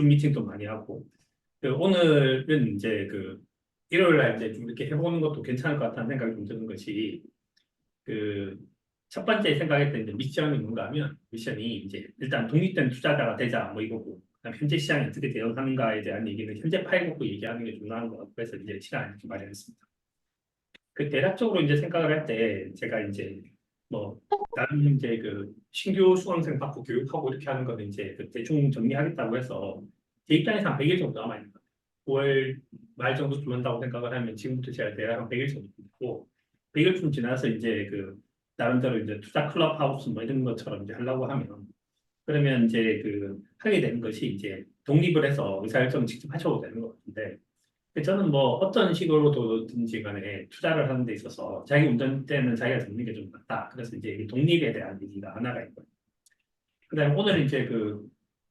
줌 미팅도 많이 하고 오늘은 이제 일요일 날 이제 좀 이렇게 해보는 것도 괜찮을 것 같다는 생각이 좀 드는 것이 그 첫 번째 생각했던 이제 미션이 뭔가 하면 미션이 이제 일단 독립된 투자자가 되자 뭐 이거고 그다음 현재 시장이 어떻게 대응하는가에 대한 얘기는 현재 파일 갖고 얘기하는 게 중요한 것 같고 그래서 이제 시간을 이렇게 마련했습니다. 대략적으로 이제 생각을 할 때 제가 이제 뭐 나는 이제 신규 수강생 받고 교육하고 이렇게 하는 거는 이제 대충 정리하겠다고 해서 제 입장에서 한 100일 정도 남아 있는 거예요. 9월 말 정도쯤 한다고 생각을 하면 지금부터 제가 대략 한 100일 정도 있고 100일쯤 지나서 이제 나름대로 이제 투자 클럽하우스 뭐 이런 것처럼 이제 하려고 하면 그러면 이제 하게 되는 것이 이제 독립을 해서 의사결정 직접 하셔도 되는 것 같은데 저는 뭐 어떤 식으로든지 간에 투자를 하는 데 있어서 자기 운전대는 자기가 잡는 게 좀 낫다. 그래서 이제 이 독립에 대한 얘기가 하나가 있고요. 그다음에 오늘 이제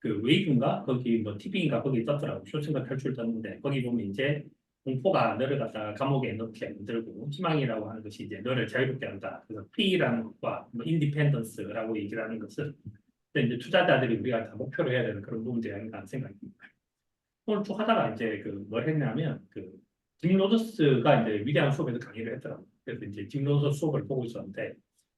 웨이브인가 거기 뭐 TV인가 거기 떴더라고 쇼츠인가 탈출 떴는데 거기 보면 이제 공포가 너를 갖다가 감옥에 넣게 만들고 희망이라고 하는 것이 이제 너를 자유롭게 한다. 그래서 프리라는 것과 뭐 인디펜던스라고 얘기를 하는 것은 이제 투자자들이 우리가 다 목표로 해야 되는 그런 부분들이 아닌가 하는 생각이 듭니다. 오늘 쭉 하다가 이제 뭘 했냐면 짐 로저스가 이제 위대한 수업에서 강의를 했더라고요. 그래서 이제 짐 로저스 수업을 보고 있었는데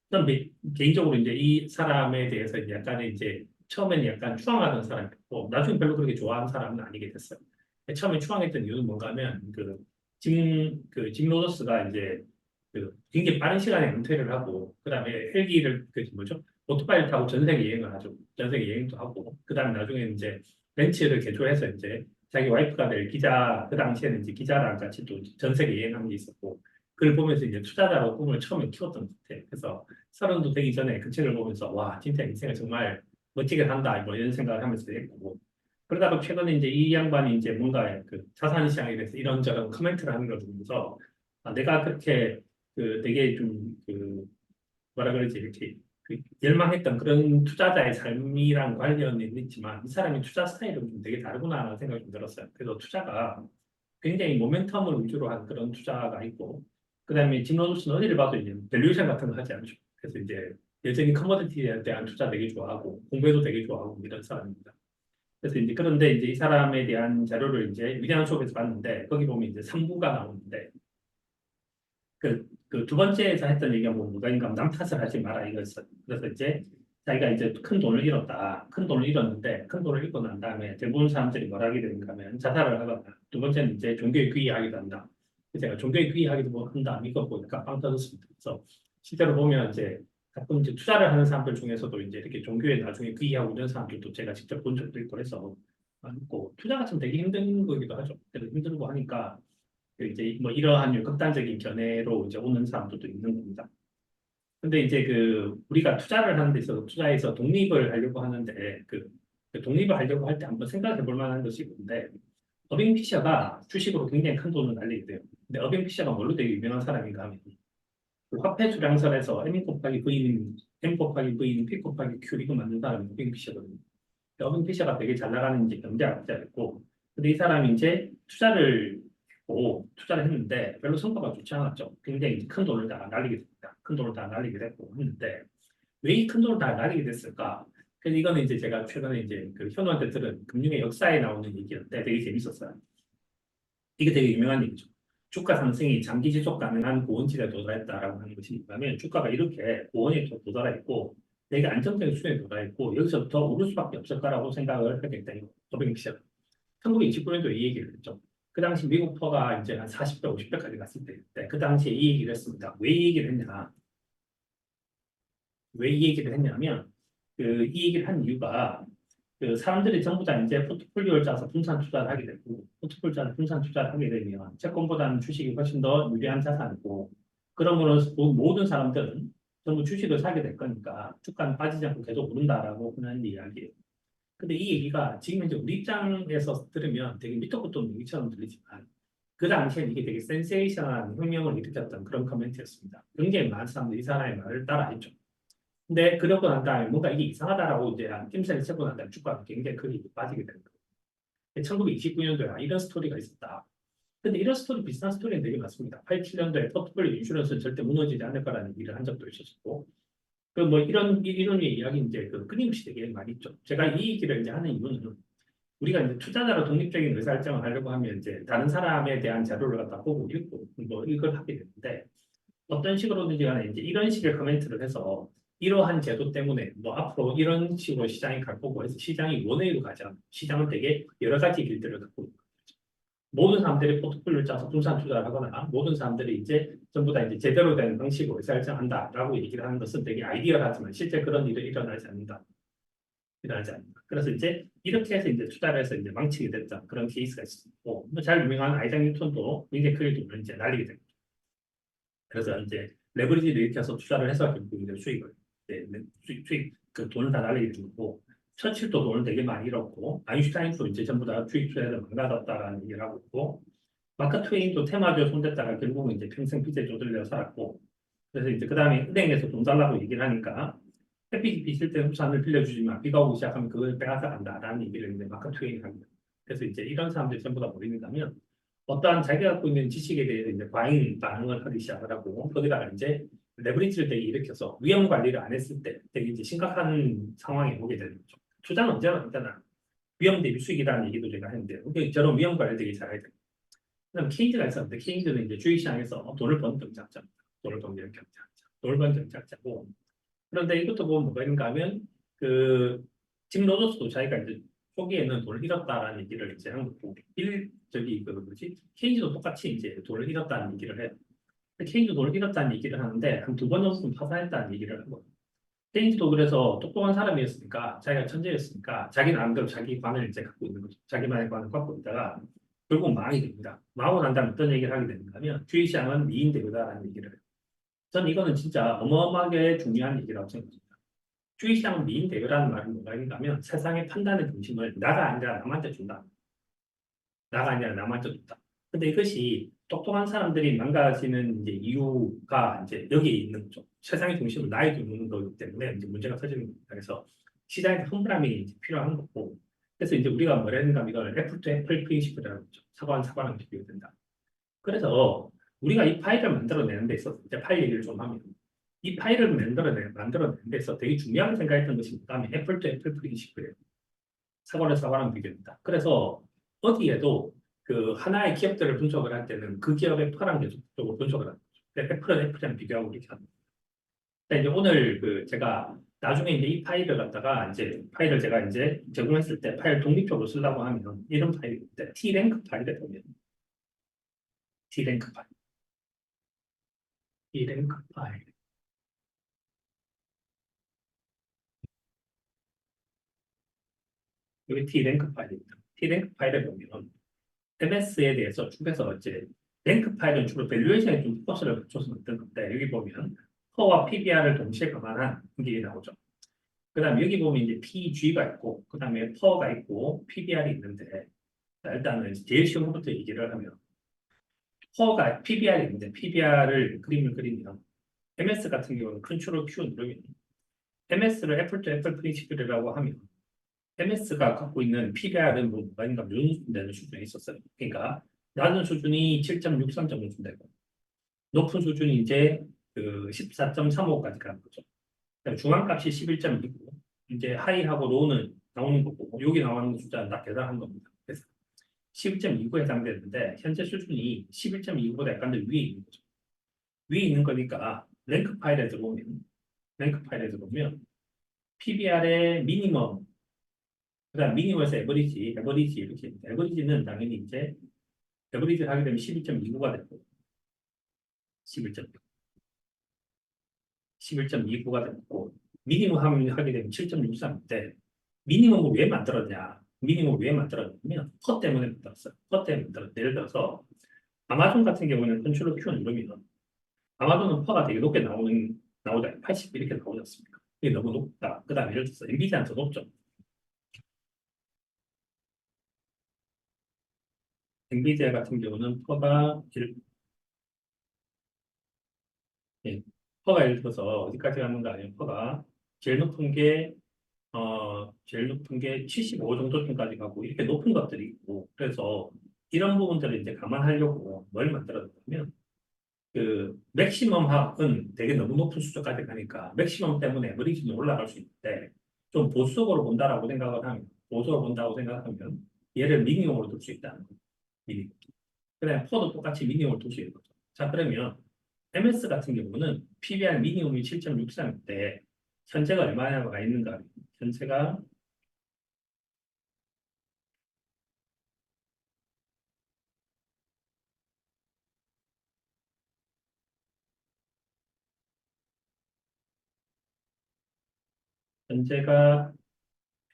저는 개인적으로 이제 이 사람에 대해서 이제 약간의 이제 처음에는 약간 추앙하던 사람이었고 나중에 별로 그렇게 좋아하는 사람은 아니게 됐어요. 처음에 추앙했던 이유는 뭔가 하면 짐 로저스가 이제 굉장히 빠른 시간에 은퇴를 하고 그다음에 헬기를 뭐죠? 오토바이를 타고 전 세계 여행을 하죠. 전 세계 여행도 하고 그다음에 나중에 이제 벤츠를 개조해서 이제 자기 와이프가 될 기자, 그 당시에는 이제 기자랑 같이 또 전 세계 여행한 게 있었고, 그걸 보면서 이제 투자자로 꿈을 처음에 키웠던 것 같아요. 그래서 서른도 되기 전에 그 책을 보면서, 와, 진짜 인생을 정말 멋지게 산다, 뭐 이런 생각을 하면서 했고, 그러다가 최근에 이제 이 양반이 이제 뭔가 자산 시장에 대해서 이런저런 코멘트를 하는 걸 보면서, 아, 내가 그렇게 되게 좀 뭐라 그러지, 이렇게 열망했던 그런 투자자의 삶이랑 관련은 있지만 이 사람이 투자 스타일은 좀 되게 다르구나라는 생각이 좀 들었어요. 그래서 투자가 굉장히 모멘텀을 위주로 한 그런 투자가 있고 그다음에 짐 로저스는 어디를 봐도 이제 밸류에이션 같은 거 하지 않죠. 그래서 이제 여전히 커머디티에 대한 투자 되게 좋아하고 공부도 되게 좋아하고 이런 사람입니다. 그래서 이제 그런데 이제 이 사람에 대한 자료를 이제 위대한 수업에서 봤는데 거기 보면 이제 3부가 나오는데 두 번째에서 했던 얘기가 뭐가 인가 남 탓을 하지 마라 이거였어요. 그래서 이제 자기가 이제 큰 돈을 잃었다. 큰 돈을 잃었는데 큰 돈을 잃고 난 다음에 대부분 사람들이 뭘 하게 되는가 하면 자살을 하거나 두 번째는 이제 종교에 귀의하기도 한다. 그래서 제가 종교에 귀의하기도 뭐 한다. 이거 보니까 빵 터졌습니다. 그래서 실제로 보면 이제 가끔 이제 투자를 하는 사람들 중에서도 이제 이렇게 종교에 나중에 귀의하고 이런 사람들도 제가 직접 본 적도 있고 해서 많고 투자가 참 되게 힘든 거기도 하죠. 그래서 힘들고 하니까 이제 뭐 이러한 극단적인 견해로 이제 오는 사람들도 있는 겁니다. 근데 이제 우리가 투자를 하는 데 있어서 투자에서 독립을 하려고 하는데 독립을 하려고 할 때 한번 생각해 볼 만한 것이 있는데 어빙 피셔가 주식으로 굉장히 큰 돈을 날리게 돼요. 근데 어빙 피셔가 뭘로 되게 유명한 사람인가 하면 화폐 수량설에서 M 곱하기 V는 M 곱하기 V는 P 곱하기 Q 이거 맞는 사람이 어빙 피셔거든요. 어빙 피셔가 되게 잘 나가는 이제 경제학자였고 근데 이 사람이 이제 투자를 했는데 별로 성과가 좋지 않았죠. 굉장히 큰 돈을 다 날리게 됐다. 큰 돈을 다 날리게 됐고 했는데 왜 이 큰 돈을 다 날리게 됐을까? 그래서 이거는 이제 제가 최근에 이제 현우한테 들은 금융의 역사에 나오는 얘기였는데 되게 재밌었어요. 이게 되게 유명한 얘기죠. 주가 상승이 장기 지속 가능한 고원치에 도달했다라고 하는 것이 뭐냐면 주가가 이렇게 고원에 도달했고 되게 안정적인 수준에 도달했고 여기서부터 오를 수밖에 없을 거라고 생각을 하게 됐다. 더빙 피셔. 1929년도에 이 얘기를 했죠. 그 당시 미국 퍼가 이제 한 40배, 50배까지 갔을 때, 그 당시에 이 얘기를 했습니다. 왜 이 얘기를 했냐? 왜 이 얘기를 했냐면, 이 얘기를 한 이유가, 사람들이 전부 다 이제 포트폴리오를 짜서 분산 투자를 하게 되고, 포트폴리오 분산 투자를 하게 되면, 채권보다는 주식이 훨씬 더 유리한 자산이고, 그러므로 모든 사람들은 전부 주식을 사게 될 거니까, 주가는 빠지지 않고 계속 오른다라고 하는 이야기예요. 근데 이 얘기가 지금 이제 우리 입장에서 들으면 되게 밑도 끝도 없는 얘기처럼 들리지만 그 당시엔 이게 되게 센세이션한 혁명을 일으켰던 그런 커멘트였습니다. 굉장히 많은 사람들이 이 사람의 말을 따라했죠. 근데 그러고 난 다음에 뭔가 이게 이상하다라고 이제 낌새를 채고 난 다음에 주가가 굉장히 크게 빠지게 되는 거예요. 1929년도에 이런 스토리가 있었다. 근데 이런 스토리 비슷한 스토리는 되게 많습니다. 87년도에 포트폴리오 인슈런스는 절대 무너지지 않을 거라는 얘기를 한 적도 있었고 뭐 이런 이야기 이제 끊임없이 되게 많이 있죠. 제가 이 얘기를 이제 하는 이유는 우리가 이제 투자자로 독립적인 의사결정을 하려고 하면 이제 다른 사람에 대한 자료를 갖다 보고 읽고 뭐 이걸 하게 되는데 어떤 식으로든지 간에 이제 이런 식의 커멘트를 해서 이러한 제도 때문에 뭐 앞으로 이런 식으로 시장이 갈 거고 해서 시장이 원웨이로 가자. 시장은 되게 여러 가지 길들을 갖고 있는 거죠. 모든 사람들이 포트폴리오를 짜서 분산 투자를 하거나 모든 사람들이 이제 전부 다 이제 제대로 된 방식으로 의사결정한다라고 얘기를 하는 것은 되게 아이디어하지만 실제 그런 일은 일어나지 않는다. 일어나지 않는다. 그래서 이제 이렇게 해서 이제 투자를 해서 이제 망치게 됐다. 그런 케이스가 있고 뭐잘 유명한 아이작 뉴턴도 굉장히 크게 돈을 이제 날리게 됩니다. 그래서 이제 레버리지를 일으켜서 투자를 해서 결국 이제 수익을 수익 그 돈을 다 날리게 되고 처칠도 돈을 되게 많이 잃었고 아인슈타인도 이제 전부 다 주식 투자에서 망가졌다라는 얘기를 하고 있고 마크 트웨인도 테마주에 손댔다가 결국은 이제 평생 빚에 쪼들려 살았고 그래서 이제 그 다음에 은행에서 돈 달라고 얘기를 하니까 햇빛이 비칠 때 우산을 빌려주지만 비가 오기 시작하면 그걸 빼앗아 간다라는 얘기를 이제 마크 트웨인이 합니다. 그래서 이제 이런 사람들이 전부 다 모이는다면 어떠한 자기가 갖고 있는 지식에 대해서 이제 과잉 반응을 하기 시작을 하고 거기다가 이제 레버리지를 되게 일으켜서 위험 관리를 안 했을 때 되게 이제 심각한 상황에 오게 되는 거죠. 투자는 언제나 위험 대비 수익이라는 얘기도 제가 했는데 저런 위험 관리 되게 잘해야 돼요. 그다음 케인즈가 있었는데 케인즈는 이제 주식시장에서 돈을 버는 경제학자입니다. 돈을 버는 경제학자. 돈을 버는 경제학자고 그런데 이것도 보면 뭐가 있는가 하면 짐 로저스도 자기가 이제 초기에는 돈을 잃었다라는 얘기를 이제 한 거고 케인즈도 똑같이 이제 돈을 잃었다는 얘기를 해요. 케인즈도 돈을 잃었다는 얘기를 하는데 한 두 번 정도 파산했다는 얘기를 하고 케인즈도 그래서 똑똑한 사람이었으니까 자기가 천재였으니까 자기는 안 그래도 자기 관을 이제 갖고 있는 거죠. 자기만의 관을 갖고 있다가 결국 망하게 됩니다. 망하고 난 다음에 어떤 얘기를 하게 되는가 하면 주식시장은 미인 대우다라는 얘기를 해요. 전 이거는 진짜 어마어마하게 중요한 얘기라고 생각합니다. 주식시장은 미인 대우라는 말은 뭐가 있는가 하면 세상의 판단의 중심을 나가 아니라 남한테 준다. 나가 아니라 남한테 준다. 근데 이것이 똑똑한 사람들이 망가지는 이제 이유가 이제 여기에 있는 거죠. 세상의 중심을 나에 두는 거기 때문에 이제 문제가 터지는 겁니다. 그래서 시장에 흥분함이 이제 필요한 거고. 그래서 이제 우리가 뭐라 했는가 하면 이걸 애플 투 애플 프린시플이라고 하죠. 사과는 사과랑 비교가 된다. 그래서 우리가 이 파일을 만들어내는 데 있어서 이제 파일 얘기를 좀 하면 이 파일을 만들어내는 데 있어서 되게 중요하게 생각했던 것이 뭐냐면 애플 투 애플 프린시플이에요. 사과를 사과랑 비교된다. 그래서 어디에도 그 하나의 기업들을 분석을 할 때는 그 기업의 파랑 계속적으로 분석을 하는 거죠. 애플은 애플이랑 비교하고 이렇게 하는 거죠. 이제 오늘 제가 나중에 이제 이 파일을 갖다가 이제 파일을 제가 이제 제공했을 때 파일 독립적으로 쓰려고 하면 이런 파일인데 T랭크 파일에 보면 T랭크 파일, T랭크 파일 여기 T랭크 파일입니다. T랭크 파일에 보면 MS에 대해서 쭉해서 이제 랭크 파일은 주로 밸류에이션에 좀 포커스를 맞춰서 만든 건데 여기 보면 퍼와 PBR을 동시에 감안한 게 나오죠. 그다음 여기 보면 이제 PG가 있고 그다음에 퍼가 있고 PBR이 있는데 자, 일단은 제일 쉬운 것부터 얘기를 하면 퍼가 PBR이 있는데 PBR을 그림을 그리면 MS 같은 경우는 컨트롤 Q 누르면 MS를 애플 투 애플 프린시플이라고 하면 MS가 갖고 있는 PBR은 뭐가 있는가 되는 수준에 있었어요. 그러니까 낮은 수준이 7.63점을 준다고 높은 수준이 이제 14.35까지 가는 거죠. 중앙값이 11.29 이제 하이하고 로우는 나오는 거고 여기 나오는 숫자는 다 계산한 겁니다. 그래서 11.29에 해당되는데 현재 수준이 11.29보다 약간 더 위에 있는 거죠. 위에 있는 거니까 랭크 파일에 들어오면 PBR의 미니멈 그다음 미니멈에서 에버리지 이렇게 있는데 에버리지는 당연히 이제 에버리지를 하게 되면 11.29가 되고 11.29가 되고 미니멈 하게 되면 7.63인데 미니멈을 왜 만들었냐? 미니멈을 왜 만들었냐면 퍼 때문에 만들었어요. 퍼 때문에 만들었어요. 예를 들어서 아마존 같은 경우는 컨트롤 Q 누르면 아마존은 퍼가 되게 높게 나오잖아요. 80 이렇게 나오지 않습니까? 이게 너무 높다. 그 다음에 예를 들어서 엔비디아는 더 높죠. 엔비디아 같은 경우는 예, 퍼가 예를 들어서 어디까지 가는가 하면 퍼가 제일 높은 게 제일 높은 게 75 정도쯤까지 가고 이렇게 높은 것들이 있고 그래서 이런 부분들을 이제 감안하려고 뭘 만들었냐면 맥시멈 합은 되게 너무 높은 수준까지 가니까 맥시멈 때문에 에버리지는 올라갈 수 있는데 좀 보수적으로 본다고 생각하면 얘를 미니멈으로 둘 수 있다는 거예요. 미니멈. 그다음에 포도 똑같이 미니멈으로 둘 수 있는 거죠. 자, 그러면 MS 같은 경우는 PBR 미니멈이 7.63인데 현재가 얼마나 있는가? 현재가 현재가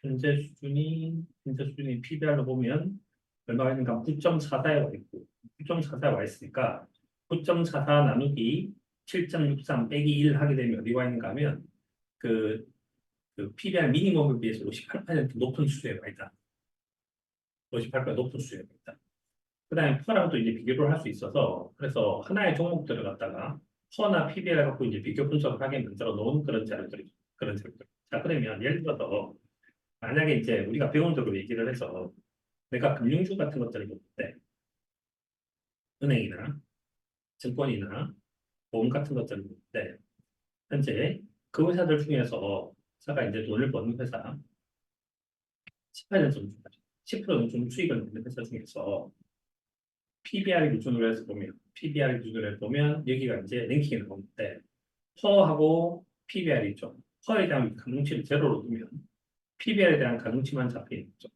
현재 수준이 PBR로 보면 얼마가 있는가? 9.44에 와 있고 9.44에 와 있으니까 9.44 나누기 7.63 빼기 1 하게 되면 어디 와 있는가 하면 그, 그 PBR 미니멈을 비해서 58% 높은 수준에 와 있다. 58% 높은 수준에 와 있다. 그다음에 퍼랑 또 이제 비교를 할 수 있어서 그래서 하나의 종목들을 갖다가 퍼나 PBR 갖고 이제 비교 분석을 하게 만들어 놓은 그런 자료들이 그런 자료들. 자, 그러면 예를 들어서 만약에 이제 우리가 배운 대로 얘기를 해서 내가 금융주 같은 것들을 볼 때 은행이나 증권이나 보험 같은 것들을 볼 때 현재 그 회사들 중에서 회사가 이제 돈을 버는 회사 18년 정도 10% 정도 수익을 내는 회사 중에서 PBR 기준으로 해서 보면 PBR 기준으로 해서 보면 여기가 이제 랭킹이 나오는데 퍼하고 PBR이 있죠. 퍼에 대한 가중치를 제로로 두면 PBR에 대한 가중치만 잡혀 있죠.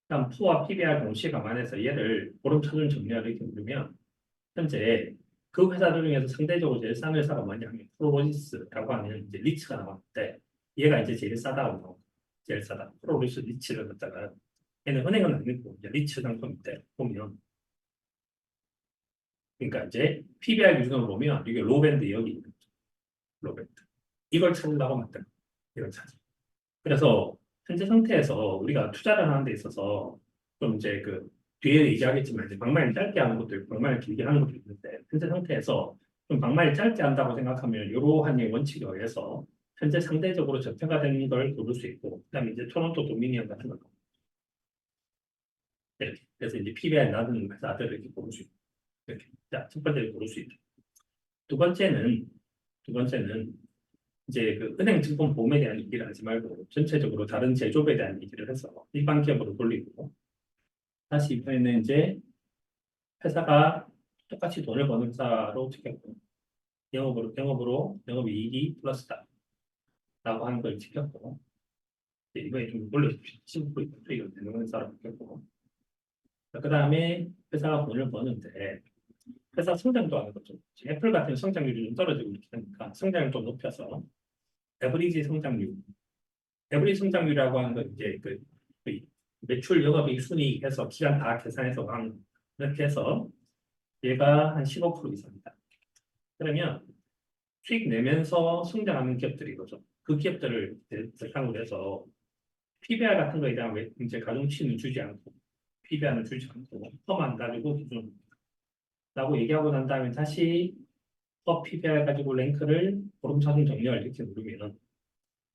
다음 포와 PBR 동시에 감안해서 얘를 보름차순 정리하를 이렇게 누르면 현재 그 회사들 중에서 상대적으로 제일 싼 회사가 뭐냐면 프로로지스라고 하는 이제 리츠가 나왔는데 얘가 이제 제일 싸다고 나옵니다. 제일 싸다. 프로로지스 리츠를 갖다가 얘는 은행은 아니고 이제 리츠 상품인데 보면 그러니까 이제 PBR 기준으로 보면 이게 로밴드 여기 있는 거죠. 로밴드. 이걸 찾으려고 만든 거예요. 이걸 찾아. 그래서 현재 상태에서 우리가 투자를 하는 데 있어서 좀 이제 그 뒤에 얘기하겠지만 이제 방망이를 짧게 하는 것도 있고 방망이를 길게 하는 것도 있는데 현재 상태에서 좀 방망이를 짧게 한다고 생각하면 이러한 원칙에 의해서 현재 상대적으로 저평가된 걸 고를 수 있고 그다음에 이제 토론토 도미니언 같은 거 이렇게 그래서 이제 PBR 낮은 회사들을 이렇게 고를 수 있고 이렇게 자, 첫 번째로 고를 수 있다. 두 번째는 두 번째는 이제 그 은행 증권 보험에 대한 얘기를 하지 말고 전체적으로 다른 제조업에 대한 얘기를 해서 일반 기업으로 돌리고 다시 이번에는 이제 회사가 똑같이 돈을 버는 회사로 지켰고 영업이익이 플러스다라고 하는 걸 지켰고 이번에 좀 올려줍시다. 15% 수익을 내는 회사로 바뀌었고 그 다음에 회사가 돈을 버는데 회사 성장도 하는 거죠. 애플 같은 성장률이 좀 떨어지고 있기 때문에 성장을 좀 높여서 에버리지 성장률 에버리지 성장률이라고 하는 건 이제 그 매출 영업이익 순이익 해서 기간 다 계산해서 한 이렇게 해서 얘가 한 15% 이상이다. 그러면 수익 내면서 성장하는 기업들이 거죠. 그 기업들을 대상으로 해서 PBR 같은 거에 대한 이제 가중치는 주지 않고 PBR은 주지 않고 퍼만 가지고 기준라고 얘기하고 난 다음에 다시 퍼 PBR 가지고 랭크를 보름차순 정렬 이렇게 누르면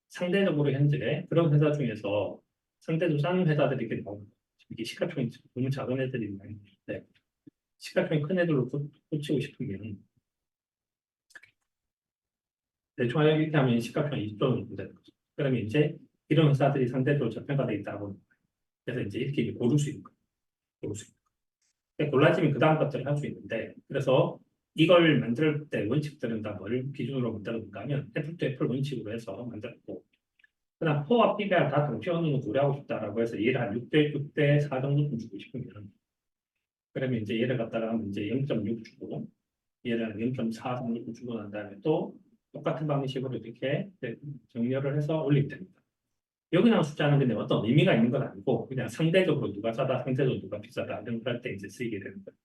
상대적으로 현재 그런 회사 중에서 상대적으로 싼 회사들이 이렇게 나오는 거죠. 이게 시가총이 너무 작은 애들이 많이 있는데 시가총이 큰 애들로 꽂히고 싶으면 대충 이렇게 하면 시가총이 20조 정도 되는 거죠. 그러면 이제 이런 회사들이 상대적으로 저평가돼 있다고 그래서 이제 이렇게 고를 수 있는 거예요. 고를 수 있는 거예요. 골라지면 그 다음 것들을 할 수 있는데 그래서 이걸 만들 때 원칙들은 다 뭘 기준으로 만들었는가 하면 애플 또 애플 원칙으로 해서 만들었고 그다음 포와 PBR 다 동시 어느 정도 고려하고 싶다라고 해서 얘를 한 6대 4 정도 주고 싶으면 그러면 이제 얘를 갖다가 하면 이제 0.6 주고 얘를 한 0.4 정도 주고 난 다음에 또 똑같은 방식으로 이렇게 정렬을 해서 올리면 됩니다. 여기 나온 숫자는 근데 어떤 의미가 있는 건 아니고 그냥 상대적으로 누가 싸다, 상대적으로 누가 비싸다 이런 걸 할 때 이제 쓰이게 되는 거예요.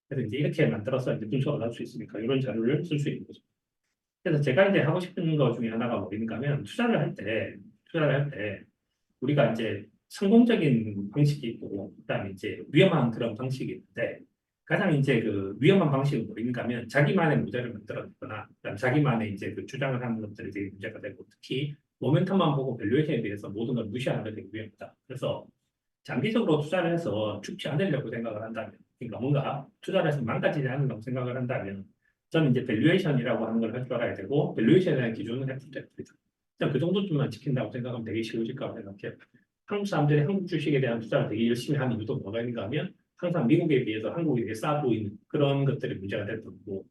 그래서 이제 이렇게 만들어서 이제 분석을 할 수 있으니까 이런 자료를 쓸 수 있는 거죠. 그래서 제가 이제 하고 싶은 거 중에 하나가 뭐인가 하면 투자를 할 때 우리가 이제 성공적인 방식이 있고 그다음에 이제 위험한 그런 방식이 있는데 가장 이제 그 위험한 방식은 뭐인가 하면 자기만의 모델을 만들어냈거나 그다음 자기만의 이제 그 주장을 하는 것들이 되게 문제가 되고 특히 모멘텀만 보고 밸류에이션에 대해서 모든 걸 무시하는 게 되게 위험하다. 그래서 장기적으로 투자를 해서 죽지 않으려고 생각을 한다면 그러니까 뭔가 투자를 해서 망가지지 않으려고 생각을 한다면 저는 이제 밸류에이션이라고 하는 걸 할 줄 알아야 되고 밸류에이션에 대한 기준은 F2F이다. 그 정도쯤만 지킨다고 생각하면 되게 쉬워질 거라고 생각해요. 한국 사람들이 한국 주식에 대한 투자를 되게 열심히 하는 이유도 뭐가 있는가 하면 항상 미국에 비해서 한국이 되게 싸 보이는 그런 것들이 문제가 됐던 거고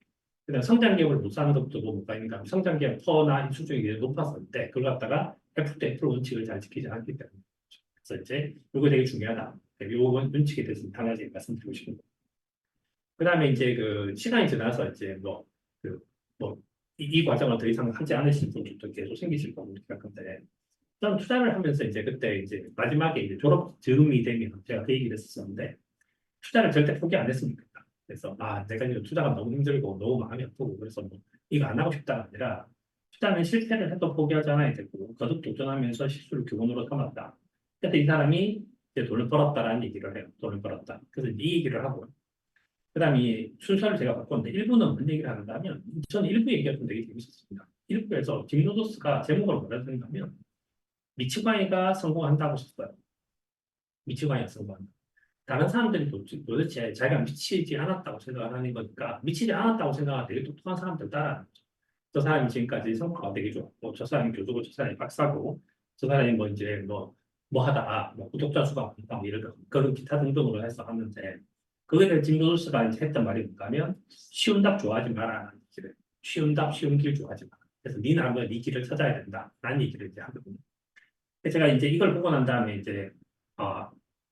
그다음 성장 기업을 못 사는 것도 뭐가 있는가 하면 성장 기업 퍼나 수준이 높았을 때 그걸 갖다가 F2F 원칙을 잘 지키지 않기 때문에 그래서 이제 이거 되게 중요하다. 요 원칙에 대해서 한 가지 말씀드리고 싶은 거. 그다음에 이제 그 시간이 지나서 이제 이 과정을 더 이상 하지 않으실 분들도 계속 생기실 겁니다. 근데 저는 투자를 하면서 이제 그때 이제 마지막에 이제 졸업 즈음이 되면 제가 그 얘기를 했었는데 투자를 절대 포기 안 했으면 좋겠다. 그래서 내가 이제 투자가 너무 힘들고 너무 마음이 아프고 그래서 뭐 이거 안 하고 싶다가 아니라 투자는 실패를 해도 포기하지 않아야 되고 거듭 도전하면서 실수를 교훈으로 삼았다. 그래서 이 사람이 이제 돈을 벌었다라는 얘기를 해요. 돈을 벌었다. 그래서 이 얘기를 하고 그다음에 이 순서를 제가 바꿨는데 1부는 무슨 얘기를 하는가 하면 저는 1부 얘기가 좀 되게 재밌었습니다. 1부에서 김 로저스가 제목을 뭐라 했는가 하면 미치광이가 성공한다고 썼어요. 미치광이가 성공한다. 다른 사람들이 도대체 자기가 미치지 않았다고 생각을 하는 거니까 미치지 않았다고 생각하는 되게 똑똑한 사람들 따라하는 거죠. 저 사람이 지금까지 성과가 되게 좋았고 저 사람이 교수고 저 사람이 박사고 저 사람이 뭐 이제 뭐 하다가 뭐 구독자 수가 많다 뭐 예를 들어 그런 기타 등등으로 해서 하는데 그거에 대해 짐 로저스가 이제 했던 말이 뭔가 하면 쉬운 답 좋아하지 마라. 쉬운 답 쉬운 길 좋아하지 마라. 그래서 니는 한번 네 길을 찾아야 된다. 라는 얘기를 이제 하거든요. 제가 이제 이걸 보고 난 다음에 이제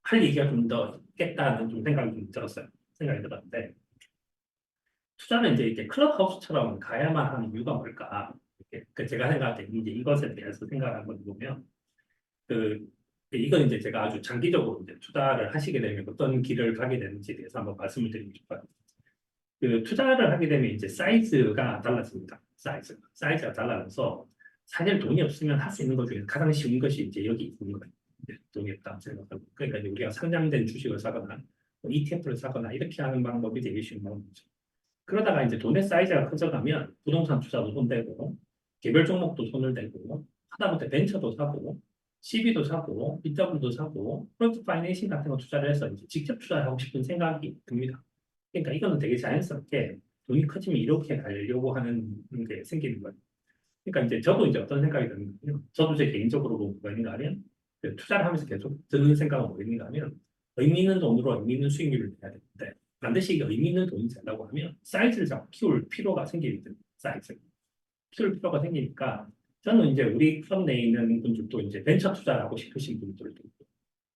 할 얘기가 좀 더 있겠다는 좀 생각이 좀 들었어요. 생각이 들었는데 투자는 이제 이렇게 클럽하우스처럼 가야만 하는 이유가 뭘까? 이렇게 제가 생각할 때 이제 이것에 대해서 생각을 한번 보면 그 이건 이제 제가 아주 장기적으로 이제 투자를 하시게 되면 어떤 길을 가게 되는지에 대해서 한번 말씀을 드리고 싶어요. 그 투자를 하게 되면 이제 사이즈가 달라집니다. 사이즈가 달라져서 사실 돈이 없으면 할 수 있는 것 중에 가장 쉬운 것이 이제 여기 있는 거예요. 돈이 없다 생각하고 그러니까 이제 우리가 상장된 주식을 사거나 뭐 ETF를 사거나 이렇게 하는 방법이 되게 쉬운 방법이죠. 그러다가 이제 돈의 사이즈가 커져가면 부동산 투자도 손대고 개별 종목도 손을 대고 하다못해 벤처도 사고 CB도 사고 BW도 사고 프로젝트 파이낸싱 같은 거 투자를 해서 이제 직접 투자하고 싶은 생각이 듭니다. 그러니까 이거는 되게 자연스럽게 돈이 커지면 이렇게 가려고 하는 게 생기는 거예요. 그러니까 이제 저도 이제 어떤 생각이 드는가요? 저도 제 개인적으로 뭐가 있는가 하면 그 투자를 하면서 계속 드는 생각은 뭐가 있는가 하면 의미 있는 돈으로 의미 있는 수익률을 내야 되는데 반드시 이게 의미 있는 돈이 되려고 하면 사이즈를 자꾸 키울 필요가 생기게 됩니다. 사이즈. 키울 필요가 생기니까 저는 이제 우리 클럽 내에 있는 분들도 이제 벤처 투자를 하고 싶으신 분들도 있고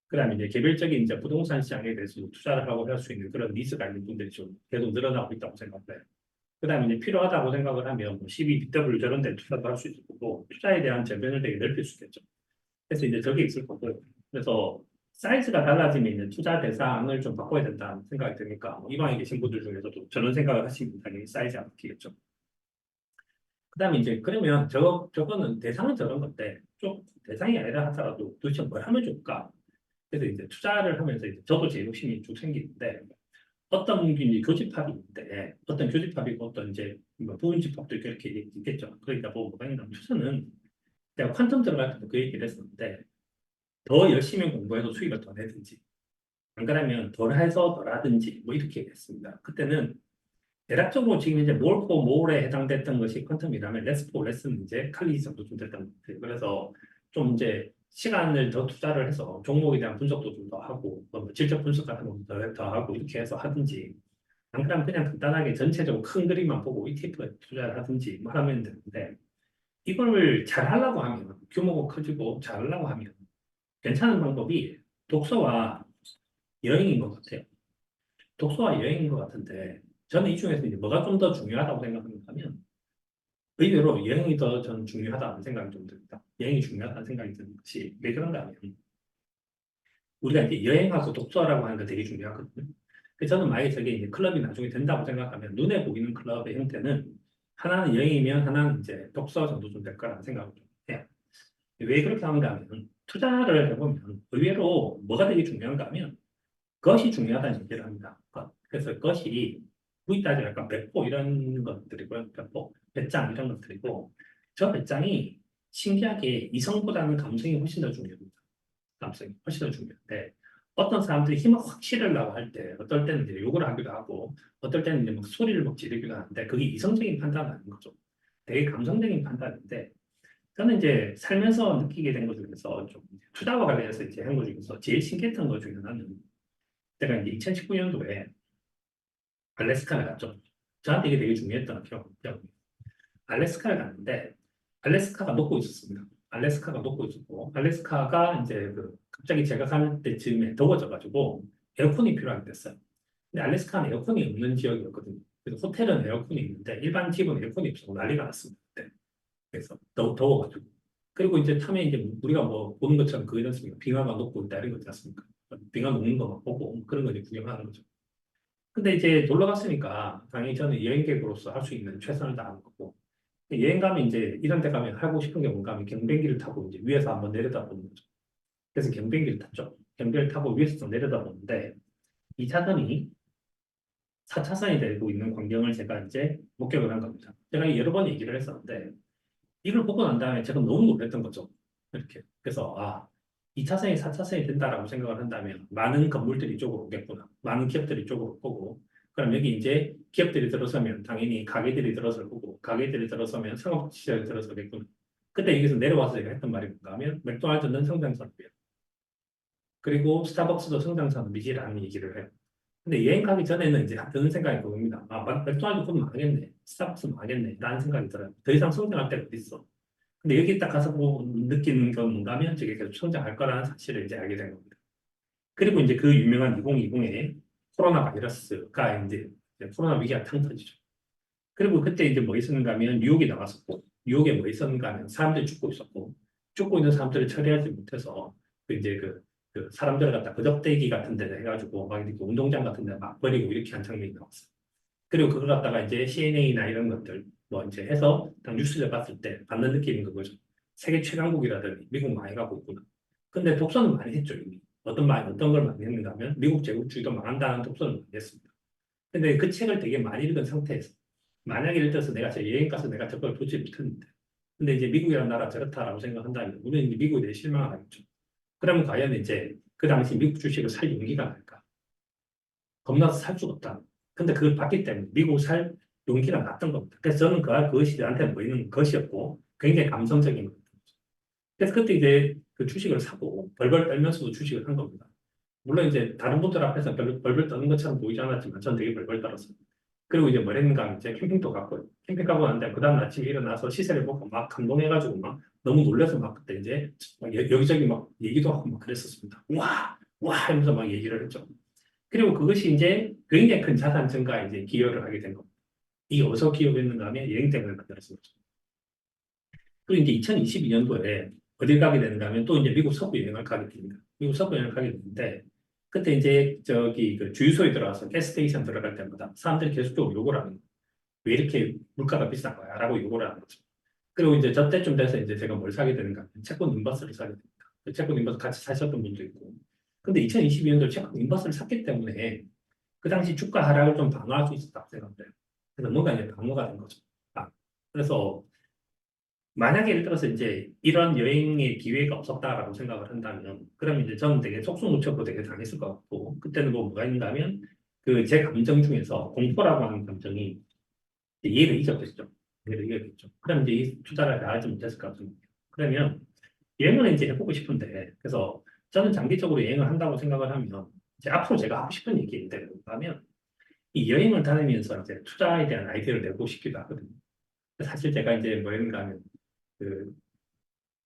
그다음에 이제 개별적인 이제 부동산 시장에 대해서 투자를 하고 할 수 있는 그런 니즈가 있는 분들이 좀 계속 늘어나고 있다고 생각해요. 그다음에 이제 필요하다고 생각을 하면 뭐 CB, BW 저런 데 투자도 할 수 있을 거고 투자에 대한 저변을 되게 넓힐 수 있겠죠. 그래서 이제 저게 있을 거고요. 그래서 사이즈가 달라지면 이제 투자 대상을 좀 바꿔야 된다는 생각이 드니까 이 방에 계신 분들 중에서도 저런 생각을 하시면 당연히 사이즈가 바뀌겠죠. 그다음에 이제 그러면 저거는 대상은 저런 건데 좀 대상이 아니라 하더라도 도대체 뭘 하면 좋을까? 그래서 이제 투자를 하면서 이제 저도 제 욕심이 쭉 생기는데 어떤 이제 교집합이 있는데 어떤 교집합이고 어떤 이제 뭐 부분집합도 이렇게 있겠죠. 그러니까 뭐가 있냐면 투자는 제가 퀀텀 들어갈 때도 그 얘기를 했었는데 더 열심히 공부해서 수익을 더 내든지 안 그러면 덜 해서 덜 하든지 뭐 이렇게 얘기했습니다. 그때는 대략적으로 지금 이제 몰고 몰에 해당됐던 것이 퀀텀이라면 레스포 레슨 이제 칼리지 정도 좀 됐던 것 같아요. 그래서 좀 이제 시간을 더 투자를 해서 종목에 대한 분석도 좀 더 하고 뭐 질적 분석 같은 것도 더 하고 이렇게 해서 하든지 안 그러면 그냥 간단하게 전체적으로 큰 그림만 보고 ETF에 투자를 하든지 뭐 하면 되는데 이걸 잘 하려고 하면 규모가 커지고 잘 하려고 하면 괜찮은 방법이 독서와 여행인 것 같아요. 독서와 여행인 것 같은데 저는 이 중에서 이제 뭐가 좀 더 중요하다고 생각하는가 하면 의외로 여행이 더 저는 중요하다는 생각이 좀 듭니다. 여행이 중요하다는 생각이 드는 것이 왜 그런가 하면 우리가 이제 여행하고 독서라고 하는 게 되게 중요하거든요. 그래서 저는 만약에 저게 이제 클럽이 나중에 된다고 생각하면 눈에 보이는 클럽의 형태는 하나는 여행이면 하나는 이제 독서 정도 좀 될 거라는 생각을 좀 해요. 왜 그렇게 하는가 하면 투자를 해보면 의외로 뭐가 되게 중요한가 하면 그것이 중요하다는 얘기를 합니다. 그래서 그것이 구이 따지면 약간 배포 이런 것들이고요. 배포, 배짱 이런 것들이고 저 배짱이 신기하게 이성보다는 감성이 훨씬 더 중요합니다. 감성이 훨씬 더 중요한데 어떤 사람들이 힘을 확 실으려고 할 때 어떨 때는 이제 욕을 하기도 하고 어떨 때는 이제 막 소리를 막 지르기도 하는데 그게 이성적인 판단은 아닌 거죠. 되게 감성적인 판단인데 저는 이제 살면서 느끼게 된 것 중에서 좀 투자와 관련해서 이제 한 것 중에서 제일 신기했던 것 중에 하나는 제가 이제 2019년도에 알래스카를 갔죠. 저한테 이게 되게 중요했던 기억이에요. 알래스카를 갔는데 알래스카가 녹고 있었습니다. 알래스카가 녹고 있었고 알래스카가 이제 그 갑자기 제가 살 때쯤에 더워져가지고 에어컨이 필요하게 됐어요. 근데 알래스카는 에어컨이 없는 지역이었거든요. 그래서 호텔은 에어컨이 있는데 일반 집은 에어컨이 없어서 난리가 났습니다. 그때. 그래서 너무 더워가지고. 그리고 이제 탐에 이제 우리가 뭐 보는 것처럼 그거 있지 않습니까? 빙하가 녹고 있다 이런 거 있지 않습니까? 빙하 녹는 거 막 보고 그런 거 이제 구경하는 거죠. 근데 이제 놀러 갔으니까 당연히 저는 여행객으로서 할 수 있는 최선을 다하는 거고 여행 가면 이제 이런 데 가면 하고 싶은 게 뭔가 하면 경비행기를 타고 이제 위에서 한번 내려다보는 거죠. 그래서 경비행기를 탔죠. 경비를 타고 위에서 좀 내려다보는데 이 차선이 4차선이 되고 있는 광경을 제가 이제 목격을 한 겁니다. 제가 여러 번 얘기를 했었는데 이걸 보고 난 다음에 제가 너무 놀랐던 거죠. 이렇게. 그래서, 2차선이 4차선이 된다라고 생각을 한다면 많은 건물들이 이쪽으로 오겠구나. 많은 기업들이 이쪽으로 오고, 그럼 여기 이제 기업들이 들어서면 당연히 가게들이 들어설 거고, 가게들이 들어서면 상업시설이 들어서겠구나. 그때 여기서 내려와서 제가 했던 말이 뭔가 하면, 맥도날드는 성장산업이에요. 그리고 스타벅스도 성장산업이지라는 얘기를 해요. 근데 여행 가기 전에는 이제 드는 생각이 그겁니다. 맥도날드 곧 망했네. 스타벅스 망했네. 라는 생각이 들어요. 더 이상 성장할 데가 어디 있어. 근데 여기 딱 가서 뭐 느끼는 건 뭔가 하면 저게 계속 성장할 거라는 사실을 이제 알게 된 겁니다. 그리고 이제 그 유명한 2020에 코로나 바이러스가 이제 코로나 위기가 탕 터지죠. 그리고 그때 이제 뭐 있었는가 하면 뉴욕이 나왔었고, 뉴욕에 뭐 있었는가 하면 사람들이 죽고 있었고, 죽고 있는 사람들을 처리하지 못해서 그 이제 그 사람들을 갖다 거적대기 같은 데 해가지고 막 이렇게 운동장 같은 데 막 버리고 이렇게 한 장면이 나왔어요. 그리고 그걸 갖다가 이제 CNA나 이런 것들 뭐 이제 해서 딱 뉴스를 봤을 때 받는 느낌인 그거죠. 세계 최강국이라더니 미국 많이 가고 있구나. 근데 독서는 많이 했죠, 이미. 어떤 걸 많이 했는가 하면 미국 제국주의가 망한다는 독서를 많이 했습니다. 근데 그 책을 되게 많이 읽은 상태에서 만약에 예를 들어서 내가 제 여행 가서 내가 저걸 보지 못했는데 근데 이제 미국이라는 나라 저렇다라고 생각한다면 우리는 이제 미국에 대해 실망을 하겠죠. 그러면 과연 이제 그 당시 미국 주식을 살 용기가 날까? 겁나서 살 수가 없다. 근데 그걸 봤기 때문에 미국 살 용기가 났던 겁니다. 그래서 저는 그것이 저한테 보이는 것이었고 굉장히 감성적인 거죠. 그래서 그때 이제 그 주식을 사고 벌벌 떨면서도 주식을 한 겁니다. 물론 이제 다른 분들 앞에서 별로 벌벌 떠는 것처럼 보이지 않았지만 저는 되게 벌벌 떨었어요. 그리고 이제 뭐 했는가 하면 이제 캠핑도 갔고요. 캠핑 가고 났는데 그 다음 아침에 일어나서 시세를 보고 막 감동해가지고 막 너무 놀라서 막 그때 이제 막 여기저기 막 얘기도 하고 막 그랬었습니다. 와! 와! 하면서 막 얘기를 했죠. 그리고 그것이 이제 굉장히 큰 자산 증가에 이제 기여를 하게 된 겁니다. 이게 어디서 기여했는가 하면 여행 때문에 만들었습니다. 그리고 이제 2022년도에 어딜 가게 되는가 하면 또 이제 미국 서부 여행을 가게 됩니다. 미국 서부 여행을 가게 되는데 그때 이제 저기 그 주유소에 들어가서 가스스테이션 들어갈 때마다 사람들이 계속적으로 욕을 하는 거예요. 왜 이렇게 물가가 비싼 거야? 라고 욕을 하는 거죠. 그리고 이제 저때쯤 돼서 이제 제가 뭘 사게 되는가 하면 채권 인버스를 사게 됩니다. 그 채권 인버스 같이 사셨던 분도 있고. 근데 2022년도 채권 인버스를 샀기 때문에 그 당시 주가 하락을 좀 방어할 수 있었다고 생각돼요. 그래서 뭔가 이제 방어가 된 거죠. 그래서 만약에 예를 들어서 이제 이런 여행의 기회가 없었다라고 생각을 한다면, 그러면 이제 저는 되게 속수무책으로 되게 당했을 것 같고, 그때는 뭐가 있는가 하면, 그 제 감정 중에서 공포라고 하는 감정이 이제 얘를 이겼겠죠. 얘를 이겼겠죠. 그럼 이제 이 투자를 다 하지 못했을 것 같습니다. 그러면 여행을 이제 해보고 싶은데, 그래서 저는 장기적으로 여행을 한다고 생각을 하면, 이제 앞으로 제가 하고 싶은 얘기인데, 뭔가 하면, 이 여행을 다니면서 이제 투자에 대한 아이디어를 내고 싶기도 하거든요. 사실 제가 이제 뭐 했는가 하면, 그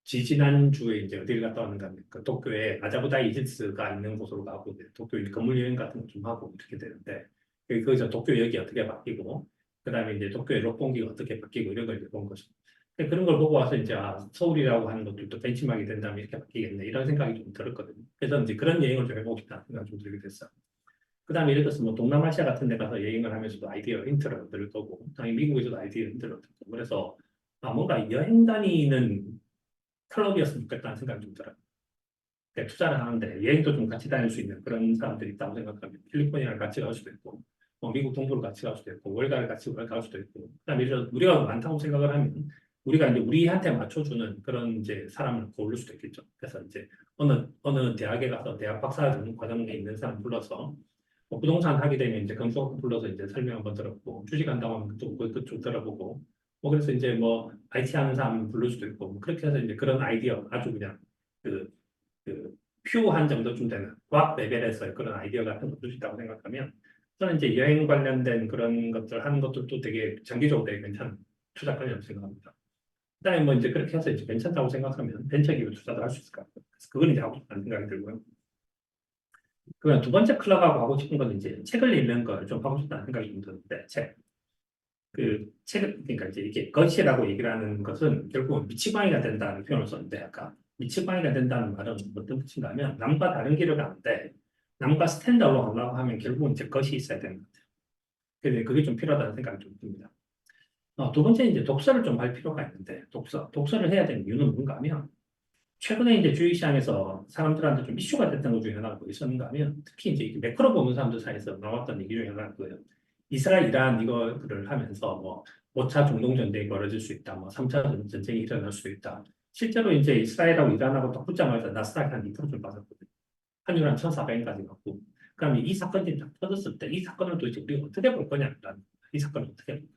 지지난주에 이제 어디를 갔다 왔는가 하면 그 도쿄에 아자부다이 이진스가 있는 곳으로 가고 이제 도쿄 건물 여행 같은 거 좀 하고 이렇게 되는데 거기서 도쿄역이 어떻게 바뀌고 그다음에 이제 도쿄의 롯본기가 어떻게 바뀌고 이런 걸 이제 본 거죠. 그런 걸 보고 와서 이제 서울이라고 하는 것들도 벤치마킹이 된다면 이렇게 바뀌겠네 이런 생각이 좀 들었거든요. 그래서 이제 그런 여행을 좀 해보고 싶다 생각이 좀 들게 됐어요. 그다음에 예를 들어서 뭐 동남아시아 같은 데 가서 여행을 하면서도 아이디어 힌트를 얻을 거고 당연히 미국에서도 아이디어 힌트를 얻을 거고 그래서 뭔가 여행 다니는 클럽이었으면 좋겠다는 생각이 좀 들어요. 그러니까 투자를 하는데 여행도 좀 같이 다닐 수 있는 그런 사람들이 있다고 생각하면 캘리포니아를 같이 갈 수도 있고 뭐 미국 동부를 같이 갈 수도 있고 월가를 같이 갈 수도 있고 그다음에 우리가 많다고 생각을 하면 우리가 이제 우리한테 맞춰주는 그런 이제 사람을 고를 수도 있겠죠. 그래서 이제 어느 대학에 가서 대학 박사 과정에 있는 사람 불러서 뭐 부동산 하게 되면 이제 건축 불러서 이제 설명 한번 들었고 주식 한다고 하면 그쪽 들어보고 뭐 그래서 이제 뭐 IT 하는 사람 부를 수도 있고 뭐 그렇게 해서 이제 그런 아이디어 아주 그냥 그, 그 퓨어한 정도쯤 되는 과학 레벨에서의 그런 아이디어 같은 거 줄 수 있다고 생각하면 저는 이제 여행 관련된 그런 것들 하는 것들도 되게 장기적으로 되게 괜찮은 투자권이라고 생각합니다. 그다음에 뭐 이제 그렇게 해서 이제 괜찮다고 생각하면 벤처기업 투자도 할 수 있을 것 같아요. 그래서 그건 이제 하고 싶다는 생각이 들고요. 그러면 두 번째 클럽하고 하고 싶은 건 이제 책을 읽는 걸 좀 하고 싶다는 생각이 좀 드는데 그러니까 이제 이게 것이라고 얘기를 하는 것은 결국은 미치광이가 된다는 표현을 썼는데 아까 미치광이가 된다는 말은 어떤 뜻인가 하면 남과 다른 길을 가는데 남과 스탠다드로 가려고 하면 결국은 이제 것이 있어야 되는 것 같아요. 그래서 그게 좀 필요하다는 생각이 좀 듭니다. 두 번째 이제 독서를 좀 할 필요가 있는데 독서를 해야 되는 이유는 뭔가 하면 최근에 이제 주식시장에서 사람들한테 좀 이슈가 됐던 것 중에 하나가 뭐 있었는가 하면 특히 이제 이렇게 매크로 보는 사람들 사이에서 나왔던 얘기 중에 하나가 그거예요. 이스라엘, 이란 이거를 하면서 뭐 5차 중동 전쟁이 벌어질 수 있다, 뭐 3차 전쟁이 일어날 수 있다. 실제로 이제 이스라엘하고 이란하고 딱 붙자마자 나스닥이 한 2%좀 빠졌거든요. 환율 한 1,400엔까지 갔고. 그다음에 이 사건이 딱 터졌을 때 이 사건을 도대체 우리가 어떻게 볼 거냐, 이 사건을 어떻게 볼 거냐.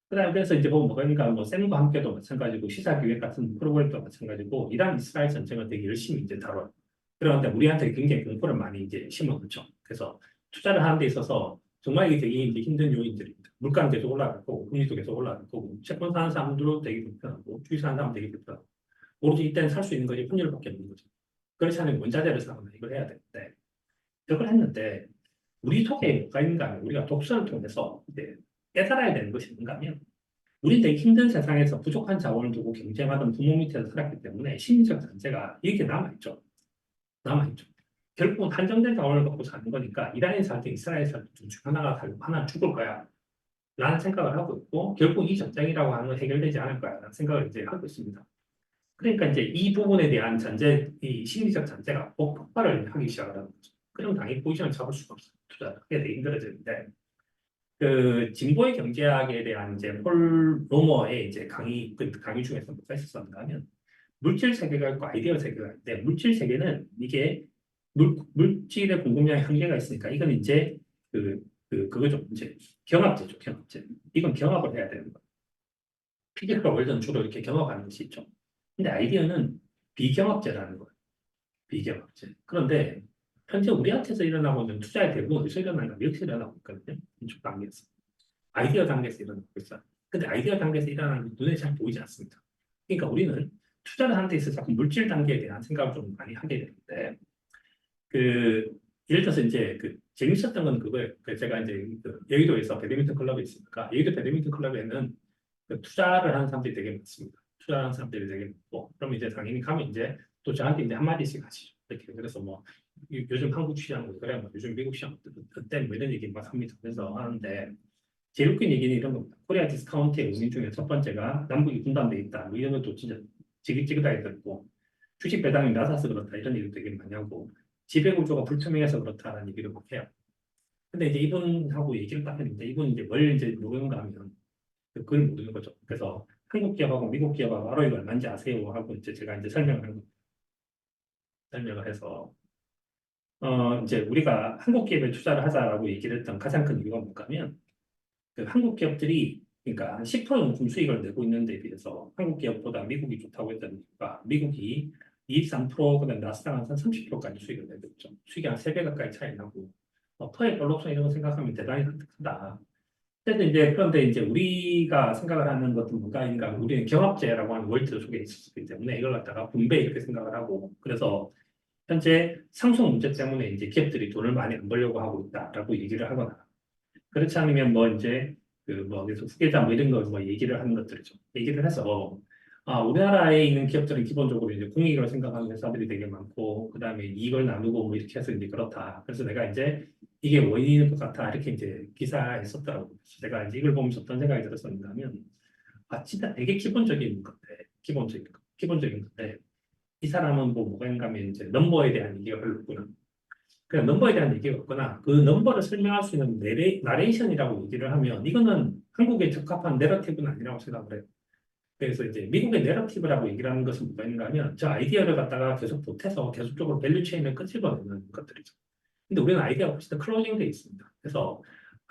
그다음에 그래서 이제 보면 뭐가 있는가 뭐 셈과 함께도 마찬가지고 시사기획 같은 프로그램도 마찬가지고 이란 이스라엘 전쟁을 되게 열심히 이제 다뤄요. 그런데 우리한테 굉장히 공포를 많이 이제 심어놓죠. 그래서 투자를 하는 데 있어서 정말 이게 되게 이제 힘든 요인들입니다. 물가는 계속 올라갈 거고 금리도 계속 올라갈 거고 채권 사는 사람들도 되게 불편하고 주식 사는 사람도 되게 불편하고 오로지 이때는 살 수 있는 것이 환율밖에 없는 거죠. 그렇지 않으면 원자재를 사거나 이걸 해야 되는데 그걸 했는데 우리 속에 뭐가 있는가 하면 우리가 독서를 통해서 이제 깨달아야 되는 것이 뭔가 하면 우리 되게 힘든 세상에서 부족한 자원을 두고 경쟁하던 부모 밑에서 살았기 때문에 심리적 잔재가 이렇게 남아있죠. 남아있죠. 결국은 한정된 자원을 갖고 사는 거니까 이란에 살든 이스라엘에 살든 둘 중 하나가 살고 하나는 죽을 거야. 라는 생각을 하고 있고 결국 이 전쟁이라고 하는 건 해결되지 않을 거야. 라는 생각을 이제 하고 있습니다. 그러니까 이제 이 부분에 대한 잔재, 이 심리적 잔재가 폭발을 하기 시작을 하는 거죠. 그럼 당연히 포지션을 잡을 수가 없어요. 투자를 하게 되게 힘들어지는데 그 진보의 경제학에 대한 이제 폴 로머의 이제 강의 중에서 뭐가 있었는가 하면 물질 세계가 있고 아이디어 세계가 있는데 물질 세계는 이게 물질의 공급량에 한계가 있으니까 이건 이제 그거죠. 이제 경합제죠. 경합제. 이건 경합을 해야 되는 거예요. 피직과 월드는 주로 이렇게 경합하는 것이 있죠. 근데 아이디어는 비경합제라는 거예요. 비경합제. 그런데 현재 우리한테서 일어나고 있는 투자의 대부분 어디서 일어나는가? 여기서 일어나고 있거든요. 이쪽 단계에서. 아이디어 단계에서 일어나고 있어요. 근데 아이디어 단계에서 일어나는 게 눈에 잘 보이지 않습니다. 그러니까 우리는 투자를 하는 데 있어서 자꾸 물질 단계에 대한 생각을 좀 많이 하게 되는데, 그, 예를 들어서 이제 재밌었던 건 그거예요. 제가 이제 여의도에서 배드민턴 클럽에 있으니까, 여의도 배드민턴 클럽에는 투자를 하는 사람들이 되게 많습니다. 투자하는 사람들이 되게 많고, 그럼 이제 당연히 가면 이제 또 저한테 이제 한마디씩 하시죠. 이렇게. 그래서 뭐, 요즘 한국 시장, 그래, 뭐 요즘 미국 시장, 그때 뭐 이런 얘기 막 합니다. 그래서 하는데, 제일 웃긴 얘기는 이런 겁니다. 코리아 디스카운트의 원인 중에 첫 번째가 남북이 분단돼 있다. 뭐 이런 것도 진짜 지긋지긋하게 듣고 주식 배당이 낮아서 그렇다. 이런 얘기도 되게 많이 하고 지배구조가 불투명해서 그렇다는 얘기를 막 해요. 근데 이제 이분하고 얘기를 딱 했는데 이분 이제 뭘 이제 모르는가 하면 그걸 모르는 거죠. 그래서 한국 기업하고 미국 기업하고 ROE가 얼마인지 아세요? 하고 이제 제가 이제 설명을 해서 이제 우리가 한국 기업에 투자를 하자라고 얘기를 했던 가장 큰 이유가 뭔가 하면 한국 기업들이 그러니까 한 10%는 수익을 내고 있는 데 비해서 한국 기업보다 미국이 좋다고 했던 이유가 미국이 23% 그다음 나스닥 한 30%까지 수익을 내고 있죠. 수익이 한 3배 가까이 차이 나고 퍼의 볼록성 이런 거 생각하면 대단히 크다. 그런데 이제 우리가 생각을 하는 것은 뭔가인가 우리는 경합제라고 하는 월드 속에 있었기 때문에 이걸 갖다가 분배 이렇게 생각을 하고 그래서 현재 상속 문제 때문에 이제 기업들이 돈을 많이 안 벌려고 하고 있다라고 얘기를 하거나 그렇지 않으면 뭐 이제 뭐 계속 후계자 뭐 이런 거 뭐 얘기를 하는 것들이죠. 얘기를 해서 우리나라에 있는 기업들은 기본적으로 이제 공익을 생각하는 회사들이 되게 많고 그다음에 이익을 나누고 뭐 이렇게 해서 이제 그렇다. 그래서 내가 이제 이게 원인일 것 같아 이렇게 이제 기사에 썼더라고요. 그래서 제가 이제 이걸 보면서 어떤 생각이 들었었냐면 진짜 되게 기본적인 건데 기본적인 건데 이 사람은 뭐가 있는가 하면 이제 넘버에 대한 얘기가 별로 없구나. 그냥 넘버에 대한 얘기가 없거나 그 넘버를 설명할 수 있는 나레이션이라고 얘기를 하면 이거는 한국에 적합한 내러티브는 아니라고 생각을 해요. 그래서 이제 미국의 내러티브라고 얘기를 하는 것은 뭐가 있는가 하면 저 아이디어를 갖다가 계속 보태서 계속적으로 밸류 체인을 끄집어내는 것들이죠. 근데 우리는 아이디어가 훨씬 더 클로징되어 있습니다. 그래서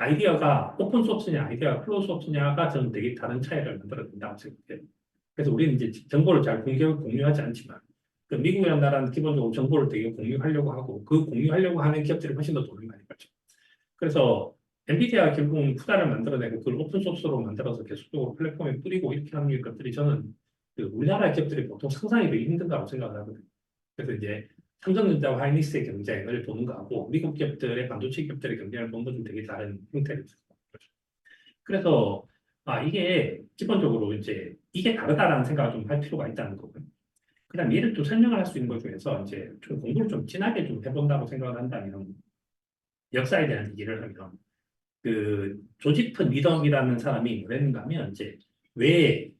아이디어가 오픈 소스냐, 아이디어가 클로즈 소스냐가 저는 되게 다른 차이를 만들어낸다고 생각해요. 그래서 우리는 이제 정보를 잘 공유하지 않지만, 그 미국이라는 나라는 기본적으로 정보를 되게 공유하려고 하고, 그 공유하려고 하는 기업들이 훨씬 더 돈을 많이 벌죠. 그래서 엔비디아가 결국은 쿠다를 만들어내고 그걸 오픈 소스로 만들어서 계속적으로 플랫폼에 뿌리고 이렇게 하는 것들이 저는 그 우리나라 기업들이 보통 상상이 되게 힘든다고 생각을 하거든요. 그래서 이제 삼성전자와 하이닉스의 경쟁을 보는 거하고 미국 기업들의 반도체 기업들의 경쟁을 보는 것은 되게 다른 형태를 가지고 있죠. 그래서 이게 기본적으로 이제 이게 다르다라는 생각을 좀 할 필요가 있다는 거고요. 그다음 얘를 또 설명을 할 수 있는 것 중에서 이제 좀 공부를 좀 진하게 좀 해본다고 생각을 한다면 역사에 대한 얘기를 하면 그 조지프 니덤이라는 사람이 뭐랬는가 하면 이제 왜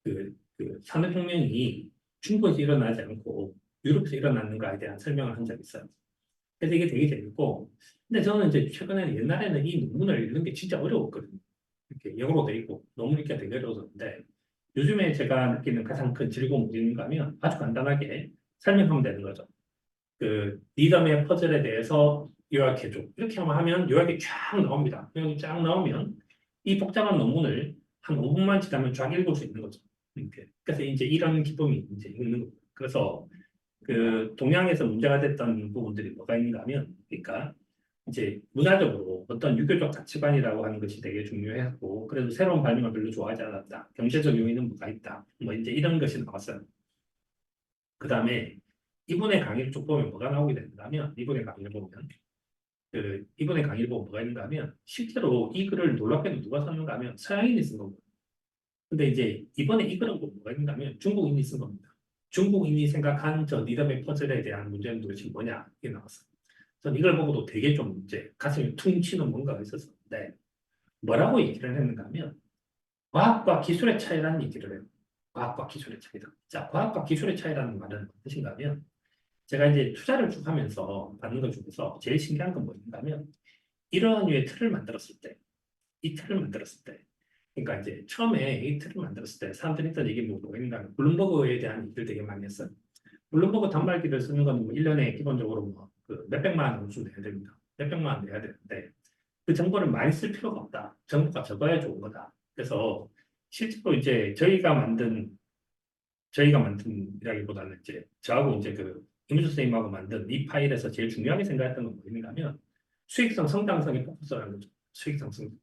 그 산업혁명이 중국에서 일어나지 않고 유럽에서 일어났는가에 대한 설명을 한 적이 있어요. 그래서 이게 되게 재밌고, 근데 저는 이제 최근에는 옛날에는 이 논문을 읽는 게 진짜 어려웠거든요. 이렇게 영어로 돼 있고 논문 읽기가 되게 어려웠는데 요즘에 제가 느끼는 가장 큰 즐거움이 있는가 하면 아주 간단하게 설명하면 되는 거죠. 그 리덤의 퍼즐에 대해서 요약해줘. 이렇게 하면 요약이 쫙 나옵니다. 요약이 쫙 나오면 이 복잡한 논문을 한 5분만 지나면 쫙 읽을 수 있는 거죠. 이렇게. 그래서 이제 이런 기쁨이 이제 있는 거예요. 그래서 그 동양에서 문제가 됐던 부분들이 뭐가 있는가 하면, 그러니까 이제 문화적으로 어떤 유교적 가치관이라고 하는 것이 되게 중요했고, 그래도 새로운 발명을 별로 좋아하지 않았다. 경제적 요인은 뭐가 있다. 뭐 이제 이런 것이 나왔어요. 그 다음에 이분의 강의를 쭉 보면 뭐가 나오게 된다면, 이분의 강의를 보면 뭐가 있는가 하면, 실제로 이 글을 놀랍게도 누가 썼는가 하면 서양인이 쓴 겁니다. 근데 이제 이번에 이 글은 뭐가 있는가 하면 중국인이 쓴 겁니다. 중국인이 생각한 저 리더의 퍼즐에 대한 문제는 도대체 뭐냐, 이게 나왔어요. 전 이걸 보고도 되게 좀 이제 가슴이 퉁 치는 뭔가가 있었는데, 뭐라고 얘기를 했는가 하면, 과학과 기술의 차이라는 얘기를 해요. 과학과 기술의 차이다. 자, 과학과 기술의 차이라는 말은 무엇인가 하면, 제가 이제 투자를 쭉 하면서 받는 것 중에서 제일 신기한 건 뭐인가 하면, 이러한 류의 틀을 만들었을 때, 이 틀을 만들었을 때, 그러니까 이제 처음에 이 틀을 만들었을 때 사람들이 했던 얘기 뭐가 있는가 하면, 블룸버그에 대한 얘기를 되게 많이 했어요. 블룸버그 단말기를 쓰는 건 뭐 1년에 기본적으로 뭐그 몇백만 원 정도 내야 됩니다. 몇백만 원 내야 되는데, 그 정보를 많이 쓸 필요가 없다. 정보가 적어야 좋은 거다. 그래서 실제로 이제 저희가 만든이라기보다는 이제 저하고 이제 그 김우주 선생님하고 만든 이 파일에서 제일 중요하게 생각했던 건 뭐였는가 하면 수익성, 성장성에 포커스하는 거죠. 수익성, 성장성.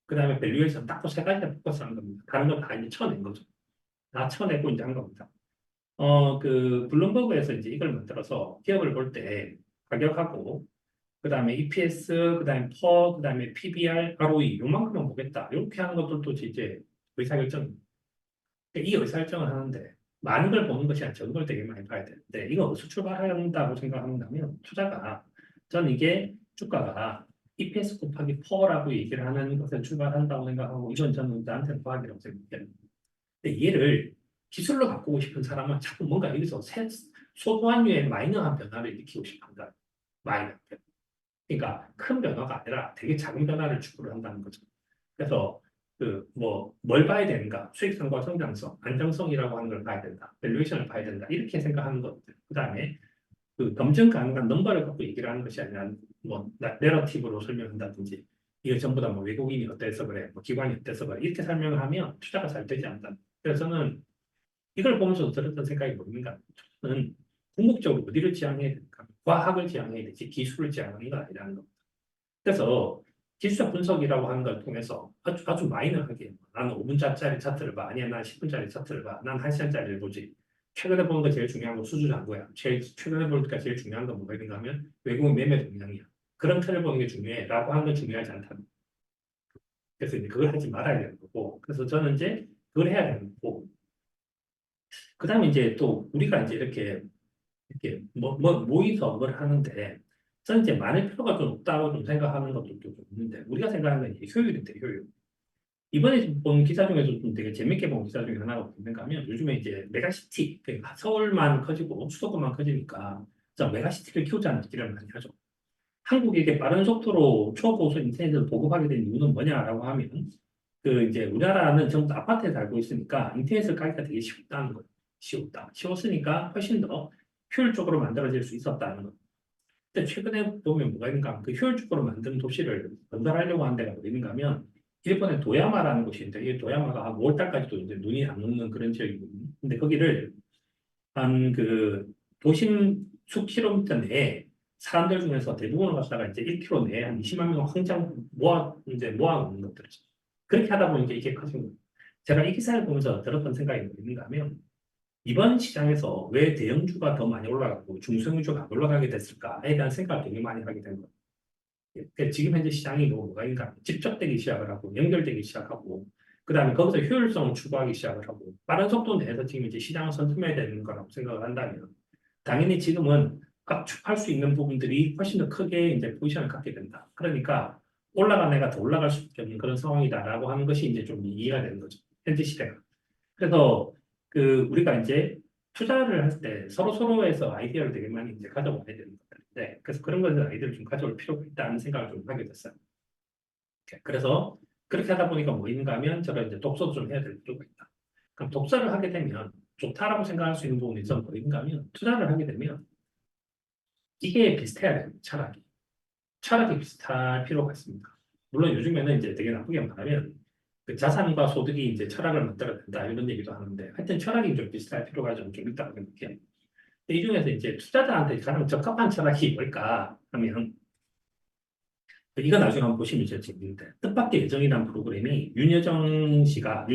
그 다음에 밸류에이션 딱 그 세 가지에 포커스하는 겁니다. 다른 건 다 이제 쳐낸 거죠. 다 쳐내고 이제 한 겁니다. 그 블룸버그에서 이제 이걸 만들어서 기업을 볼 때 가격하고 그다음에 EPS, 그다음에 퍼, 그다음에 PBR, ROE 요만큼만 보겠다. 이렇게 하는 것들도 이제 의사결정. 이 의사결정을 하는데 많은 걸 보는 것이 아니라 적은 걸 되게 많이 봐야 되는데 이거 어디서 출발한다고 생각한다면 투자가 저는 이게 주가가 EPS 곱하기 퍼라고 얘기를 하는 것에 출발한다고 생각하고 이건 저는 나한테는 과학이라고 생각해요. 근데 얘를 기술로 바꾸고 싶은 사람은 자꾸 뭔가 여기서 소소한 류의 마이너한 변화를 일으키고 싶어 한다. 마이너 변화. 그러니까 큰 변화가 아니라 되게 작은 변화를 추구를 한다는 거죠. 그래서 그 뭐 뭘 봐야 되는가? 수익성과 성장성, 안정성이라고 하는 걸 봐야 된다. 밸류에이션을 봐야 된다. 이렇게 생각하는 것들. 그다음에 그 검증 가능한 넘버를 갖고 얘기를 하는 것이 아니라 뭐 내러티브로 설명한다든지 이거 전부 다 뭐 외국인이 어때서 그래, 뭐 기관이 어때서 그래 이렇게 설명을 하면 투자가 잘 되지 않는다. 그래서 저는 이걸 보면서 들었던 생각이 뭐인가? 저는 궁극적으로 어디를 지향해야 될까? 과학을 지향해야 되지 기술을 지향하는 건 아니라는 겁니다. 그래서 기술적 분석이라고 하는 걸 통해서 아주 마이너하게 나는 5분짜리 차트를 봐. 아니야, 난 10분짜리 차트를 봐. 난 1시간짜리를 보지. 최근에 보는 거 제일 중요한 건 수주한 거야. 최근에 보니까 제일 중요한 건 뭐가 있는가 하면 외국인 매매 동향이야. 그런 틀을 보는 게 중요해. 라고 하는 건 중요하지 않다. 그래서 이제 그걸 하지 말아야 되는 거고. 그래서 저는 이제 그걸 해야 되는 거고. 그 다음에 이제 또 우리가 이제 이렇게 모여서 뭘 하는데 저는 이제 많을 필요가 좀 없다고 좀 생각하는 것도 좀 있는데 우리가 생각하는 건 이제 효율인데 효율. 이번에 본 기사 중에서 좀 되게 재밌게 본 기사 중에 하나가 있는가 하면 요즘에 이제 메가시티, 그러니까 서울만 커지고 수도권만 커지니까 저 메가시티를 키우자는 얘기를 많이 하죠. 한국이 이게 빠른 속도로 초고속 인터넷을 보급하게 된 이유는 뭐냐라고 하면 그 이제 우리나라는 전부 다 아파트에 살고 있으니까 인터넷을 깔기가 되게 쉽다는 거예요. 쉬웠다. 쉬웠으니까 훨씬 더 효율적으로 만들어질 수 있었다는 거. 근데 최근에 보면 뭐가 있는가 하면 그 효율적으로 만드는 도시를 건설하려고 하는 데가 어디 있는가 하면 일본의 도야마라는 곳인데 이 도야마가 한 5월 달까지도 이제 눈이 안 오는 그런 지역이거든요. 근데 거기를 한 그 도심 숲 킬로미터 내에 사람들 중에서 대부분을 갖다가 이제 1km 내에 한 20만 명 황장 모아놓는 것들이죠. 그렇게 하다 보니까 이게 커진 거예요. 제가 이 기사를 보면서 들었던 생각이 뭐있는가 하면 이번 시장에서 왜 대형주가 더 많이 올라가고 중소형주가 안 올라가게 됐을까에 대한 생각을 되게 많이 하게 된 거예요. 그러니까 지금 현재 시장이 뭐가 있는가 집적되기 시작을 하고 연결되기 시작하고 그다음에 거기서 효율성을 추구하기 시작을 하고 빠른 속도 내에서 지금 이제 시장을 선점해야 되는 거라고 생각을 한다면 당연히 지금은 압축할 수 있는 부분들이 훨씬 더 크게 이제 포지션을 갖게 된다. 그러니까 올라간 애가 더 올라갈 수밖에 없는 그런 상황이다라고 하는 것이 이제 좀 이해가 되는 거죠. 현재 시대가. 그래서 그 우리가 이제 투자를 할 때 서로에서 아이디어를 되게 많이 이제 가져와야 되는 것들인데 그래서 그런 것을 아이디어를 좀 가져올 필요가 있다는 생각을 좀 하게 됐어요. 그래서 그렇게 하다 보니까 뭐 있는가 하면 제가 이제 독서도 좀 해야 될 필요가 있다. 그럼 독서를 하게 되면 좋다라고 생각할 수 있는 부분이 있어 뭐 있는가 하면 투자를 하게 되면 이게 비슷해야 돼요. 철학이 비슷할 필요가 있습니다. 물론 요즘에는 이제 되게 나쁘게 말하면 그 자산과 소득이 이제 철학을 만들어낸다 이런 얘기도 하는데 하여튼 철학이 좀 비슷할 필요가 좀 있다고 생각해요. 이 중에서 이제 투자자한테 가장 적합한 철학이 뭘까 하면 이거 나중에 한번 보시면 이제 재밌는데 뜻밖의 예정이라는 프로그램이 윤여정 씨가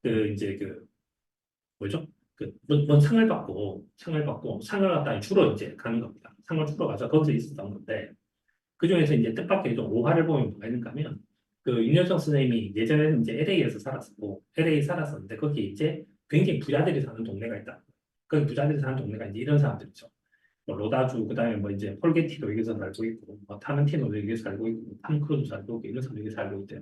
그 이제 그 뭐죠? 뭔 상을 받고 상을 갖다 주러 이제 가는 겁니다. 상을 주러 가서 거기서 있었던 건데 그 중에서 이제 뜻밖의 좀 오화를 보면 뭐가 있는가 하면 그 윤여정 선생님이 예전에는 이제 LA에서 살았었고 LA 살았었는데 거기 이제 굉장히 부자들이 사는 동네가 있다. 그 부자들이 사는 동네가 이제 이런 사람들이죠. 뭐 로다주 그다음에 뭐 이제 폴게티도 여기서 살고 있고 뭐 타멘티노도 여기서 살고 있고 탐 크루즈 살고 있고 이런 사람들이 여기 살고 있대요.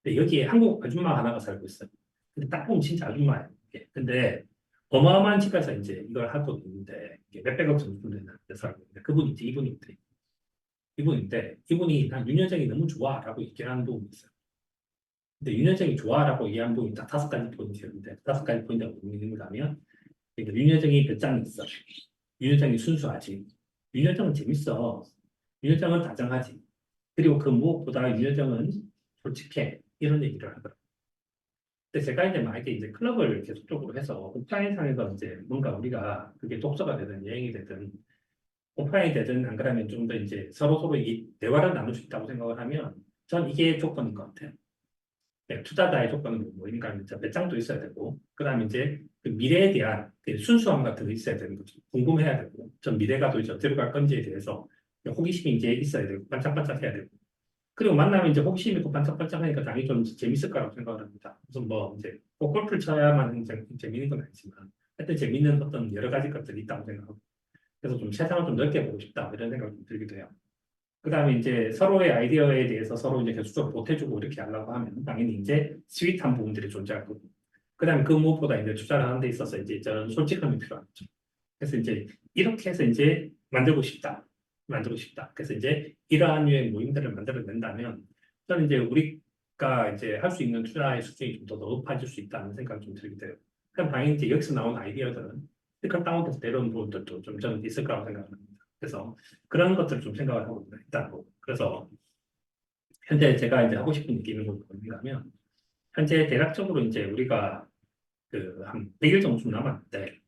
근데 여기에 한국 아줌마 하나가 살고 있어요. 근데 딱 보면 진짜 아줌마예요. 이게. 근데 어마어마한 집에서 이제 이걸 하고 있는데 이게 몇백억 정도 되는 데 살고 있는데 그분이 이제 이분인데 이분이 난 윤여정이 너무 좋아라고 얘기하는 부분이 있어요. 근데 윤여정이 좋아라고 얘기한 부분이 딱 5가지 포인트였는데 5가지 포인트가 뭐있는가 하면 그러니까 윤여정이 몇 장이 있어. 윤여정이 순수하지. 윤여정은 재밌어. 윤여정은 다정하지. 그리고 그 무엇보다 윤여정은 솔직해. 이런 얘기를 하더라고요. 근데 제가 이제 만약에 이제 클럽을 계속적으로 해서 옥상에상에서 이제 뭔가 우리가 그게 독서가 되든 여행이 되든 오프라인이 되든 안 그러면 좀 더 이제 서로 이 대화를 나눌 수 있다고 생각을 하면 전 이게 조건인 것 같아요. 네, 투자자의 조건은 뭐인가 하면 배짱도 있어야 되고 그다음에 이제 그 미래에 대한 그 순수함 같은 게 있어야 되는 거죠. 궁금해야 되고 전 미래가 도대체 어디로 갈 건지에 대해서 호기심이 이제 있어야 되고 반짝반짝해야 되고 그리고 만나면 이제 호기심이 있고 반짝반짝하니까 당연히 좀 재밌을 거라고 생각을 합니다. 무슨 뭐 이제 꼭 골프를 쳐야만 재밌는 건 아니지만 하여튼 재밌는 어떤 여러 가지 것들이 있다고 생각하고 그래서 좀 세상을 좀 넓게 보고 싶다 이런 생각이 좀 들기도 해요. 그다음에 이제 서로의 아이디어에 대해서 서로 이제 계속적으로 보태주고 이렇게 하려고 하면 당연히 이제 스윗한 부분들이 존재할 거고 그다음에 그 무엇보다 이제 투자를 하는 데 있어서 이제 저는 솔직함이 필요하죠. 그래서 이제 이렇게 해서 이제 만들고 싶다. 그래서 이제 이러한 유의 모임들을 만들어낸다면 저는 이제 우리가 이제 할 수 있는 투자의 수준이 좀 더 높아질 수 있다는 생각이 좀 들게 돼요. 그럼 당연히 이제 여기서 나온 아이디어들은 시간 다운돼서 내려온 부분들도 좀 저는 있을 거라고 생각합니다. 그래서 그런 것들을 좀 생각을 하고 있다고. 그래서 현재 제가 이제 하고 싶은 얘기는 뭔가 하면 현재 대략적으로 이제 우리가 그 한 100일 정도 좀 남았는데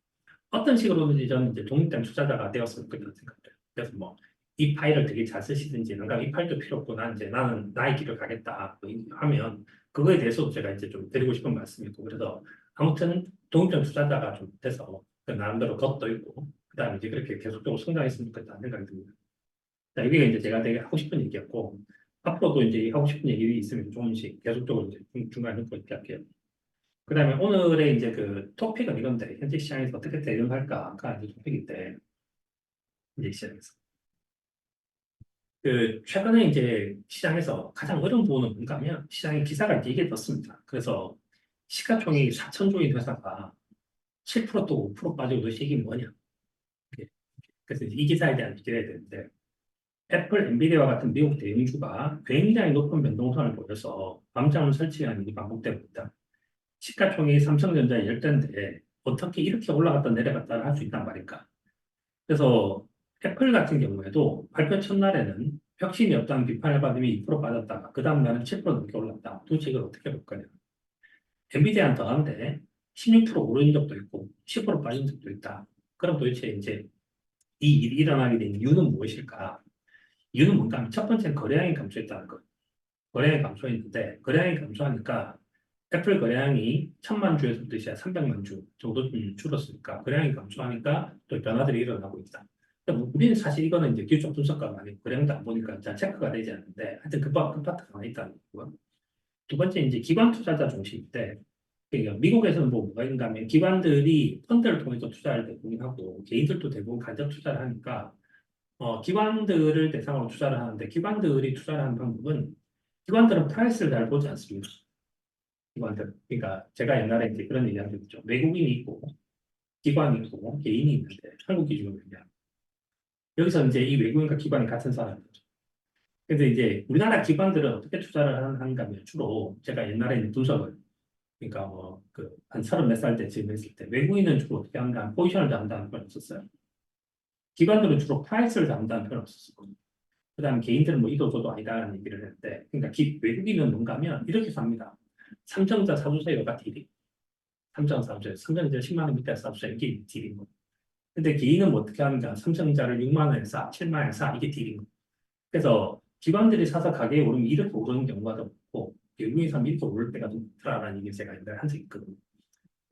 어떤 식으로든지 저는 이제 독립된 투자자가 되었으면 좋겠다는 생각을 해요. 그래서 뭐 이 파일을 되게 잘 쓰시든지 뭔가 이 파일도 필요 없고 난 이제 나는 나의 길을 가겠다 하면 그거에 대해서도 제가 이제 좀 드리고 싶은 말씀이고 그래서 아무튼 독립된 투자자가 좀 돼서 그 나름대로 겉도 있고 그다음에 이제 그렇게 계속적으로 성장했으면 좋겠다는 생각이 듭니다. 자, 이게 이제 제가 되게 하고 싶은 얘기였고 앞으로도 이제 하고 싶은 얘기들이 있으면 조금씩 계속적으로 이제 중간에 또 이렇게 할게요. 그다음에 오늘의 이제 그 토픽은 이건데 현재 시장에서 어떻게 대응할까가 이제 토픽인데 이제 시장에서 그 최근에 이제 시장에서 가장 어려운 부분은 뭔가 하면 시장의 기사가 이제 이게 떴습니다. 그래서 시가총액이 4천조인 회사가 7%또 5% 빠지고 도대체 이게 뭐냐? 그래서 이 기사에 대한 얘기를 해야 되는데 애플, 엔비디아와 같은 미국 대형주가 굉장히 높은 변동성을 보여서 밤잠을 설치하는 일이 반복되고 있다. 시가총액이 삼성전자의 10대인데 어떻게 이렇게 올라갔다 내려갔다 할 수 있단 말일까? 그래서 애플 같은 경우에도 발표 첫날에는 혁신이 없다는 비판을 받으며 2% 빠졌다가 그 다음 날은 7% 넘게 올랐다. 도대체 이걸 어떻게 볼 거냐. 엔비디아는 더한데 16% 오른 적도 있고 10% 빠진 적도 있다. 그럼 도대체 이제 이 일이 일어나게 된 이유는 무엇일까? 이유는 뭔가 하면 첫 번째는 거래량이 감소했다는 거. 거래량이 감소했는데 거래량이 감소하니까 애플 거래량이 1000만 주에서부터 이제 300만 주 정도 줄었으니까 거래량이 감소하니까 또 변화들이 일어나고 있다. 근데 뭐 우리는 사실 이거는 이제 기술적 분석가가 아니고 거래량도 안 보니까 잘 체크가 되지 않는데 하여튼 그 파트가 하나 있다는 거고. 두 번째 이제 기관 투자자 중심인데 그러니까 미국에서는 뭐 뭐가 있는가 하면 기관들이 펀드를 통해서 투자를 대부분 하고 개인들도 대부분 간접 투자를 하니까 기관들을 대상으로 투자를 하는데 기관들이 투자를 하는 방법은 기관들은 프라이스를 잘 보지 않습니다. 기관들. 그러니까 제가 옛날에 이제 그런 얘기한 적 있죠. 외국인이 있고 기관이 있고 개인이 있는데 한국 기준으로 얘기하면 여기서 이제 이 외국인과 기관이 같은 사람이죠. 근데 이제 우리나라 기관들은 어떻게 투자를 하는가 하면 주로 제가 옛날에 분석을 그러니까 뭐 그 한 30몇 살 때쯤 했을 때 외국인은 주로 어떻게 하는가 하면 포지션을 잡는다는 표현을 썼어요. 기관들은 주로 프라이스를 잡는다는 표현을 썼거든요. 그다음 개인들은 뭐 이도 저도 아니다라는 얘기를 했는데 그러니까 외국인은 뭔가 하면 이렇게 삽니다. 삼성전자 사주세요가 딜이. 삼성전자 10만 원 밑에 사주세요. 이게 딜인 거. 근데 개인은 뭐 어떻게 하는가? 삼성전자를 6만 원에 사, 7만 원에 사 이게 딜인 거. 그래서 기관들이 사서 가격이 오르면 이렇게 오르는 경우가 더 많고 외국인이 사면 이렇게 오를 때가 좀 많다라는 얘기 제가 옛날에 한 적이 있거든요.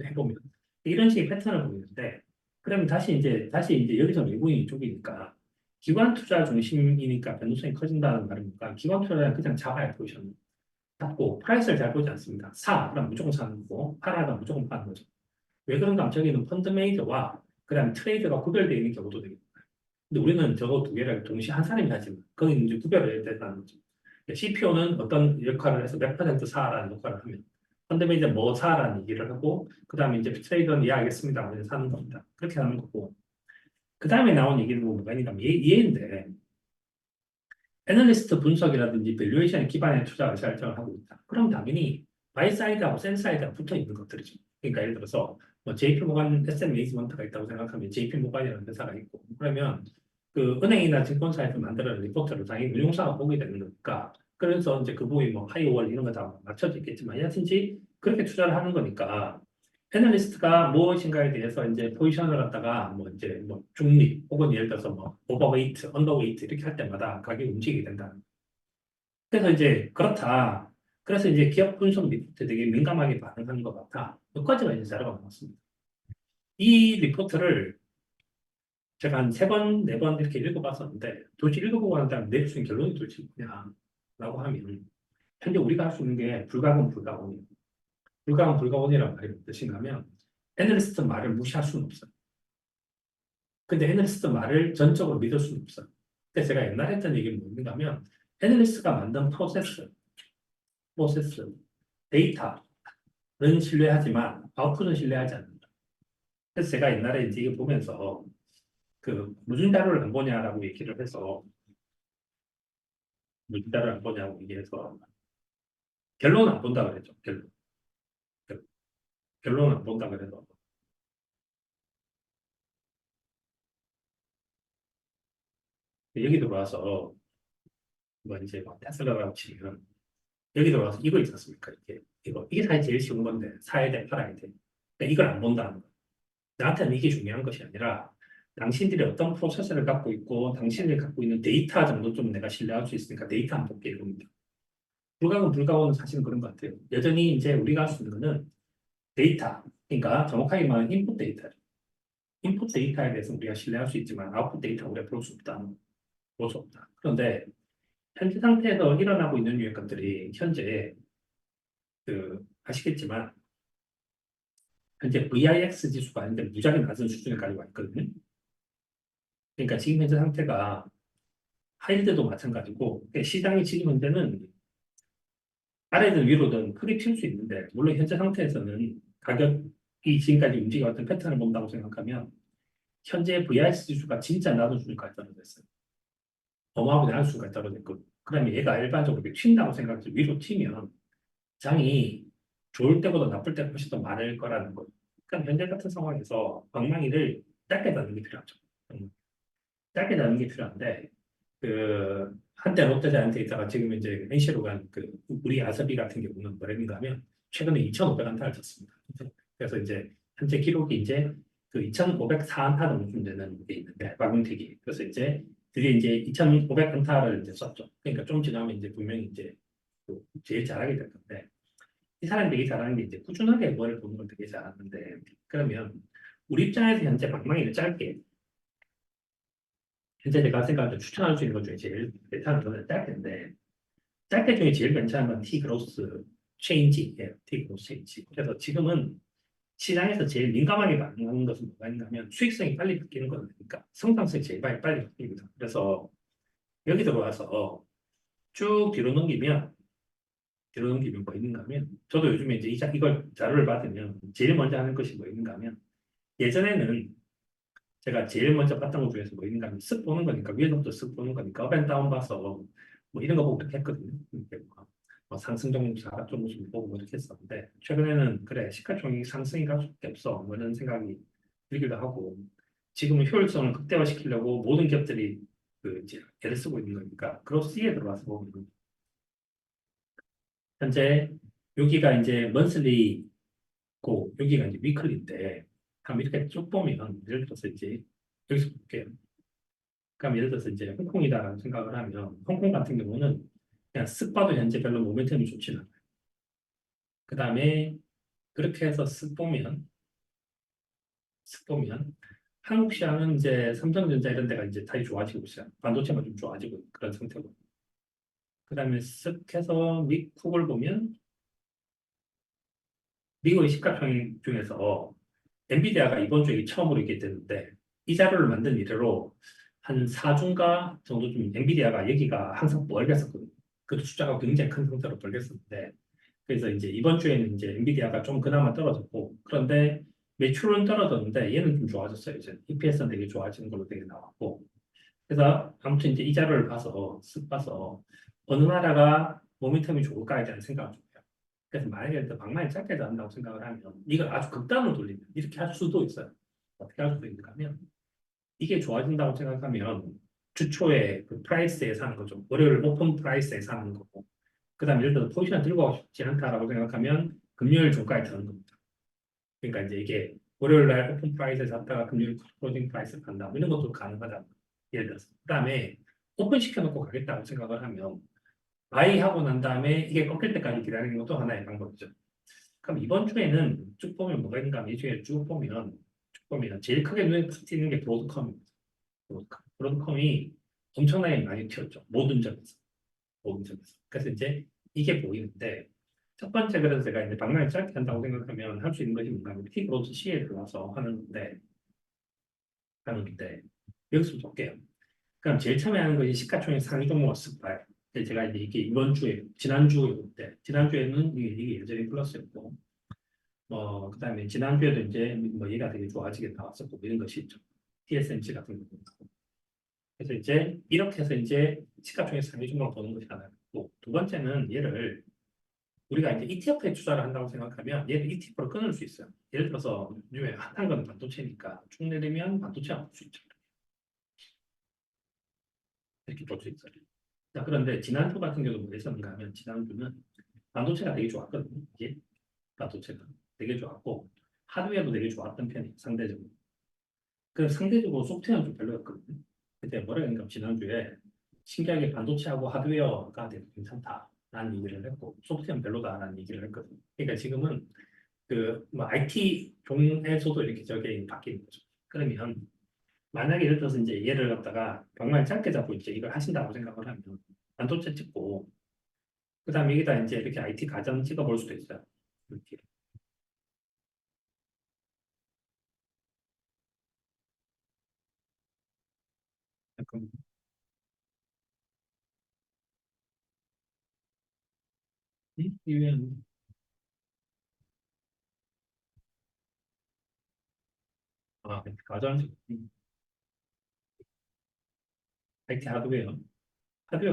해보면 이런 식의 패턴을 보이는데 그러면 다시 이제 여기서 외국인 쪽이니까 기관 투자 중심이니까 변동성이 커진다는 말이니까 기관 투자는 그냥 잡아야 포지션 잡고 프라이스를 잘 보지 않습니다. 사 그럼 무조건 사는 거고 팔아 그럼 무조건 파는 거죠. 왜 그런가 하면 저기는 펀드 매니저와 그다음 트레이더가 구별되어 있는 경우도 되겠다. 근데 우리는 저거 두 개를 동시에 한 사람이 하지만 그건 이제 구별을 해야 된다는 거죠. CPO는 어떤 역할을 해서 몇 퍼센트 사라는 역할을 하면 펀드면 이제 뭐 사라는 얘기를 하고 그 다음에 이제 트레이더는 예 알겠습니다 하면 사는 겁니다. 그렇게 하는 거고 그 다음에 나온 얘기는 뭐가 있냐면 얘인데 애널리스트 분석이라든지 밸류에이션에 기반의 투자 의사결정을 하고 있다. 그럼 당연히 바이 사이드하고 센 사이드가 붙어 있는 것들이죠. 그러니까 예를 들어서 뭐 JP 모간 에셋 매니지먼트가 있다고 생각하면 JP 모간이라는 회사가 있고 그러면 그 은행이나 증권사에서 만들어낸 리포트를 당연히 운용사가 보게 되는 거니까 그래서 이제 그 부분이 뭐 하이오월 이런 거 다 맞춰져 있겠지만 여튼지 그렇게 투자를 하는 거니까 애널리스트가 무엇인가에 대해서 이제 포지션을 갖다가 뭐 이제 뭐 중립 혹은 예를 들어서 뭐 오버웨이트, 언더웨이트 이렇게 할 때마다 가격이 움직이게 된다. 그래서 이제 그렇다. 그래서 이제 기업 분석 리포트 되게 민감하게 반응하는 것 같아. 몇 가지가 이제 자료가 나왔습니다. 이 리포트를 제가 한 3번, 4번 이렇게 읽어봤었는데 도대체 읽어보고 난 다음에 내릴 수 있는 결론이 도대체 뭐냐라고 하면 현재 우리가 할 수 있는 게 불가공 불가공이에요. 불가공 불가공이라는 말이 무슨 뜻인가 하면 애널리스트 말을 무시할 수는 없어요. 근데 애널리스트 말을 전적으로 믿을 수는 없어요. 그래서 제가 옛날에 했던 얘기는 뭔가 하면 애널리스트가 만든 프로세스, 데이터는 신뢰하지만 아웃풋은 신뢰하지 않는다. 그래서 제가 옛날에 이제 이거 보면서 그 무슨 자료를 안 보냐라고 얘기를 해서 무슨 자료를 안 보냐고 얘기해서 결론은 안 본다 그랬죠. 결론은 안 본다 그래서 여기 들어와서 뭐 이제 뭐 테슬라라고 치면 여기 들어와서 이거 있지 않습니까? 이게 사실 제일 쉬운 건데 사야 돼, 팔아야 돼. 그러니까 이걸 안 본다는 거. 나한테는 이게 중요한 것이 아니라 당신들이 어떤 프로세스를 갖고 있고 당신들이 갖고 있는 데이터 정도 좀 내가 신뢰할 수 있으니까 데이터 한 볼게 이겁니다. 불가능은 사실은 그런 것 같아요. 여전히 이제 우리가 할 수 있는 거는 데이터, 그러니까 정확하게 말하면 인풋 데이터죠. 인풋 데이터에 대해서 우리가 신뢰할 수 있지만 아웃풋 데이터 우리가 볼 수 없다. 볼 수 없다. 그런데 현재 상태에서 일어나고 있는 유의 것들이 현재 아시겠지만 현재 VIX 지수가 현재 무지하게 낮은 수준에까지 와 있거든요. 그러니까 지금 현재 상태가 하이드도 마찬가지고 그러니까 시장이 지금 현재는 아래든 위로든 크게 튈 수 있는데 물론 현재 상태에서는 가격이 지금까지 움직여왔던 패턴을 본다고 생각하면 현재 VIX 지수가 진짜 낮은 수준까지 떨어졌어요. 어마어마하게 낮은 수준까지 떨어졌고 그러면 얘가 일반적으로 이렇게 튄다고 생각해서 위로 튀면 장이 좋을 때보다 나쁠 때가 훨씬 더 많을 거라는 거예요. 그러니까 현재 같은 상황에서 방망이를 짧게 닫는 게 필요하죠. 짧게 잡는 게 필요한데 한때 롯데자이언트 있다가 지금 이제 NC로 간 우리 아서비 같은 경우는 뭐라는가 하면 최근에 2,500안타를 쳤습니다. 그래서 이제 현재 기록이 이제 2,504안타 정도 되는 게 있는데 박용택이 그래서 이제 드디어 이제 2,500안타를 이제 썼죠. 그러니까 좀 지나면 이제 분명히 이제 제일 잘하게 될 건데 이 사람이 되게 잘하는 게 이제 꾸준하게 뭐를 보는 걸 되게 잘하는데 그러면 우리 입장에서 현재 방망이를 짧게 현재 제가 생각할 때 추천할 수 있는 것 중에 제일 괜찮은 거는 짧게인데 짧게 중에 제일 괜찮은 건 T그로스 체인지예요. T그로스 체인지. 그래서 지금은 시장에서 제일 민감하게 반응하는 것은 뭐가 있냐면 수익성이 빨리 바뀌는 거니까 성장성이 제일 빨리 바뀝니다. 그래서 여기 들어와서 쭉 뒤로 넘기면 뭐 있는가 하면 저도 요즘에 이제 이걸 자료를 받으면 제일 먼저 하는 것이 뭐 있는가 하면 예전에는 제가 제일 먼저 봤던 것 중에서 뭐 있는가 하면 쓱 보는 거니까 위에서부터 쓱 보는 거니까 업앤다운 봐서 뭐 이런 거 보고 이렇게 했거든요. 이렇게 뭐 상승 종목사 좀 모습 보고 뭐 이렇게 했었는데 최근에는 그래 시가총액 상승이 갈 수밖에 없어 뭐 이런 생각이 들기도 하고 지금은 효율성을 극대화시키려고 모든 기업들이 이제 애를 쓰고 있는 거니까 그로스에 들어와서 보면 현재 여기가 이제 먼슬리고 여기가 이제 위클리인데 그럼 이렇게 쭉 보면 예를 들어서 이제 여기서 볼게요. 그럼 예를 들어서 이제 홍콩이다라는 생각을 하면 홍콩 같은 경우는 그냥 쓱 봐도 현재 별로 모멘텀이 좋지는 않아요. 그 다음에 그렇게 해서 쓱 보면 한국 시장은 이제 삼성전자 이런 데가 이제 다시 좋아지고 있어요. 반도체만 좀 좋아지고 있는 그런 상태고. 그 다음에 쓱 해서 미국을 보면 미국의 시가총액 중에서 엔비디아가 이번 주에 처음으로 있게 됐는데 이 자료를 만든 이래로 한 4주인가 정도 좀 엔비디아가 여기가 항상 벌겠었거든요. 그 숫자가 굉장히 큰 상태로 벌겠었는데 그래서 이제 이번 주에는 이제 엔비디아가 좀 그나마 떨어졌고 그런데 매출은 떨어졌는데 얘는 좀 좋아졌어요. 이제 EPS는 되게 좋아지는 걸로 되게 나왔고 그래서 아무튼 이제 이 자료를 봐서 쓱 봐서 어느 나라가 모멘텀이 좋을까에 대한 생각을 좀 해요. 그래서 만약에 방망이 짧게 한다고 생각을 하면 이걸 아주 극단으로 돌리면 이렇게 할 수도 있어요. 어떻게 할 수도 있는가 하면 이게 좋아진다고 생각하면 주초에 그 프라이스에 사는 거죠. 월요일 오픈 프라이스에 사는 거고 그 다음에 예를 들어 포지션 들고 가고 싶지 않다라고 생각하면 금요일 종가에 드는 겁니다. 그러니까 이제 이게 월요일 날 오픈 프라이스에 샀다가 금요일 클로징 프라이스에 간다. 뭐 이런 것도 가능하다. 예를 들어서. 그 다음에 오픈 시켜놓고 가겠다고 생각을 하면 바이 하고 난 다음에 이게 꺾일 때까지 기다리는 것도 하나의 방법이죠. 그럼 이번 주에는 쭉 보면 뭐가 있는가 하면 이 중에 쭉 보면 제일 크게 눈에 탁 띄는 게 브로드컴입니다. 브로드컴이 엄청나게 많이 튀었죠. 모든 점에서. 그래서 이제 이게 보이는데 첫 번째 그래서 제가 이제 방망이 짧게 한다고 생각하면 할 수 있는 것이 뭔가 하면 T그로스 C에 들어와서 하는데 여기서 볼게요. 그럼 제일 처음에 하는 것이 시가총액 상위 종목을 쓱 봐요. 근데 제가 이제 이게 이번 주에 지난주에는 이게 여전히 플러스였고 그다음에 지난주에도 이제 뭐 얘가 되게 좋아지게 나왔었고 뭐 이런 것이 있죠. TSMC 같은 경우는. 그래서 이제 이렇게 해서 이제 시가총액 상위 종목을 보는 것이 하나고 두 번째는 얘를 우리가 이제 ETF에 투자를 한다고 생각하면 얘를 ETF로 끊을 수 있어요. 예를 들어서 요즘에 핫한 건 반도체니까 쭉 내리면 반도체가 볼 수 있죠. 이렇게 볼 수 있어요. 자, 그런데 지난주 같은 경우는 뭐 했었는가 하면 지난주는 반도체가 되게 좋았거든요. 이게 반도체가 되게 좋았고 하드웨어도 되게 좋았던 편이에요. 상대적으로. 그 상대적으로 소프트웨어는 좀 별로였거든요. 그때 뭐라 했는가 지난주에 신기하게 반도체하고 하드웨어가 되게 괜찮다라는 얘기를 했고 소프트웨어는 별로다라는 얘기를 했거든요. 그러니까 지금은 뭐 IT 종에서도 이렇게 저게 바뀌는 거죠. 그러면 만약에 예를 들어서 이제 얘를 갖다가 정말 짧게 잡고 이제 이걸 하신다고 생각을 하면 반도체 찍고 그다음에 여기다 이제 이렇게 IT 가전 찍어볼 수도 있어요. 이렇게 약간 이면 가전 IT 하드웨어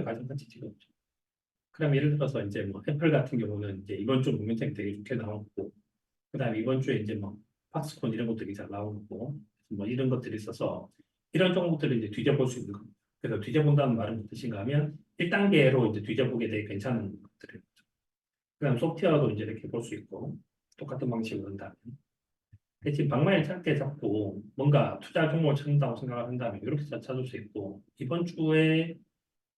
가전 같이 찍어보죠. 그럼 예를 들어서 이제 뭐 애플 같은 경우는 이제 이번 주 모멘텀이 되게 좋게 나오고 그다음에 이번 주에 이제 뭐 팍스콘 이런 것들이 잘 나오고 뭐 이런 것들이 있어서 이런 종목들을 이제 뒤져볼 수 있는 겁니다. 그래서 뒤져본다는 말은 무엇인가 하면 1단계로 이제 뒤져보게 되게 괜찮은 것들이에요. 그다음 소프트웨어도 이제 이렇게 볼 수 있고 똑같은 방식으로 한다면 대신 방망이를 짧게 잡고 뭔가 투자 종목을 찾는다고 생각을 한다면 이렇게 찾을 수 있고 이번 주에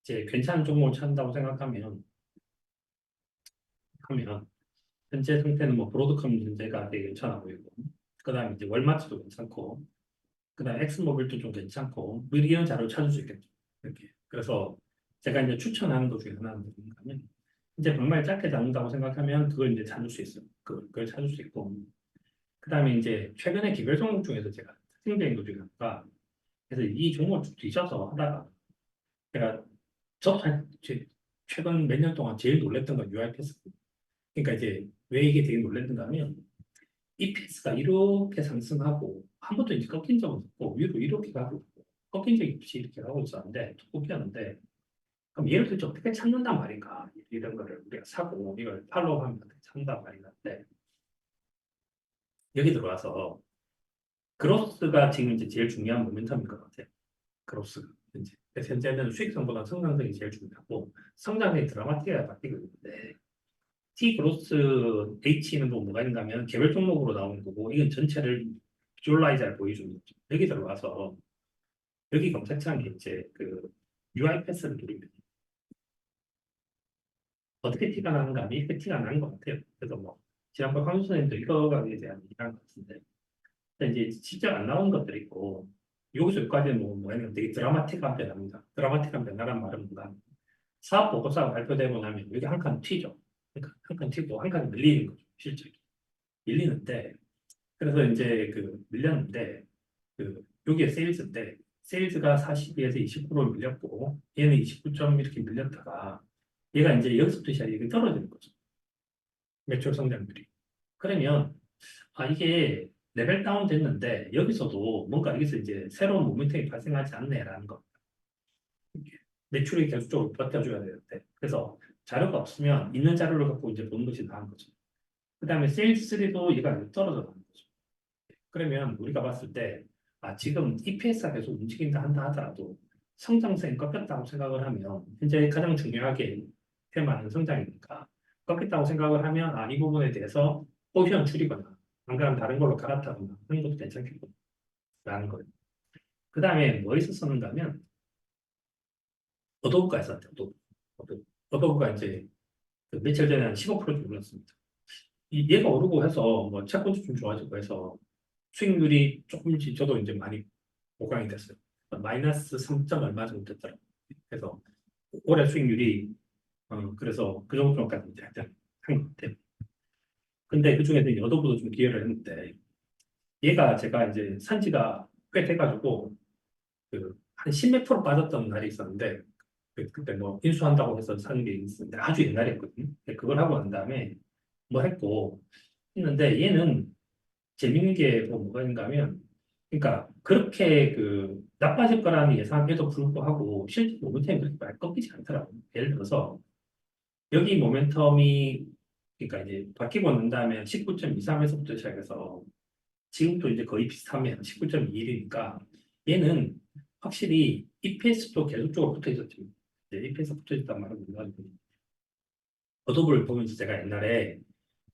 이제 괜찮은 종목을 찾는다고 생각하면 현재 상태는 뭐 브로드컴 현재가 되게 괜찮아 보이고 그다음에 이제 월마트도 괜찮고 그다음에 엑스모빌도 좀 괜찮고 뭐 이런 자료를 찾을 수 있겠죠. 이렇게 그래서 제가 이제 추천하는 것 중에 하나는 뭐냐면 이제 방망이 짧게 잡는다고 생각하면 그걸 이제 찾을 수 있어요. 그걸 찾을 수 있고 그다음에 이제 최근에 개별 종목 중에서 제가 특징적인 것 중에 하나가 그래서 이 종목을 쭉 뒤져서 하다가 제가 저도 최근 몇 년 동안 제일 놀랬던 건 UIPS. 그러니까 이제 왜 이게 되게 놀랬는가 하면 EPS가 이렇게 상승하고 한 번도 이제 꺾인 적은 없고 위로 이렇게 가고 꺾인 적이 없이 이렇게 가고 있었는데 툭 꺾였는데 그럼 얘를 도대체 어떻게 찾는단 말인가 이런 거를 우리가 사고 이걸 팔로우하면 어떻게 찾는단 말인가인데 여기 들어와서 그로스가 지금 이제 제일 중요한 모멘텀인 것 같아요. 그로스가 현재. 그래서 현재는 수익성보다 성장성이 제일 중요하고 성장성이 드라마틱하게 바뀌고 있는데 T 그로스 H는 또 뭐가 있는가 하면 개별 종목으로 나오는 거고 이건 전체를 비주얼라이즈를 보여주는 거죠. 여기 들어와서 여기 검색창에 이제 그 UI 패스를 누르면 어떻게 티가 나는가 하면 이렇게 티가 나는 것 같아요. 그래서 뭐 지난번 황수 선생님도 이거에 대한 얘기한 것 같은데 이제 실제 안 나온 것들이 있고 여기서 여기까지는 뭐냐면 되게 드라마틱한 변화입니다. 드라마틱한 변화란 말은 뭔가 사업 보고서가 발표되고 나면 여기 한 칸 튀죠. 그러니까 한 칸 튀고 한 칸이 밀리는 거죠. 실제 밀리는데 그래서 이제 그 밀렸는데 그 여기에 세일즈인데 세일즈가 42에서 20% 밀렸고 얘는 29점 이렇게 밀렸다가 얘가 이제 여기서부터 시작이 떨어지는 거죠. 매출 성장률이. 그러면 아 이게 레벨 다운 됐는데 여기서도 뭔가 여기서 이제 새로운 모멘텀이 발생하지 않네라는 거. 매출이 계속적으로 버텨줘야 되는데 그래서 자료가 없으면 있는 자료를 갖고 이제 보는 것이 나은 거죠. 그다음에 세일즈3도 얘가 떨어져 가는 거죠. 그러면 우리가 봤을 때 아, 지금 EPS가 계속 움직인다 한다 하더라도 성장성이 꺾였다고 생각을 하면 현재 가장 중요하게 테마는 성장이니까 꺾였다고 생각을 하면 아, 이 부분에 대해서 포지션 줄이거나 안 그러면 다른 걸로 갈아타거나 하는 것도 괜찮겠구나라는 거예요. 그 다음에 뭐 있었었는가 하면 어도브가 있었대요. 어도브가 이제 그 며칠 전에 한 15% 올랐습니다. 얘가 오르고 해서 뭐 채권도 좀 좋아지고 해서 수익률이 조금씩 저도 이제 많이 보강이 됐어요. 마이너스 3점 얼마 정도 됐더라고요. 그래서 올해 수익률이 그래서 그 정도까지 이제 하여튼 한것 같아요. 근데 그 중에서 여도부도 좀 기여를 했는데 얘가 제가 이제 산지가 꽤 돼가지고 그한 10몇 프로 빠졌던 날이 있었는데 그때 뭐 인수한다고 해서 사는 게 있었는데 아주 옛날이었거든요. 그걸 하고 난 다음에 뭐 했고 했는데 얘는 재밌는 게 뭐가 있는가 하면 그러니까 그렇게 그 나빠질 거라는 예상에도 불구하고 실제 모멘텀이 그렇게 많이 꺾이지 않더라고요. 예를 들어서 여기 모멘텀이 그러니까 이제 바뀌고 난 다음에 19.23에서부터 시작해서 지금도 이제 거의 비슷하면 19.21이니까 얘는 확실히 EPS도 계속적으로 붙어 있었죠. EPS 붙어 있단 말은 뭔가 어도브를 보면서 제가 옛날에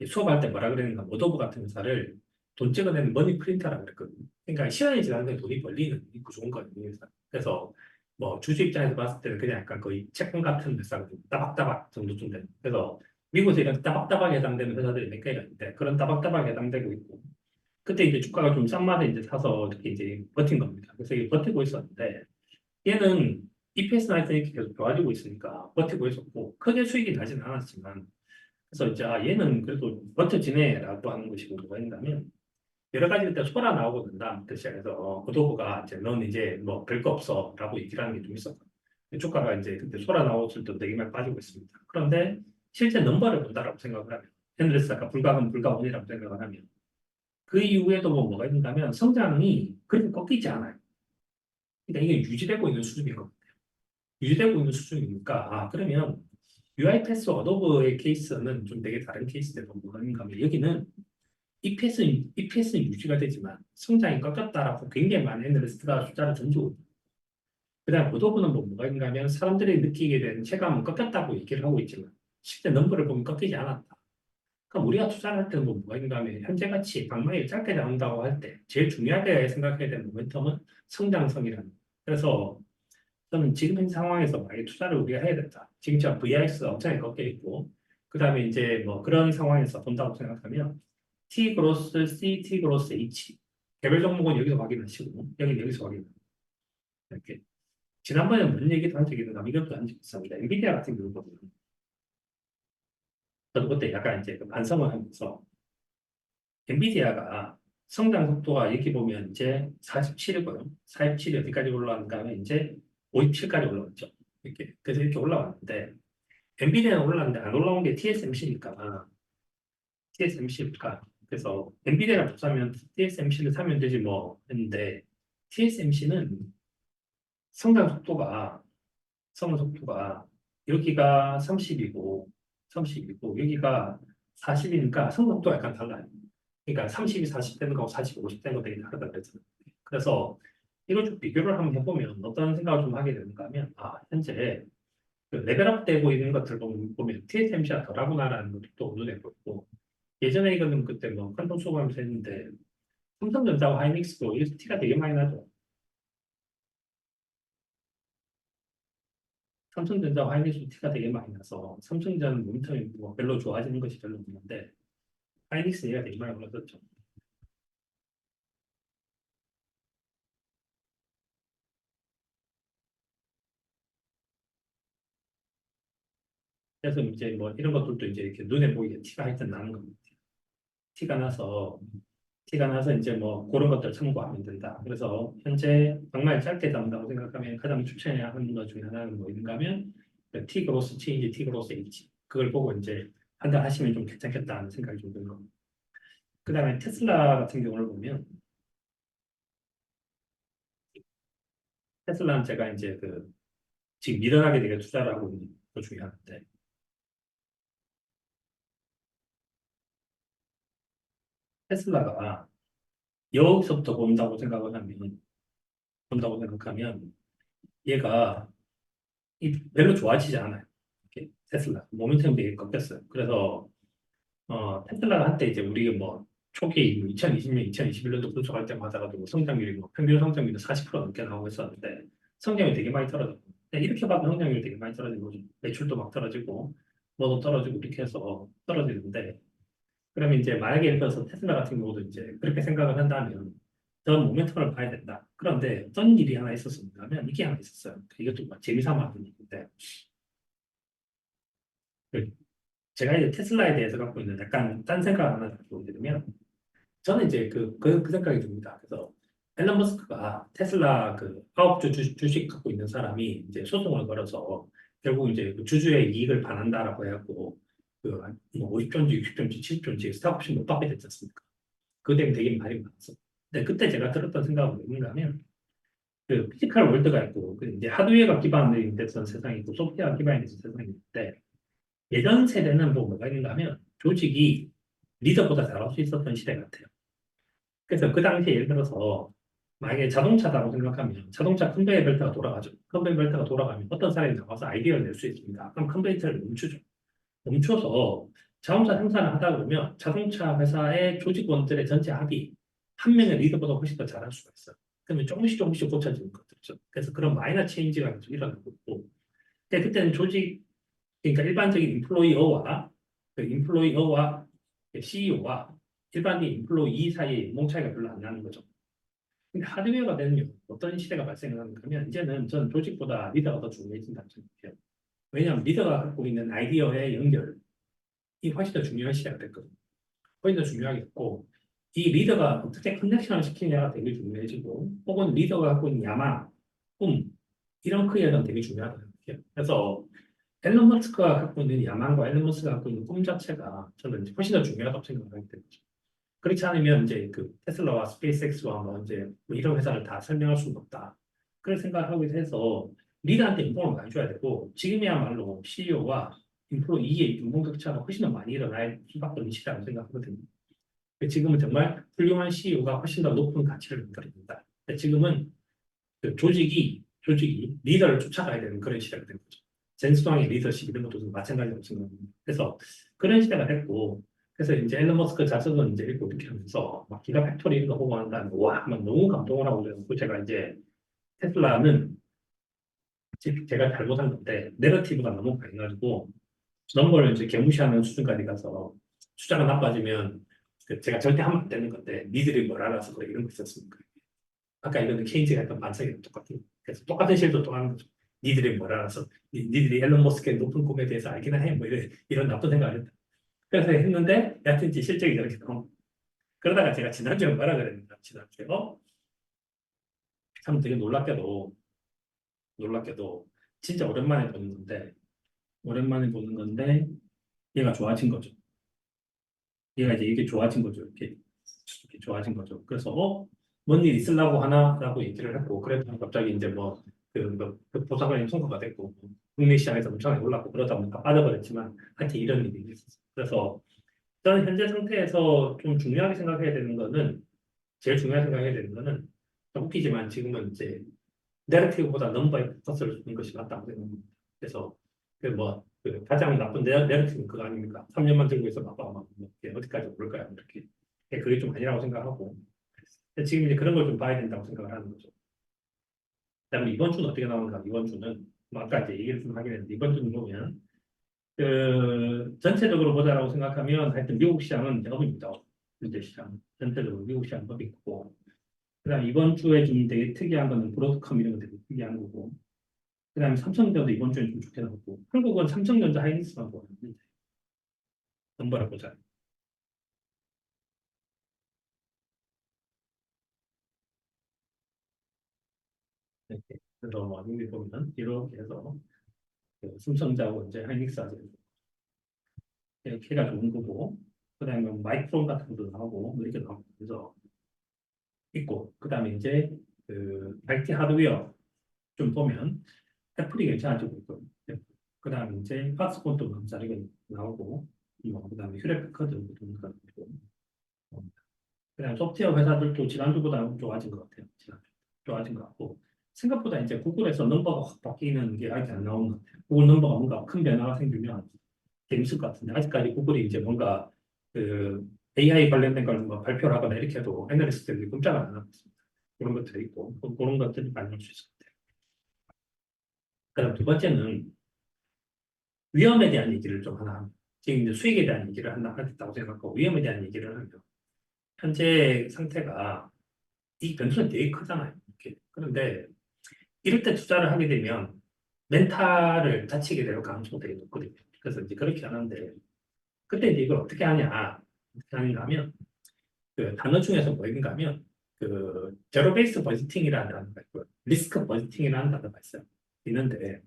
수업할 때 뭐라 그랬는가 어도브 같은 회사를 돈 찍어내는 머니 프린터라고 그랬거든요. 그러니까 시간이 지나는데 돈이 벌리는 그 좋은 거거든요. 그래서 뭐 주주 입장에서 봤을 때는 그냥 약간 거의 채권 같은 회사거든요. 따박따박 정도쯤 되는. 그래서 미국에서 이런 따박따박에 해당되는 회사들이 몇 개가 있는데 그런 따박따박에 해당되고 있고 그때 이제 주가가 좀 싼 맛에 이제 사서 이렇게 이제 버틴 겁니다. 그래서 이게 버티고 있었는데 얘는 EPS나 이렇게 계속 좋아지고 있으니까 버티고 있었고 크게 수익이 나지는 않았지만 그래서 이제 아, 얘는 그래도 버텨지네라고 하는 것이고 뭐가 있냐면 여러 가지 일단 소라 나오고 난 다음부터 시작해서 고도부가 이제 넌 이제 뭐 별거 없어라고 얘기를 하는 게 좀 있었고 주가가 이제 그때 소라 나왔을 때 되게 많이 빠지고 있습니다. 그런데 실제 넘버를 본다라고 생각을 하면 앤드레스가 불가금 불가원이라고 생각을 하면 그 이후에도 뭐가 있는가면 성장이 그렇게 꺾이지 않아요. 그러니까 이게 유지되고 있는 수준인 것 같아요. 유지되고 있는 수준이니까 아 그러면 UiPath 어도브의 케이스는 좀 되게 다른 케이스인데 뭐가 있는가 하면 여기는 EPS는 유지가 되지만 성장이 꺾였다라고 굉장히 많은 애널리스트가 숫자를 던지고 그다음 보도부는 뭐가 있는가 하면 사람들이 느끼게 되는 체감은 꺾였다고 얘기를 하고 있지만 실제 넘버를 보면 꺾이지 않았다. 그럼 우리가 투자를 할 때는 뭐가 있는가 하면 현재같이 방망이 짧게 나온다고 할 때 제일 중요하게 생각해야 되는 모멘텀은 성장성이라는 거예요. 그래서 저는 지금 현 상황에서 만약에 투자를 우리가 해야 된다. 지금 저 VIX가 엄청나게 꺾여 있고 그다음에 이제 뭐 그런 상황에서 본다고 생각하면 T 그로스 C, T 그로스 H 개별 종목은 여기서 확인하시고 여기 여기서 확인하고 이렇게 지난번에 무슨 얘기도 한 적이 있는가 이것도 한 적이 있습니다. 엔비디아 같은 경우 보면 저도 그때 약간 이제 그 반성을 하면서 엔비디아가 성장 속도가 이렇게 보면 이제 47이고요. 47이 어디까지 올라왔는가 하면 이제 57까지 올라왔죠. 이렇게. 그래서 이렇게 올라왔는데 엔비디아는 올라왔는데 안 올라온 게 TSMC니까 TSMC니까 그래서 엔비디아를 못 사면 TSMC를 사면 되지 뭐 했는데 TSMC는 성장 속도가 성장 속도가 여기가 30이고 여기가 40이니까 성장 속도가 약간 달라요. 그러니까 30이 40 되는 거하고 40이 50 되는 거 되게 다르다 그랬잖아요. 그래서 이걸 좀 비교를 한번 해보면 어떤 생각을 좀 하게 되는가 하면 현재 그 레벨업 되고 있는 것들 보면 TSMC가 덜하구나라는 것도 또 눈에 보이고 예전에 이거는 그때 뭐 한동 수업하면서 했는데 삼성전자와 하이닉스도 이 티가 되게 많이 나죠. 삼성전자와 하이닉스 티가 되게 많이 나서 삼성전자는 모니터링 뭐 별로 좋아지는 것이 별로 없는데 하이닉스 얘가 되게 많이 올랐었죠. 그래서 이제 뭐 이런 것들도 이제 이렇게 눈에 보이게 티가 하여튼 나는 겁니다. 티가 나서 티가 나서 이제 뭐 그런 것들 참고하면 된다. 그래서 현재 정말 짧게 잡는다고 생각하면 가장 추천해야 하는 것 중에 하나는 뭐 있는가 하면 그 T 그로스 체인지, T 그로스 H 그걸 보고 이제 판단하시면 좀 괜찮겠다는 생각이 좀 드는 겁니다. 그다음에 테슬라 같은 경우를 보면 테슬라는 제가 이제 그 지금 밀어나게 되게 투자를 하고 있는 것 중에 하나인데 테슬라가 여기서부터 본다고 생각하면 얘가 별로 좋아지지 않아요. 이렇게 테슬라 모멘텀이 되게 꺾였어요. 그래서 테슬라가 한때 이제 우리가 뭐 초기 2020년, 2021년도 분석할 때마다 가지고 성장률이 뭐 평균 성장률이 40% 넘게 나오고 있었는데 성장이 되게 많이 떨어졌고 이렇게 봐도 성장률이 되게 많이 떨어진 거죠. 매출도 막 떨어지고 뭐도 떨어지고 이렇게 해서 떨어지는데 그러면 이제 만약에 예를 들어서 테슬라 같은 경우도 이제 그렇게 생각을 한다면 전 모멘텀을 봐야 된다. 그런데 어떤 일이 하나 있었습니다 하면 이게 하나 있었어요. 이것도 막 재미삼아 하는 얘기인데 그 제가 이제 테슬라에 대해서 갖고 있는 약간 딴 생각 하나 갖고 있으면 저는 이제 그 생각이 듭니다. 그래서 앨런 머스크가 테슬라 그 사업주 주식 갖고 있는 사람이 이제 소송을 걸어서 결국 이제 그 주주의 이익을 반한다라고 해갖고 그뭐 50조인지 60조인지 70조인지 스탁 옵션 못 받게 됐지 않습니까? 그것 때문에 되게 말이 많았어. 근데 그때 제가 들었던 생각은 뭔가 하면 그 피지컬 월드가 있고 그 이제 하드웨어가 기반이 됐던 세상이 있고 소프트웨어가 기반이 됐던 세상이 있는데 예전 세대는 뭐 뭐가 있는가 하면 조직이 리더보다 잘할 수 있었던 시대 같아요. 그래서 그 당시에 예를 들어서 만약에 자동차다고 생각하면 자동차 컨베이어 벨트가 돌아가죠. 컨베이어 벨트가 돌아가면 어떤 사람이 나와서 아이디어를 낼 수 있습니다. 그럼 컨베이어 벨트를 멈추죠. 멈춰서 자동차 생산을 하다 보면 자동차 회사의 조직원들의 전체 합이 한 명의 리더보다 훨씬 더 잘할 수가 있어요. 그러면 조금씩 고쳐지는 것들이죠. 그래서 그런 마이너 체인지가 계속 일어나고 있고 근데 그때는 그러니까 일반적인 인플로이어와 CEO와 일반적인 인플로이 사이의 연봉 차이가 별로 안 나는 거죠. 근데 하드웨어가 되면 어떤 시대가 발생하는가 하면 이제는 전 조직보다 리더가 더 중요해진다고 생각해요. 왜냐하면 리더가 갖고 있는 아이디어의 연결이 훨씬 더 중요한 시대가 됐거든요. 훨씬 더 중요하겠고 이 리더가 어떻게 커넥션을 시키냐가 되게 중요해지고 혹은 리더가 갖고 있는 야망, 꿈 이런 크기가 되게 중요하다고 생각해요. 그래서 앨런 머스크가 갖고 있는 야망과 앨런 머스크가 갖고 있는 꿈 자체가 저는 이제 훨씬 더 중요하다고 생각을 하기 때문이죠. 그렇지 않으면 이제 그 테슬라와 스페이스X와 뭐 이제 뭐 이런 회사를 다 설명할 수는 없다. 그런 생각을 하고 해서 리더한테 인봉을 많이 줘야 되고 지금이야말로 CEO와 인플로이의 인봉 격차가 훨씬 더 많이 일어날 수밖에 없는 시대라고 생각하거든요. 지금은 정말 훌륭한 CEO가 훨씬 더 높은 가치를 만들어낸다. 지금은 그 조직이 리더를 쫓아가야 되는 그런 시대가 된 거죠. 젠스왕의 리더십 이런 것도 마찬가지로 생각합니다. 그래서 그런 시대가 됐고, 그래서 이제 앨런 머스크 자서전 이제 읽고 이렇게 하면서 막 기가 팩토리 이런 거 보고 한 다음에 와, 막 너무 감동을 하고 그래서 제가 이제 테슬라는 제가 잘못한 건데 내러티브가 너무 강해가지고 넘버를 이제 개무시하는 수준까지 가서 숫자가 나빠지면 제가 절대 하면 안 되는 건데 니들이 뭘 알아서 그래 이런 거 있었습니까? 아까 이거는 케인즈가 했던 반성이랑 똑같은 그래서 똑같은 실도 또 하는 거죠. 니들이 뭘 알아서 니들이 앨런 머스크의 높은 꿈에 대해서 알기나 해 뭐 이런 나쁜 생각을 했다. 그래서 했는데 여하튼 이제 실적이 저렇게 나온 그러다가 제가 지난주에 뭐라 그랬는가 지난주에 참 되게 놀랍게도 진짜 오랜만에 보는 건데 얘가 좋아진 거죠. 얘가 이제 이게 좋아진 거죠. 이렇게 좋아진 거죠. 그래서 뭔 일 있으려고 하나라고 얘기를 했고 그랬더니 갑자기 이제 그 보상금이 통과가 됐고 국내 시장에서 엄청나게 올랐고 그러다 보니까 빠져버렸지만 하여튼 이런 일이 있었어요. 그래서 저는 현재 상태에서 좀 중요하게 생각해야 되는 거는 제일 중요하게 생각해야 되는 거는 좀 웃기지만 지금은 이제 내러티브보다 넘버에 포커스를 두는 것이 맞다고 생각합니다. 그래서 가장 나쁜 내러티브는 그거 아닙니까? 3년만 들고 있어 봐봐 막 이렇게 어디까지 오를까요? 이렇게 그게 좀 아니라고 생각하고 지금 이제 그런 걸 좀 봐야 된다고 생각을 하는 거죠. 그다음에 이번 주는 어떻게 나오는가? 이번 주는 아까 이제 얘기를 좀 하긴 했는데 이번 주는 보면 전체적으로 보자라고 생각하면 하여튼 미국 시장은 업입니다. 현재 시장 전체적으로 미국 시장 업이 있고 그다음 이번 주에 좀 되게 특이한 거는 브로드컴 이런 거 되게 특이한 거고 그다음에 삼성전자도 이번 주에 좀 좋게 나왔고 한국은 삼성전자 하이닉스만 보았는데 넘버를 보자. 이렇게 그래서 뭐 여기 보면 이렇게 해서 삼성전자하고 이제 하이닉스하고 이렇게가 좋은 거고 그다음에 뭐 마이크론 같은 것도 나오고 뭐 이렇게 나오고 그래서 있고 그다음에 이제 IT 하드웨어 좀 보면 애플이 괜찮아지고 있고 그다음에 이제 박스콘도 괜찮게 나오고 뭐 그다음에 휴대폰카드 좀 나오고 그다음 소프트웨어 회사들도 지난주보다 좋아진 것 같아요. 지난주 좋아진 것 같고 생각보다 이제 구글에서 넘버가 확 바뀌는 게 아직 안 나오는 것 같아요. 구글 넘버가 뭔가 큰 변화가 생기면 재밌을 것 같은데 아직까지 구글이 이제 뭔가 그 AI 관련된 걸 뭐 발표를 하거나 이렇게 해도 애널리스트들이 꼼짝을 안 하고 있습니다. 그런 것들이 있고 그런 것들이 많이 올 수 있을 것 같아요. 그다음 두 번째는 위험에 대한 얘기를 좀 하나 지금 이제 수익에 대한 얘기를 하나 하겠다고 생각하고 위험에 대한 얘기를 하면 현재 상태가 이 변수는 되게 크잖아요. 이렇게. 그런데 이럴 때 투자를 하게 되면 멘탈을 다치게 될 가능성이 되게 높거든요. 그래서 이제 그렇게 하는데 그때 이제 이걸 어떻게 하냐 어떻게 하는가 하면 그 단어 중에서 뭐인가 하면 제로 베이스 버지팅이라는 단어가 있고요. 리스크 버지팅이라는 단어가 있어요. 있는데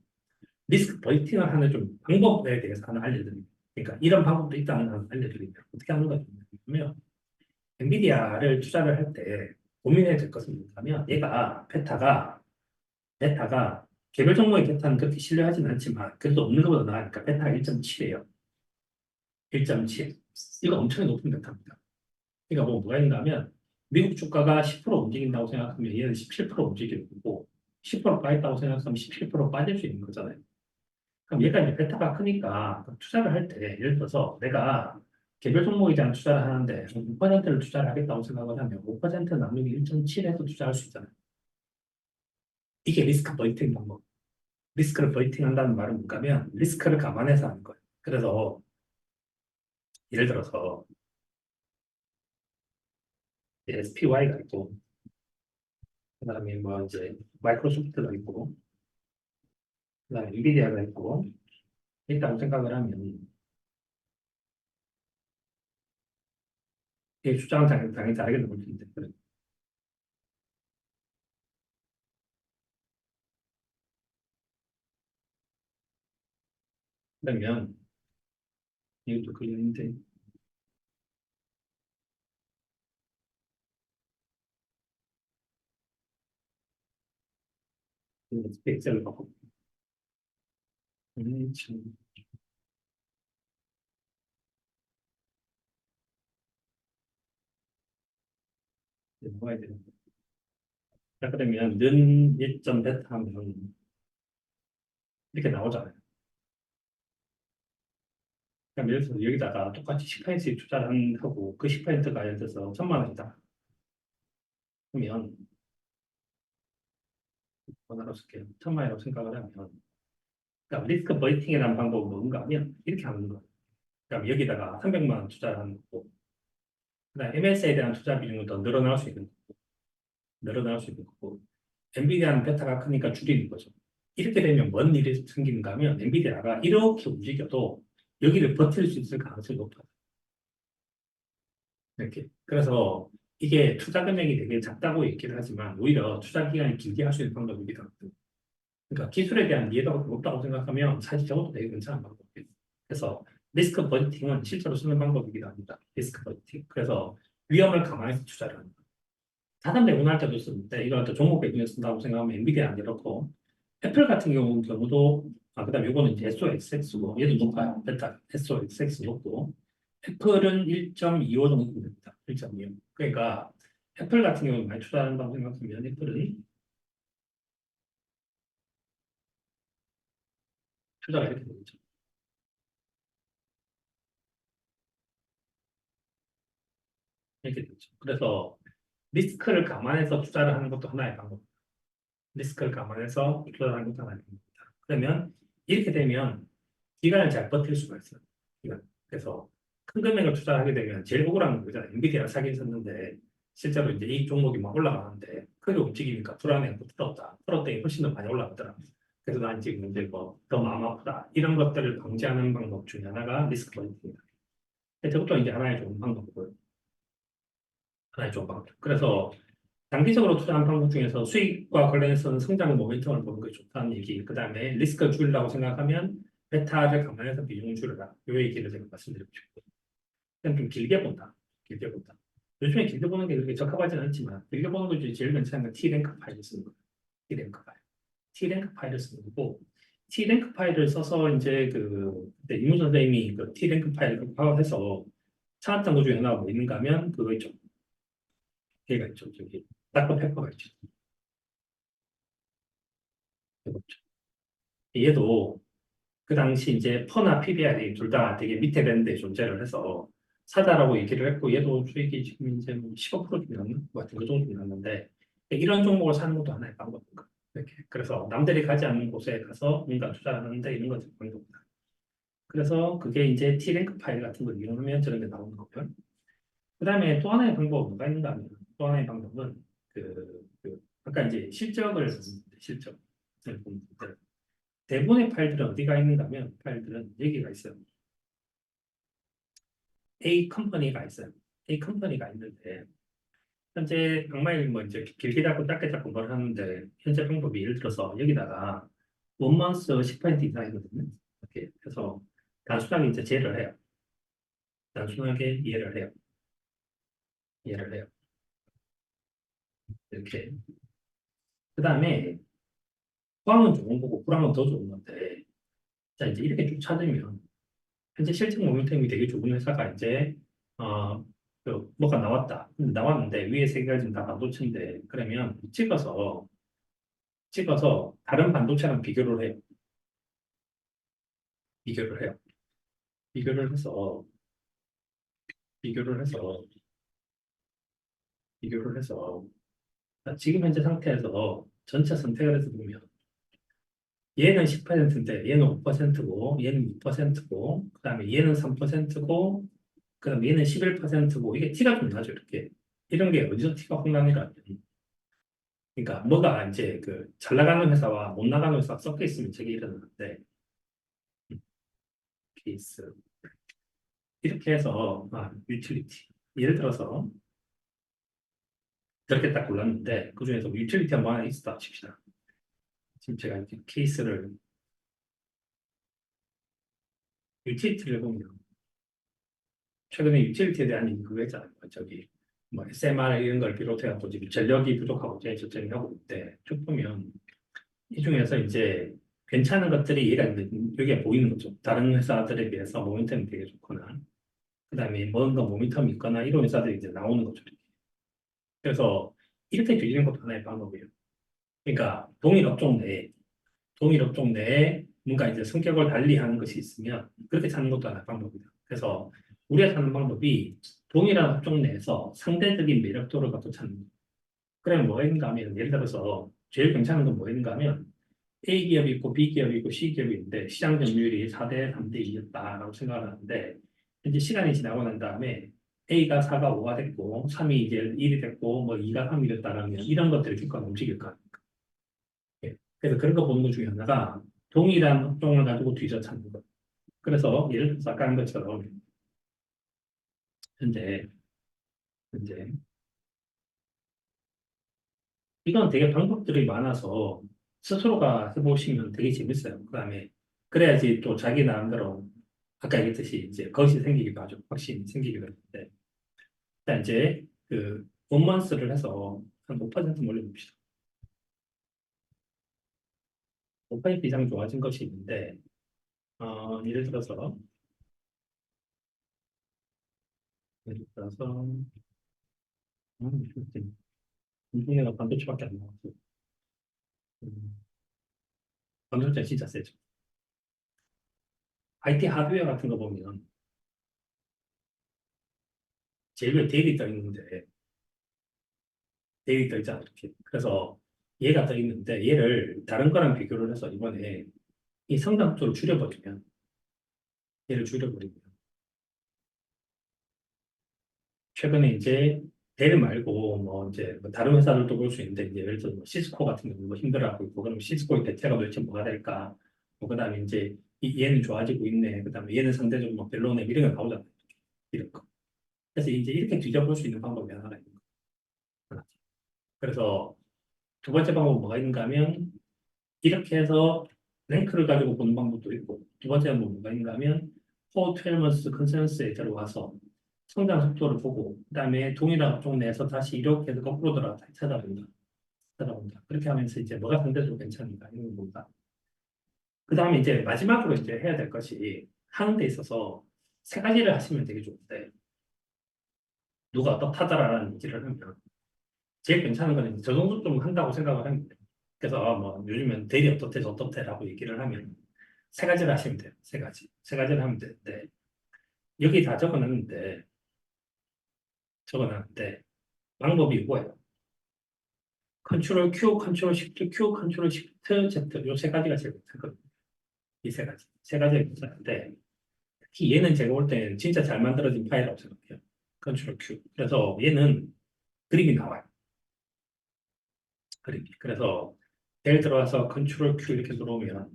리스크 버지팅을 하는 좀 방법에 대해서 하나 알려드립니다. 그러니까 이런 방법도 있다는 걸 알려드리면 어떻게 하는 가 좋냐면 엔비디아를 투자를 할 때 고민해야 될 것은 뭐냐면 얘가 베타가 개별 종목의 베타는 그렇게 신뢰하지는 않지만 그래도 없는 것보다 나으니까 베타가 1.7이에요. 1.7. 이거 엄청 높은 베타입니다. 그러니까 뭐가 있는가 하면 미국 주가가 10% 움직인다고 생각하면 얘는 17% 움직일 거고 10% 빠졌다고 생각하면 17% 빠질 수 있는 거잖아요. 그럼 얘가 이제 베타가 크니까 투자를 할 때 예를 들어서 내가 개별 종목에 대한 투자를 하는데 5%를 투자를 하겠다고 생각을 하면 5% 나누기 1.7에서 투자할 수 있잖아요. 이게 리스크 버이팅 방법. 리스크를 버이팅 한다는 말은 뭔가 하면 리스크를 감안해서 하는 거예요. 그래서 예를 들어서 SPY가 있고 그다음에 뭐 이제 마이크로소프트가 있고 그다음에 엔비디아가 있고 있다고 생각을 하면 이 숫자는 당연히 다르게 나올 수 있는데 그러면 이것도 그렸는데 엑셀을 바꿔 참 뭐가 되는 거야. 자, 그러면 는 1점 베타 하면 이렇게 나오잖아요. 그럼 예를 들어서 여기다가 똑같이 10%씩 투자를 하고 그 10%가 예를 들어서 1,000만 원이다. 그러면 원화로 쓸게요. 1,000만 원이라고 생각을 하면 그러니까 리스크 버이팅이라는 방법은 뭔가 하면 이렇게 하는 거예요. 그럼 여기다가 300만 원 투자를 하는 거고 그다음 MS에 대한 투자 비중을 더 늘어날 수 있는 거고 늘어날 수 있는 거고 엔비디아는 베타가 크니까 줄이는 거죠. 이렇게 되면 뭔 일이 생기는가 하면 엔비디아가 이렇게 움직여도 여기를 버틸 수 있을 가능성이 높아요. 이렇게. 그래서 이게 투자 금액이 되게 작다고 얘기를 하지만 오히려 투자 기간이 길게 할 수 있는 방법이기도 하거든요. 그러니까 기술에 대한 이해도가 높다고 생각하면 사실 저것도 되게 괜찮은 방법이에요. 그래서 리스크 버디팅은 실제로 쓰는 방법이기도 합니다. 리스크 버디팅. 그래서 위험을 감안해서 투자를 합니다. 자산 배분할 때도 쓰는데 이걸 또 종목 배분에 쓴다고 생각하면 엔비디아 안 이렇고 애플 같은 경우도 그다음에 이거는 이제 SOXX고 얘도 높아요. 베타 SOXX 높고 애플은 1.25 정도 됩니다. 1.25. 그러니까 애플 같은 경우는 많이 투자한다고 생각하면 애플은 투자가 이렇게 되죠. 이렇게 되죠. 그래서 리스크를 감안해서 투자를 하는 것도 하나의 방법. 리스크를 감안해서 투자를 하는 것도 하나의 방법입니다. 그러면 이렇게 되면 기간을 잘 버틸 수가 있어요. 기간. 그래서 큰 금액을 투자하게 되면 제일 억울한 거잖아요. 엔비디아를 사긴 샀는데 실제로 이제 이 종목이 막 올라가는데 크게 움직이니까 불안해하고 풀었다. 풀었더니 훨씬 더 많이 올라가더라. 그래서 난 지금 이제 뭐더 마음 아프다. 이런 것들을 방지하는 방법 중에 하나가 리스크 버리팅입니다. 저것도 이제 하나의 좋은 방법이고요. 하나의 좋은 방법. 그래서 단기적으로 투자하는 방법 중에서 수익과 관련해서는 성장 모멘텀을 보는 것이 좋다는 얘기. 그 다음에 리스크를 줄이려고 생각하면 베타를 감안해서 비중을 줄여라. 이 얘기를 제가 말씀드리고 싶고. 그냥 좀 길게 본다. 길게 본다. 요즘에 길게 보는 게 그렇게 적합하지는 않지만 길게 보는 것 중에 제일 괜찮은 건 T랭크 파일을 쓰는 거예요. T랭크 파일. T랭크 파일을 쓰는 거고 T랭크 파일을 써서 이제 그때 이문 선생님이 그 T랭크 파일을 해서 찾았던 것 중에 하나가 뭐 있는가 하면 그거 있죠. 걔가 있죠. 저기 닥터 페퍼가 있죠. 이거 있죠. 얘도 그 당시 이제 퍼나 PBR이 둘 다 되게 밑에 밴드에 존재를 해서 사다라고 얘기를 했고 얘도 수익이 지금 이제 뭐 15% 정도 뭐 같은 그 정도 났는데 이런 종목을 사는 것도 하나의 방법인가 이렇게 그래서 남들이 가지 않는 곳에 가서 뭔가 투자를 하는데 이런 것도 방법이다. 그래서 그게 이제 T랭크 파일 같은 걸 이용하면 저런 게 나오는 거고요. 그다음에 또 하나의 방법은 뭐가 있는가 하면 또 하나의 방법은 아까 이제 실적을 실적을 보는데 대부분의 파일들은 어디가 있는가 하면 파일들은 여기가 있어요. A 컴퍼니가 있어요. A 컴퍼니가 있는데 현재 악마일 뭐 이제 길게 잡고 짧게 잡고 뭘 하는데 현재 방법이 예를 들어서 여기다가 원만스 10% 이상이거든요. 이렇게 해서 단순하게 이제 제외를 해요. 단순하게 이해를 해요. 이해를 해요. 이렇게. 그 다음에 포함은 좋은 거고 불황은 더 좋은 건데 자 이제 이렇게 쭉 찾으면 현재 실적 모멘텀이 되게 좋은 회사가 이제 어, 뭐가 나왔다. 나왔는데 위에 세 개가 지금 다 반도체인데 그러면 찍어서 다른 반도체랑 비교를 해요. 비교를 해요. 비교를 해서 비교를 해서 비교를 해서 지금 현재 상태에서 전체 선택을 해서 보면 얘는 10%인데 얘는 5%고 얘는 6%고 그다음에 얘는 3%고 그다음에 얘는 11%고 이게 티가 좀 나죠 이렇게 이런 게 어디서 티가 확 나느냐면 그러니까 뭐가 이제 그 잘 나가는 회사와 못 나가는 회사가 섞여 있으면 저게 일어나는데 케이스 이렇게 해서 유틸리티 예를 들어서 이렇게 딱 골랐는데 그 중에서 유틸리티가 뭐 하나 있었다 칩시다. 지금 제가 이렇게 케이스를 유틸리티를 보면 최근에 유틸리티에 대한 연구가 있잖아요. 저기 뭐 SMR 이런 걸 비롯해서 지금 전력이 부족하고 저점이 하고 있대. 쭉 보면 이 중에서 이제 괜찮은 것들이 얘가 이제 여기에 보이는 거죠. 다른 회사들에 비해서 모멘텀이 되게 좋거나 그다음에 뭔가 모멘텀이 있거나 이런 회사들이 이제 나오는 거죠. 그래서 이렇게 뒤지는 것도 하나의 방법이에요. 그러니까 동일 업종 내에 뭔가 이제 성격을 달리하는 것이 있으면 그렇게 찾는 것도 하나의 방법이다. 그래서 우리가 찾는 방법이 동일한 업종 내에서 상대적인 매력도를 갖고 찾는 거예요. 그러면 뭐 있는가 하면 예를 들어서 제일 괜찮은 건 뭐 있는가 하면 A 기업이 있고 B 기업이 있고 C 기업이 있는데 시장 점유율이 4대 3대 2였다라고 생각을 하는데 이제 시간이 지나고 난 다음에 A가 4가 5가 됐고 3이 이제 1이 됐고 뭐 2가 3이 됐다라면 이런 것들이 주가가 움직일 거예요. 예. 그래서 그런 거 보는 것 중에 하나가 동일한 업종을 가지고 뒤져 찾는 것. 그래서 예를 들어서 아까 한 것처럼 현재 현재 이건 되게 방법들이 많아서 스스로가 해보시면 되게 재밌어요. 그다음에 그래야지 또 자기 나름대로 아까 얘기했듯이 이제 것이 생기기도 하죠. 확신이 생기기도 하는데 일단 이제 그 원만스를 해서 한 5% 올려봅시다. 5% 이상 좋아진 것이 있는데 예를 들어서 공중에가 반도체밖에 안 나와서 음, 반도체 진짜 세죠. IT 하드웨어 같은 거 보면 제일 위에 대입이 떠 있는데 대입이 떠 있잖아 이렇게. 그래서 얘가 떠 있는데 얘를 다른 거랑 비교를 해서 이번에 이 성장도를 줄여버리면 얘를 줄여버리면 최근에 이제 델 말고 뭐 이제 뭐 다른 회사들도 볼 수 있는데 이제 예를 들어 뭐 시스코 같은 경우 뭐 힘들어하고 있고 그럼 시스코의 대체가 도대체 뭐가 될까? 뭐 그다음에 이제 얘는 좋아지고 있네. 그다음에 얘는 상대적으로 뭐 별로네 이런 게 나오잖아요. 이런 거. 그래서 이제 이렇게 뒤져볼 수 있는 방법이 하나가 있는 거예요. 그래서 두 번째 방법은 뭐가 있는가 하면 이렇게 해서 랭크를 가지고 보는 방법도 있고 두 번째는 뭐가 있는가 하면 포트레머스 컨센서스에 들어와서 성장 속도를 보고 그다음에 동일한 업종 내에서 다시 이렇게 해서 거꾸로 돌아 찾아본다. 그렇게 하면서 이제 뭐가 상대적으로 괜찮은가 이런 걸 본다. 그다음에 이제 마지막으로 이제 해야 될 것이 하는 데 있어서 세 가지를 하시면 되게 좋은데 누가 어떻다라는 얘기를 하면 제일 괜찮은 거는 이제 저 정도 좀 한다고 생각을 합니다. 그래서 뭐 요즘엔 대리 어떻대 저떻대라고 얘기를 하면 세 가지를 하시면 돼요. 세 가지. 세 가지를 하면 되는데 여기 다 적어놨는데 방법이 이거예요. 컨트롤 Q, 컨트롤 시프트 Q, 컨트롤 시프트 Z 요 세 가지가 제일 괜찮거든요. 이 세 가지. 세 가지가 괜찮은데 특히 얘는 제가 볼 때는 진짜 잘 만들어진 파일이라고 생각해요. 컨트롤 Q. 그래서 얘는 그림이 나와요. 그림이. 그래서 예를 들어와서 컨트롤 Q 이렇게 들어오면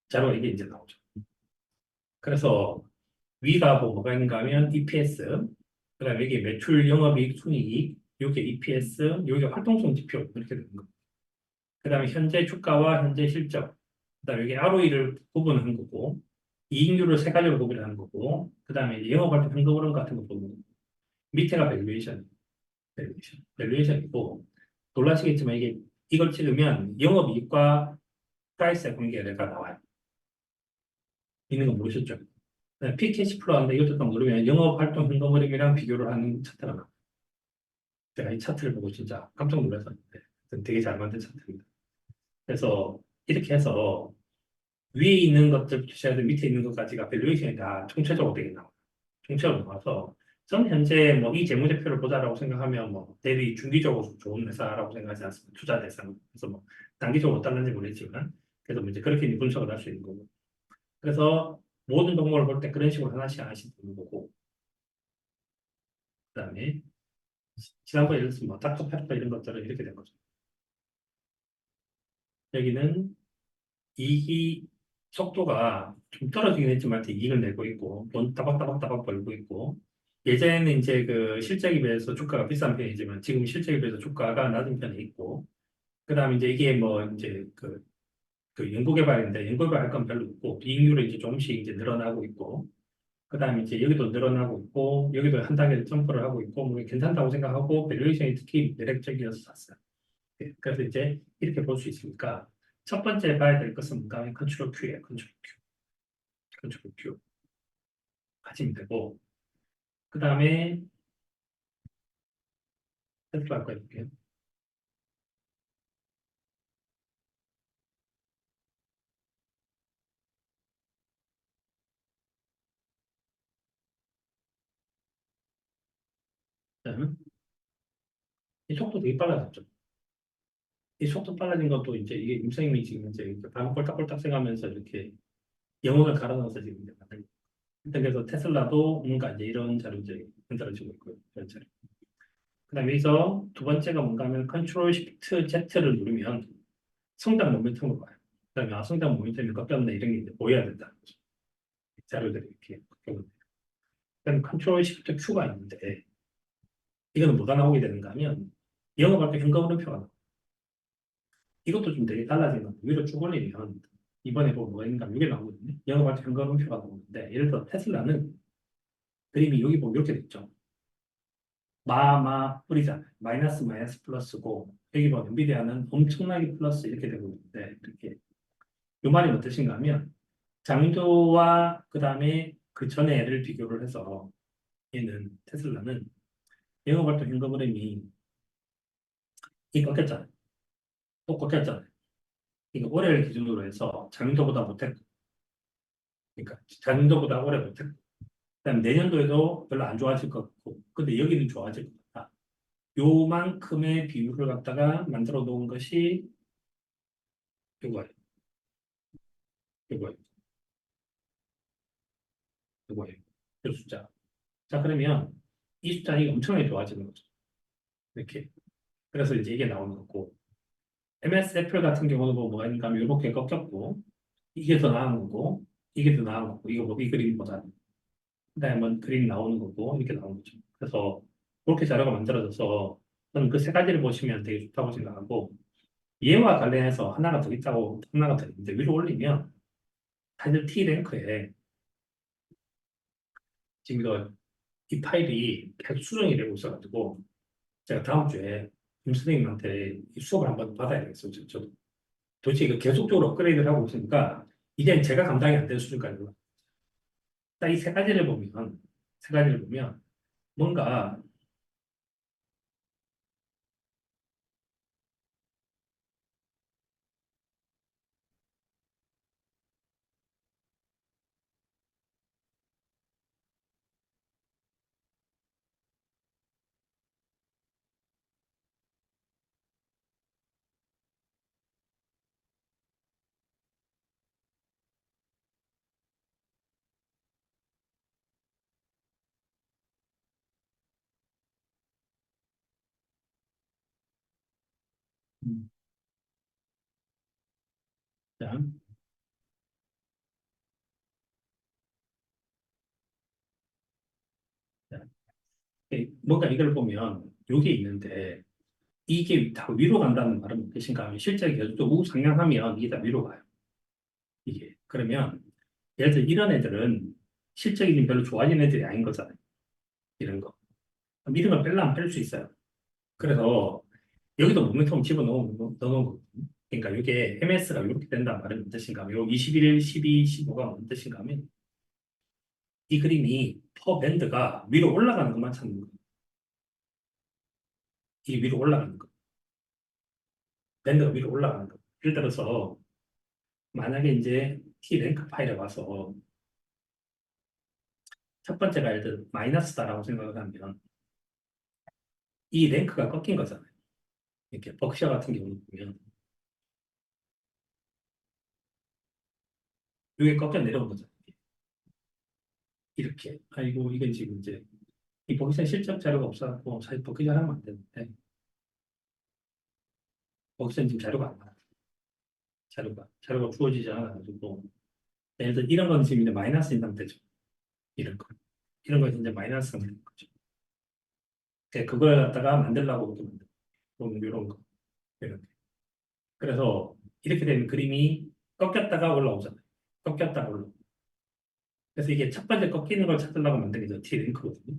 자료가 이게 이제 나오죠. 그래서 위가 뭐가 있는가 하면 EPS, 그다음에 여기 매출 영업이익 순이익, 요게 EPS, 요게 활동성 지표 이렇게 되는 거예요. 그다음에 현재 주가와 현재 실적, 그다음에 여기 ROE를 구분하는 거고, 이익률을 세 가지로 구분하는 거고, 그다음에 영업활동 현금흐름 같은 거 보는 거고, 밑에가 밸류에이션이고 놀라시겠지만 이게 이걸 찍으면 영업이익과 프라이스의 관계가 나와요. 있는 거 모르셨죠? P캐시 플러우인데 이것도 딱 누르면 영업활동 현금흐름이랑 비교를 하는 차트가 나와요. 제가 이 차트를 보고 진짜 깜짝 놀랐었는데 되게 잘 만든 차트입니다. 그래서 이렇게 해서 위에 있는 것들 주셔야 돼 밑에 있는 것까지가 밸류에이션이 다 총체적으로 되게 나와요. 총체적으로 나와서 저는 현재 뭐 이 재무제표를 보자라고 생각하면 뭐 대비 중기적으로 좋은 회사라고 생각하지 않습니다. 투자 대상. 그래서 뭐 단기적으로 어떨는지 모르겠지만 그래서 뭐 이제 그렇게 분석을 할 수 있는 거고. 그래서 모든 종목을 볼 때 그런 식으로 하나씩 보는 거고. 그다음에 지난번에 예를 들어서 뭐 닥터페퍼 이런 것들은 이렇게 된 거죠. 여기는 이익이 속도가 좀 떨어지긴 했지만 이익을 내고 있고 돈 따박따박따박 벌고 있고 예전에는 이제 그 실적에 비해서 주가가 비싼 편이지만 지금 실적에 비해서 주가가 낮은 편에 있고 그다음에 이제 이게 뭐 이제 그 연구개발인데 연구개발할 건 별로 없고 이익률이 이제 조금씩 이제 늘어나고 있고 그다음에 이제 여기도 늘어나고 있고 여기도 한 단계 점프를 하고 있고 뭐 괜찮다고 생각하고 밸류에이션이 특히 매력적이어서 샀어요. 네, 그래서 이제 이렇게 볼 수 있으니까 첫 번째 봐야 될 것은 뭔가 하면 컨트롤 Q예요. 컨트롤 Q 하시면 되고 그 다음에 테슬라 거 해볼게요. 자, 이 속도 되게 빨라졌죠. 이 속도 빨라진 것도 이제 이게 임성님이 지금 이제 발목 꼴딱꼴딱 세가면서 이렇게 영혼을 갈아 넣어서 지금 이제 만든 거예요. 그래서 테슬라도 뭔가 이제 이런 자료 이제 만들어지고 있고요. 이런 자료. 그다음에 여기서 두 번째가 뭔가 하면 컨트롤 시프트 Z를 누르면 성장 모멘텀으로 가요. 그다음에 성장 모멘텀이 꺾였네 이런 게 이제 보여야 된다는 거죠. 자료들이 이렇게 바뀌었는데. 그다음에 컨트롤 시프트 Q가 있는데 이거는 뭐가 나오게 되는가 하면 영업할 때 현금 흐름표가 나와요. 이것도 좀 되게 달라진 것 같아요. 위로 쭉 올리면 이번에 보면 뭐가 있는가 하면 이게 나오거든요. 영업할 때 현금 흐름표가 나오는데 예를 들어 테슬라는 그림이 여기 보면 이렇게 됐죠. 뿌리잖아요. 마이너스 마이너스 플러스고 여기 보면 엔비디아는 엄청나게 플러스 이렇게 되고 있는데 이렇게 이 말이 뭔 뜻인가 하면 장도와 그 다음에 그 전에 를 비교를 해서 얘는 테슬라는 영업활동 현금 흐름이 이 꺾였잖아요. 또 꺾였잖아요. 그러니까 올해를 기준으로 해서 작년도보다 못했고 그러니까 작년도보다 올해 못했고 그다음 내년도에도 별로 안 좋아질 것 같고 근데 여기는 좋아질 것 같다. 요만큼의 비율을 갖다가 만들어 놓은 것이 이거예요. 이거예요. 이거예요. 이 숫자. 자 그러면 이 숫자가 엄청나게 좋아지는 거죠. 이렇게. 그래서 이제 이게 나오는 거고 MS 애플 같은 경우는 뭐가 있는가 하면 이렇게 꺾였고 이게 더 나은 거고 이게 더 나은 거고 이거 뭐 이 그림보다 그다음에 뭐 그림 나오는 거고 이렇게 나오는 거죠. 그래서 그렇게 자료가 만들어져서 저는 그 세 가지를 보시면 되게 좋다고 생각하고 얘와 관련해서 하나가 더 있다고 하나가 더 있는데 위로 올리면 사실 T랭크에 지금 이 파일이 계속 수정이 되고 있어가지고 제가 다음 주에 김 선생님한테 이 수업을 한번 받아야 되겠어요. 저도 도대체 이거 계속적으로 업그레이드를 하고 있으니까 이제 제가 감당이 안 되는 수준까지 올라. 딱 이 세 가지를 보면 뭔가 자, 자, 뭔가 이걸 보면 여기 있는데 이게 다 위로 간다는 말은 무엇인가 하면 실제 계속적으로 우상향하면 이게 다 위로 가요. 이게 그러면 예를 들어 이런 애들은 실적이 별로 좋아지는 애들이 아닌 거잖아요. 이런 거. 이런 걸 뺄라면 뺄 수 있어요. 그래서 여기도 모멘텀 집어넣은 거거든요. 그러니까 이게 MS가 이렇게 된다는 말은 무슨 뜻인가 하면 요 21, 12, 15가 무슨 뜻인가 하면 이 그림이 퍼 밴드가 위로 올라가는 것만 찾는 거예요. 이 위로 올라가는 거. 밴드가 위로 올라가는 거. 예를 들어서 만약에 이제 T 랭크 파일에 와서 첫 번째가 예를 들어 마이너스다라고 생각을 하면 이 랭크가 꺾인 거잖아요. 이렇게 벅셔 같은 경우는 보면 이게 꺾여 내려온 거잖아요. 이렇게. 아이고 이건 지금 이제 이 버기션 실적 자료가 없어갖고 사실 버기션 하면 안 되는데 버기션 지금 자료가 안 나와요. 자료가 주어지지 않아가지고 예를 들어 이런 건 지금 이제 마이너스인 상태죠. 이런 거. 이런 건 이제 마이너스 상태인 거죠. 그걸 갖다가 만들려고 이렇게 만든 이런 거. 이렇게. 그래서 이렇게 되면 그림이 꺾였다가 올라오잖아요. 꺾였다가 올라. 그래서 이게 첫 번째 꺾이는 걸 찾으려고 만든 게 T 링크거든요.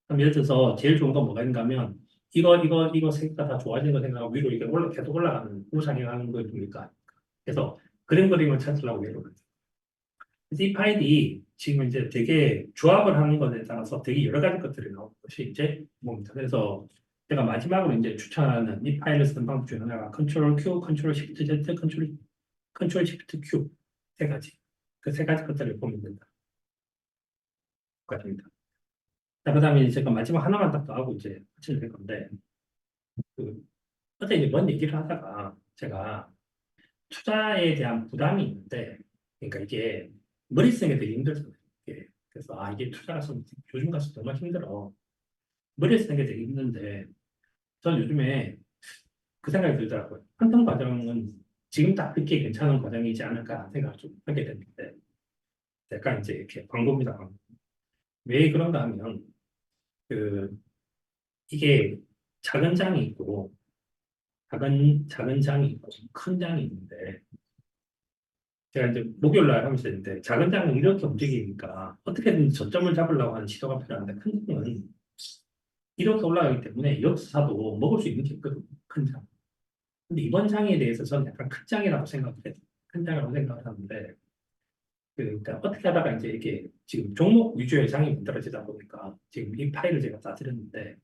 그럼 예를 들어서 제일 좋은 건 뭐가 있는가 하면 이거 세 개가 다 좋아지는 거 생각하고 위로 이게 계속 올라가는 우상향하는 걸 보니까 그래서 그림을 찾으려고 해요. 그래서 이 파일이 지금 이제 되게 조합을 하는 것에 따라서 되게 여러 가지 것들이 나오는 것이 이제 뭡니다. 그래서 제가 마지막으로 이제 추천하는 이 파일을 쓰는 방법 중에 하나가 컨트롤 Q, 컨트롤 Shift Z, 컨트롤 Shift Q 세 가지. 그 세 가지 것들을 보면 된다. 같습니다. 자, 그다음에 제가 마지막 하나만 딱 더 하고 이제 끝을 낼 건데, 그 어제 이제 뭔 얘기를 하다가 제가 투자에 대한 부담이 있는데, 그러니까 이게 머리 쓰는 게 되게 힘들잖아요. 그래서 이게 투자가 요즘 가서 정말 힘들어. 머리 쓰는 게 되게 힘든데, 저는 요즘에 그 생각이 들더라고요. 한편 과정은 지금 딱 듣기에 괜찮은 과정이지 않을까 생각을 좀 하게 됐는데, 약간 이제 이렇게 광고입니다. 광고. 왜 그런가 하면, 그, 이게 작은 장이 있고, 작은 장이 있고, 큰 장이 있는데, 제가 이제 목요일 날 하면서 했는데, 작은 장은 이렇게 움직이니까 어떻게든 저점을 잡으려고 하는 시도가 필요한데, 큰 장은 이렇게 올라가기 때문에 역사도 먹을 수 있는 게 있거든요. 큰 장. 근데 이번 장에 대해서 저는 약간 큰 장이라고 생각을 해요. 큰 장이라고 생각을 하는데, 그러니까 어떻게 하다가 이제 이게 지금 종목 위주의 장이 만들어지다 보니까 지금 이 파일을 제가 다 드렸는데,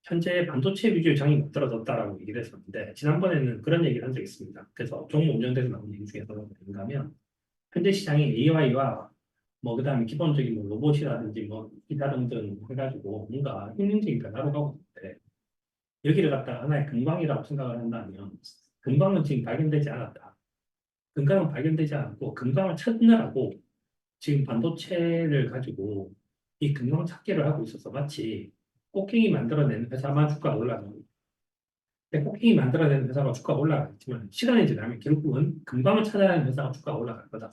현재 반도체 위주의 장이 만들어졌다라고 얘기를 했었는데, 지난번에는 그런 얘기를 한 적이 있습니다. 그래서 종목 운영대에서 나온 얘기 중에서 뭔가 하면, 현재 시장이 AI와 뭐 그다음에 기본적인 뭐 로봇이라든지 뭐 기타 등등 해가지고 뭔가 혁명적인 변화로 가고 있는데, 여기를 갖다가 하나의 금광이라고 생각을 한다면, 금광은 지금 발견되지 않았다. 금광은 발견되지 않았고, 금광을 찾느라고 지금 반도체를 가지고 이 금광 찾기를 하고 있어서 마치 꽃갱이 만들어내는 회사만 주가가 올라가고, 근데 꽃갱이 만들어내는 회사가 주가가 올라가겠지만 시간이 지나면 결국은 금광을 찾아내는 회사가 주가가 올라갈 거다.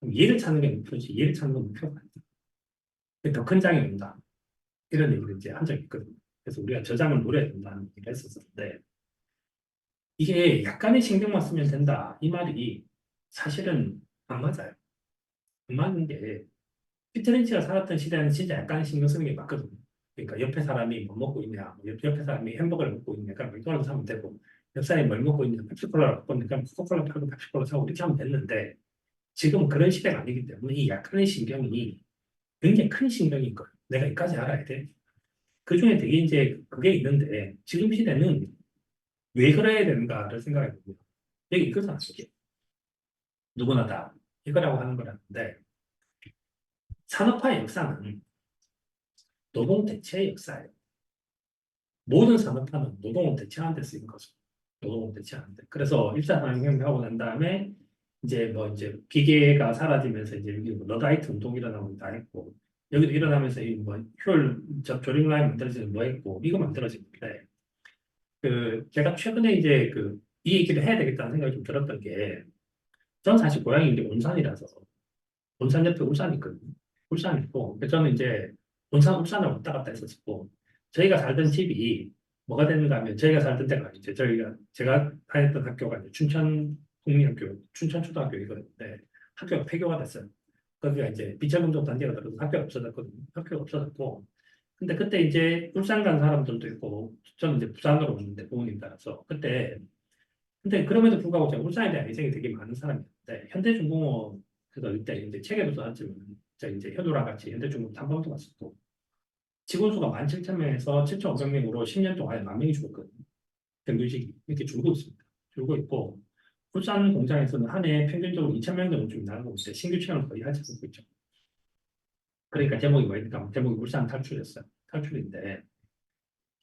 그럼 얘를 찾는 게 목표지, 얘를 찾는 건 목표가 아니다. 더 큰 장이 온다. 이런 얘기를 이제 한 적이 있거든요. 그래서 우리가 저장을 노려야 된다는 얘기를 했었는데, 이게 약간의 신경만 쓰면 된다. 이 말이 사실은 안 맞아요. 안 맞는 게, 피터 린치가 살았던 시대는 진짜 약간의 신경 쓰는 게 맞거든요. 그러니까 옆에 사람이 뭐 먹고 있냐, 뭐 옆에 사람이 햄버거를 먹고 있냐, 그럼 맥도날드 사면 되고, 옆 사람이 뭘 먹고 있냐, 펩시콜라를 먹고 있냐, 그럼 코카콜라 팔고 펩시콜라 사고 이렇게 하면 됐는데, 지금은 그런 시대가 아니기 때문에 이 약간의 신경이 굉장히 큰 신경인 거예요. 내가 이까지 알아야 돼. 그 중에 되게 이제 그게 있는데, 지금 시대는 왜 그래야 되는가를 생각해 보면, 여기 이거잖아, 이게. 누구나 다 이거라고 하는 거라는데, 산업화의 역사는 노동 대체의 역사예요. 모든 산업화는 노동을 대체하는 데 쓰인 거죠. 노동을 대체하는 데. 그래서 1차 산업혁명하고 난 다음에 이제 뭐 이제 기계가 사라지면서 이제 여기 뭐 러다이트 운동이 일어나고 다 했고, 여기도 일어나면서 이 뭐 효율 조림 라인 만들어지는 뭐 했고, 이거 만들어지는데, 그 제가 최근에 이제 그 이 얘기를 해야 되겠다는 생각이 좀 들었던 게, 전 사실 고향이 이제 온산이라서, 온산 옆에 울산이 있거든요. 울산이 있고, 그래서 저는 이제 울산을 왔다 갔다 했었고, 저희가 살던 집이 뭐가 됐는가 하면, 저희가 살던 데가 이제 제가 다녔던 학교가 이제 춘천국민학교, 춘천초등학교이거든요. 학교가 폐교가 됐어요. 거기가 이제 비천금속 단지가 들어서 학교가 없어졌거든요. 학교가 없어졌고, 근데 그때 이제 울산 간 사람들도 있고, 저는 이제 부산으로 왔는데 부모님 따라서 그때, 근데 그럼에도 불구하고 제가 울산에 대한 애정이 되게 많은 사람이었는데, 현대중공업 그래서 이때 이제 책에도 써놨지만, 제가 이제 현우랑 같이 현대중공업 탐방도 갔었고, 직원 수가 17,000명에서 7,500명으로 10년 동안에 10,000명이 죽었거든요. 평균씩 이렇게 줄고 있습니다. 줄고 있고, 울산 공장에서는 한 해 평균적으로 2,000명 정도 좀 나가고 있어요. 신규 채용을 거의 하지 않고 있죠. 그러니까 제목이 뭐니까 제목이 울산 탈출이었어요. 탈출인데,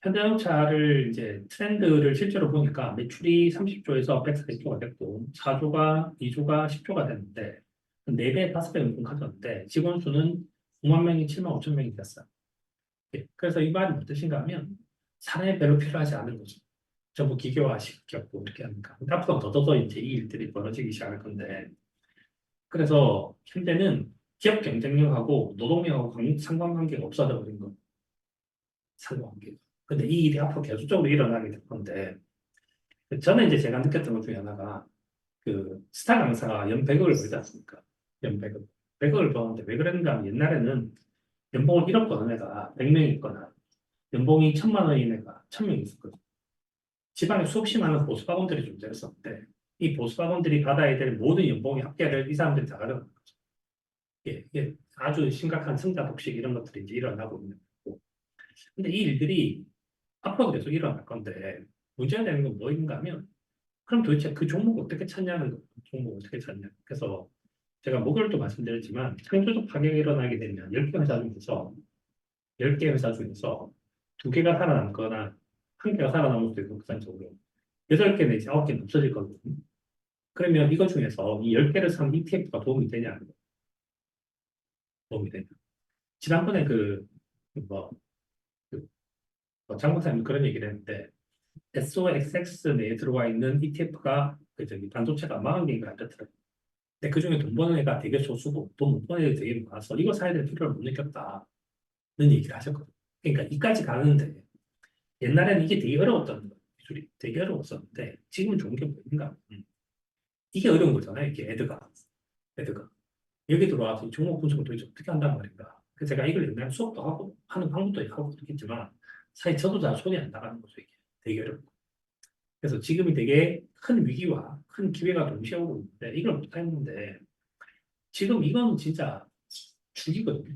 현대자동차를 이제 트렌드를 실제로 보니까 매출이 30조에서 140조가 됐고, 4조가 2조가 10조가 됐는데, 4배, 5배 넘게 커졌는데, 직원 수는 9만 명이 7만 5천 명이 됐어요. 예, 그래서 이 말이 무슨 뜻인가 하면, 사람이 별로 필요하지 않은 거죠. 전부 기계화 시켰고, 이렇게 하니까. 근데 앞으로 더더더 이제 이 일들이 벌어지기 시작할 건데, 그래서 현대는 기업 경쟁력하고 노동력하고 상관관계가 없어져 버린 거예요. 상관관계가. 근데 이 일이 앞으로 계속적으로 일어나게 될 건데, 저는 이제 제가 느꼈던 것 중에 하나가, 그 스타 강사가 연 100억을 벌지 않습니까? 연 100억. 100억을 버는데 왜 그랬는가 하면, 옛날에는 연봉을 1억 버는 애가 100명이 있거나 연봉이 1,000만 원인 애가 1,000명이 있었거든요. 지방에 수없이 많은 보수학원들이 존재했었는데, 이 보수학원들이 받아야 될 모든 연봉의 합계를 이 사람들이 다 가져가는 거죠. 이게 아주 심각한 승자 독식 이런 것들이 이제 일어나고 있는 거고. 근데 이 일들이 앞으로 계속 일어날 건데 문제가 되는 건 뭐인가 하면 그럼 도대체 그 종목 어떻게 찾냐는 거, 종목 어떻게 찾냐. 그래서 제가 목요일도 말씀드렸지만 창조적 파괴가 일어나게 되면 10개 회사 중에서 10개 회사 중에서 2개가 살아남거나 1개가 살아남을 수도 있고 극단적으로 8개 내지 9개는 없어질 거거든요. 그러면 이거 중에서 이 10개를 산 ETF가 도움이 되냐? 도움이 되냐? 지난번에 뭐, 그, 장군사님 그런 얘기를 했는데 SOXX 내에 들어와 있는 ETF가 반도체가 40개인가 안 됐더라고요. 근데 그중에 돈 버는 애가 되게 소수고 돈 못 버는 애가 되게 많아서 이거 사야 될 필요를 못 느꼈다는 얘기를 하셨거든요. 그러니까 이까지 가는데 옛날에는 이게 되게 어려웠던 거예요. 기술이 되게 어려웠었는데 지금은 좋은 게 뭐인가? 이게 어려운 거잖아요. 이게 애드가. 여기 들어와서 종목 분석을 도대체 어떻게 한단 말인가. 그래서 제가 이걸 옛날에 수업도 하고 하는 방법도 하고 그렇겠지만 사실 저도 잘 손이 안 나가는 거죠. 이게 되게 어렵고. 그래서 지금이 되게 큰 위기와 큰 기회가 동시에 오고 있는데 이걸 못했는데 지금 이건 진짜 죽이거든요.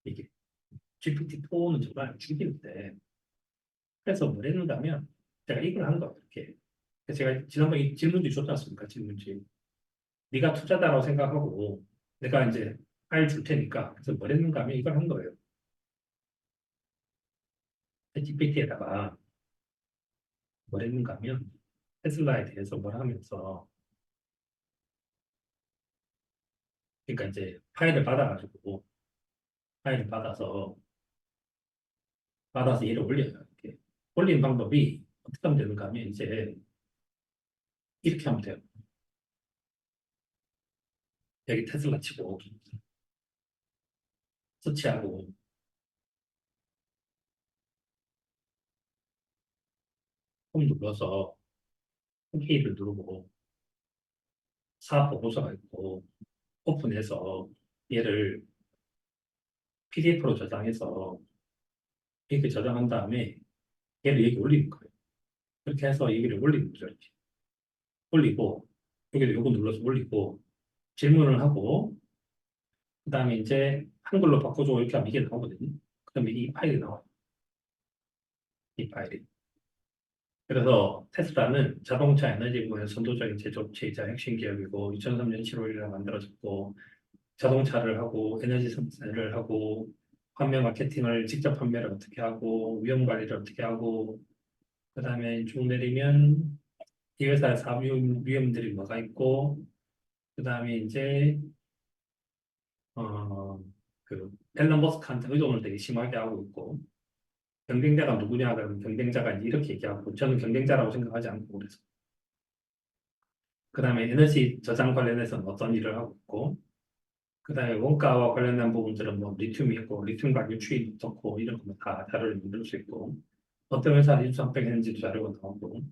이게 GPT-4는 정말 죽이는데 그래서 뭘 했는가 하면 제가 이걸 한 거예요. 이렇게. 그래서 제가 지난번에 이 질문지 줬지 않습니까? 질문지. 네가 투자다라고 생각하고 내가 이제 파일 줄 테니까 그래서 뭘 했는가 하면 이걸 한 거예요. GPT에다가 뭘 했는가 하면 테슬라에 대해서 뭘 하면서 그러니까 이제 파일을 받아서 얘를 올려요. 이렇게. 올리는 방법이 어떻게 하면 되는가 하면 이제 이렇게 하면 돼요. 여기 테슬라 치고 서치하고 홈 눌러서 홈페이지를 누르고 사업 보고서가 있고 오픈해서 얘를 PDF로 저장해서 이렇게 저장한 다음에 얘를 여기 올리는 거예요. 그렇게 해서 얘기를 올리는 거죠. 이렇게. 올리고 여기도 요거 눌러서 올리고 질문을 하고 그 다음에 이제 한글로 바꿔줘 이렇게 하면 이게 나오거든요. 그러면 이 파일이 나와요. 이 파일이. 그래서 테슬라는 자동차 에너지 부문의 선도적인 제조업체이자 핵심 기업이고 2003년 7월이라 만들어졌고 자동차를 하고 에너지 생산을 하고 판매 마케팅을 직접 판매를 어떻게 하고 위험 관리를 어떻게 하고 그다음에 쭉 내리면 이 회사의 사업 위험들이 뭐가 있고 그다음에 이제 앨런 머스크한테 의존을 되게 심하게 하고 있고 경쟁자가 누구냐 그러면 경쟁자가 이렇게 얘기하고 저는 경쟁자라고 생각하지 않고 그래서 그다음에 에너지 저장 관련해서는 어떤 일을 하고 있고 그다음에 원가와 관련된 부분들은 뭐 리튬이 있고 리튬 가격 추이 어떻고 이런 거다 자료를 만들 수 있고 어떤 회사 인수 합병했는지도 자료가 나오고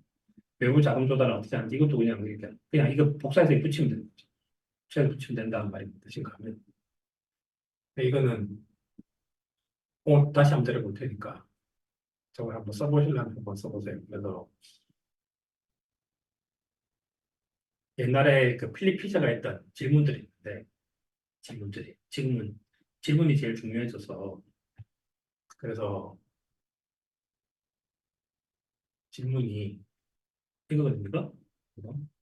외부 자금 조달은 어떻게 하는지 이것도 그냥 이거 복사해서 붙이면 되는 거죠. 복사해서 붙이면 된다는 말입니다. 지금 가면 이거는 다시 한번 드려볼 테니까 저걸 한번 써보시려면 한번 써보세요. 그래서 옛날에 그 필립 피저가 했던 질문들이 있는데 지금은 질문이 제일 중요해져서 그래서 질문이 이거거든요.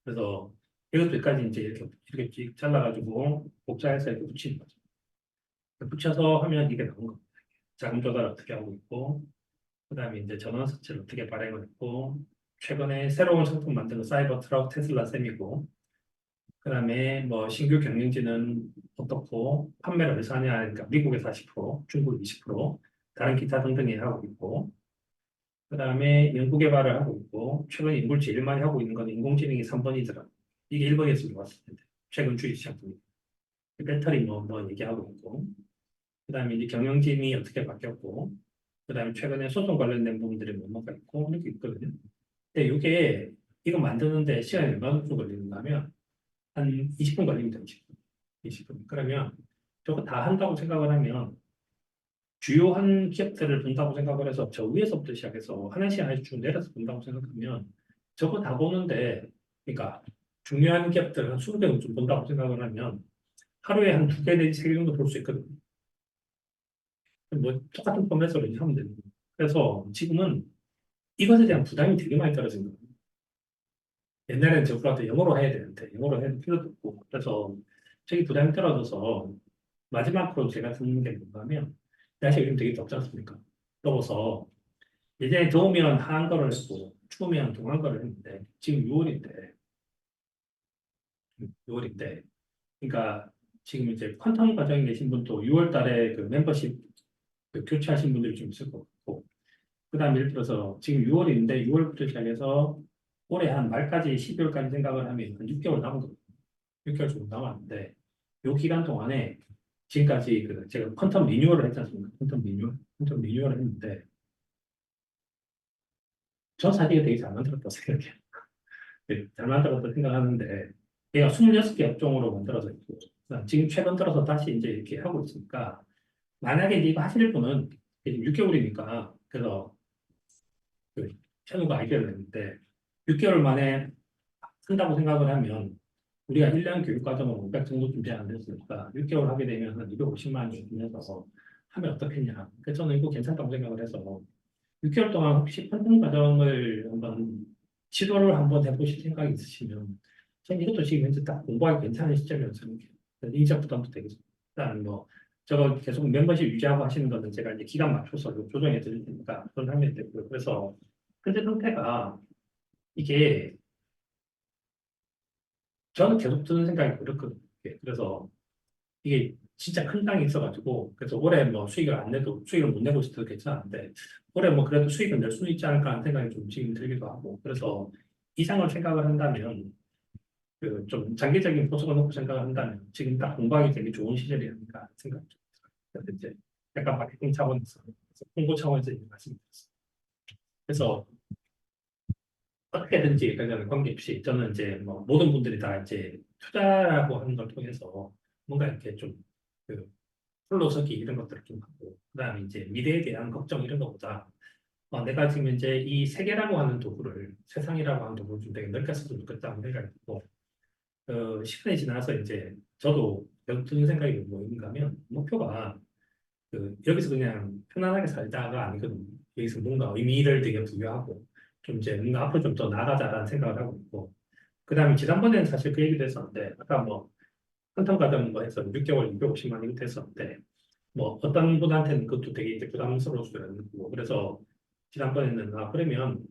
그래서 이것도 여기까지 이제 이렇게 쭉 잘라가지고 복사해서 이렇게 붙이는 거죠. 붙여서 하면 이게 나온 겁니다. 자금 조달 어떻게 하고 있고, 그다음에 이제 전원 서치를 어떻게 발행을 했고, 최근에 새로운 상품 만든 거 사이버 트럭 테슬라 셈이고, 그다음에 뭐 신규 경영진은 어떻고, 판매를 어디서 하냐, 그러니까 미국에 40%, 중국 20%, 다른 기타 등등이 하고 있고, 그다음에 연구개발을 하고 있고 최근에 인구를 제일 많이 하고 있는 건 인공지능이 3번이더라. 이게 1번이었으면 좋았을 텐데 최근 주식 시장 보니까 배터리 뭐 얘기하고 있고 그다음에 이제 경영진이 어떻게 바뀌었고 그다음에 최근에 소송 관련된 부분들이 뭐가 있고 이렇게 있거든요. 근데 이게 이거 만드는데 시간이 얼마나 정도 걸리는가 하면 한 20분 걸립니다. 20분. 20분. 그러면 저거 다 한다고 생각을 하면 주요한 기업들을 본다고 생각을 해서 저 위에서부터 시작해서 하나씩 하나씩 쭉 내려서 본다고 생각하면 저거 다 보는데 그러니까 중요한 기업들 한 20개 정도 본다고 생각을 하면 하루에 한 2개 내지 3개 정도 볼 수 있거든요. 뭐 똑같은 포맷으로 이제 하면 됩니다. 그래서 지금은 이것에 대한 부담이 되게 많이 떨어진 거예요. 옛날에는 저프라도 영어로 해야 되는데 영어로 해야 필요도 없고 그래서 저기 부담이 떨어져서 마지막으로 제가 듣는 게 뭔가하면 날씨가 요즘 되게 덥지 않습니까? 더워서 예전에 더우면 한거를 했고 추우면 동한거를 했는데 지금 6월인데 그러니까 지금 이제 퀀텀 과정에 계신 분도 6월 달에 그 멤버십 그 교체하신 분들이 좀 있을 것 같고 그다음에 예를 들어서 지금 6월인데 6월부터 시작해서 올해 한 말까지 12월까지 생각을 하면 한 6개월 남은 거예요. 6개월 정도 남았는데 이 기간 동안에 지금까지 그 제가 퀀텀 리뉴얼을 했지 않습니까? 퀀텀 리뉴얼을 했는데 저 사실 되게 잘 만들었다고 생각해요. 네, 잘 만들었다고 생각하는데 얘가 26개 업종으로 만들어져 있고 지금 최근 들어서 다시 이제 이렇게 하고 있으니까 만약에 이거 하실 분은 6개월이니까 그래서 그 현우가 아이디어를 냈는데 6개월 만에 한다고 생각을 하면 우리가 1년 교육과정은 500 정도 준비 안 됐으니까 6개월 하게 되면 한 250만 원 준비해서 하면 어떻겠냐. 그래서 저는 이거 괜찮다고 생각을 해서 6개월 동안 혹시 컨텐츠 과정을 한번 시도를 한번 해보실 생각이 있으시면 저는 이것도 지금 현재 딱 공부하기 괜찮은 시점이라고 생각해요. 인적 부담도 되겠습니다. 일단 뭐 저거 계속 멤버십 유지하고 하시는 거는 제가 이제 기간 맞춰서 조정해 드릴 테니까 그건 하면 되고요. 그래서 현재 상태가 이게 저는 계속 드는 생각이 그렇거든요. 그래서 이게 진짜 큰 땅이 있어가지고 그래서 올해 뭐 수익을 안 내도 수익을 못 내고 있어도 괜찮은데 올해 뭐 그래도 수익을 낼 수 있지 않을까 하는 생각이 좀 지금 들기도 하고 그래서 이상을 생각을 한다면 그 좀 장기적인 포석을 놓고 생각을 한다면 지금 딱 공부하기 되게 좋은 시절이 아닌가 생각이 좀 들어요. 그래서 이제 약간 마케팅 차원에서 홍보 차원에서 이제 말씀드렸습니다. 그래서 어떻게든지 그냥 관계없이 저는 이제 뭐 모든 분들이 다 이제 투자라고 하는 걸 통해서 뭔가 이렇게 좀그 홀로서기 이런 것들을 좀 하고 그다음에 이제 미래에 대한 걱정 이런 것보다 내가 지금 이제 이 세계라고 하는 도구를 세상이라고 하는 도구를 좀 되게 넓게 썼으면 좋겠다는 생각이 들고 시간이 지나서 이제 저도 드는 생각이 뭐인가 하면 목표가 그 여기서 그냥 편안하게 살다가 아니거든요. 여기서 뭔가 의미를 되게 부여하고 좀 이제 뭔가 앞으로 좀 더 나아가자라는 생각을 하고 있고 그다음에 지난번에는 사실 그 얘기도 했었는데 아까 뭐 한텀 가던 뭐 해서 6개월 250만 이렇게 했었는데 뭐 어떤 분한테는 그것도 되게 이제 부담스러울 수도 있는 거고 그래서 지난번에는 그러면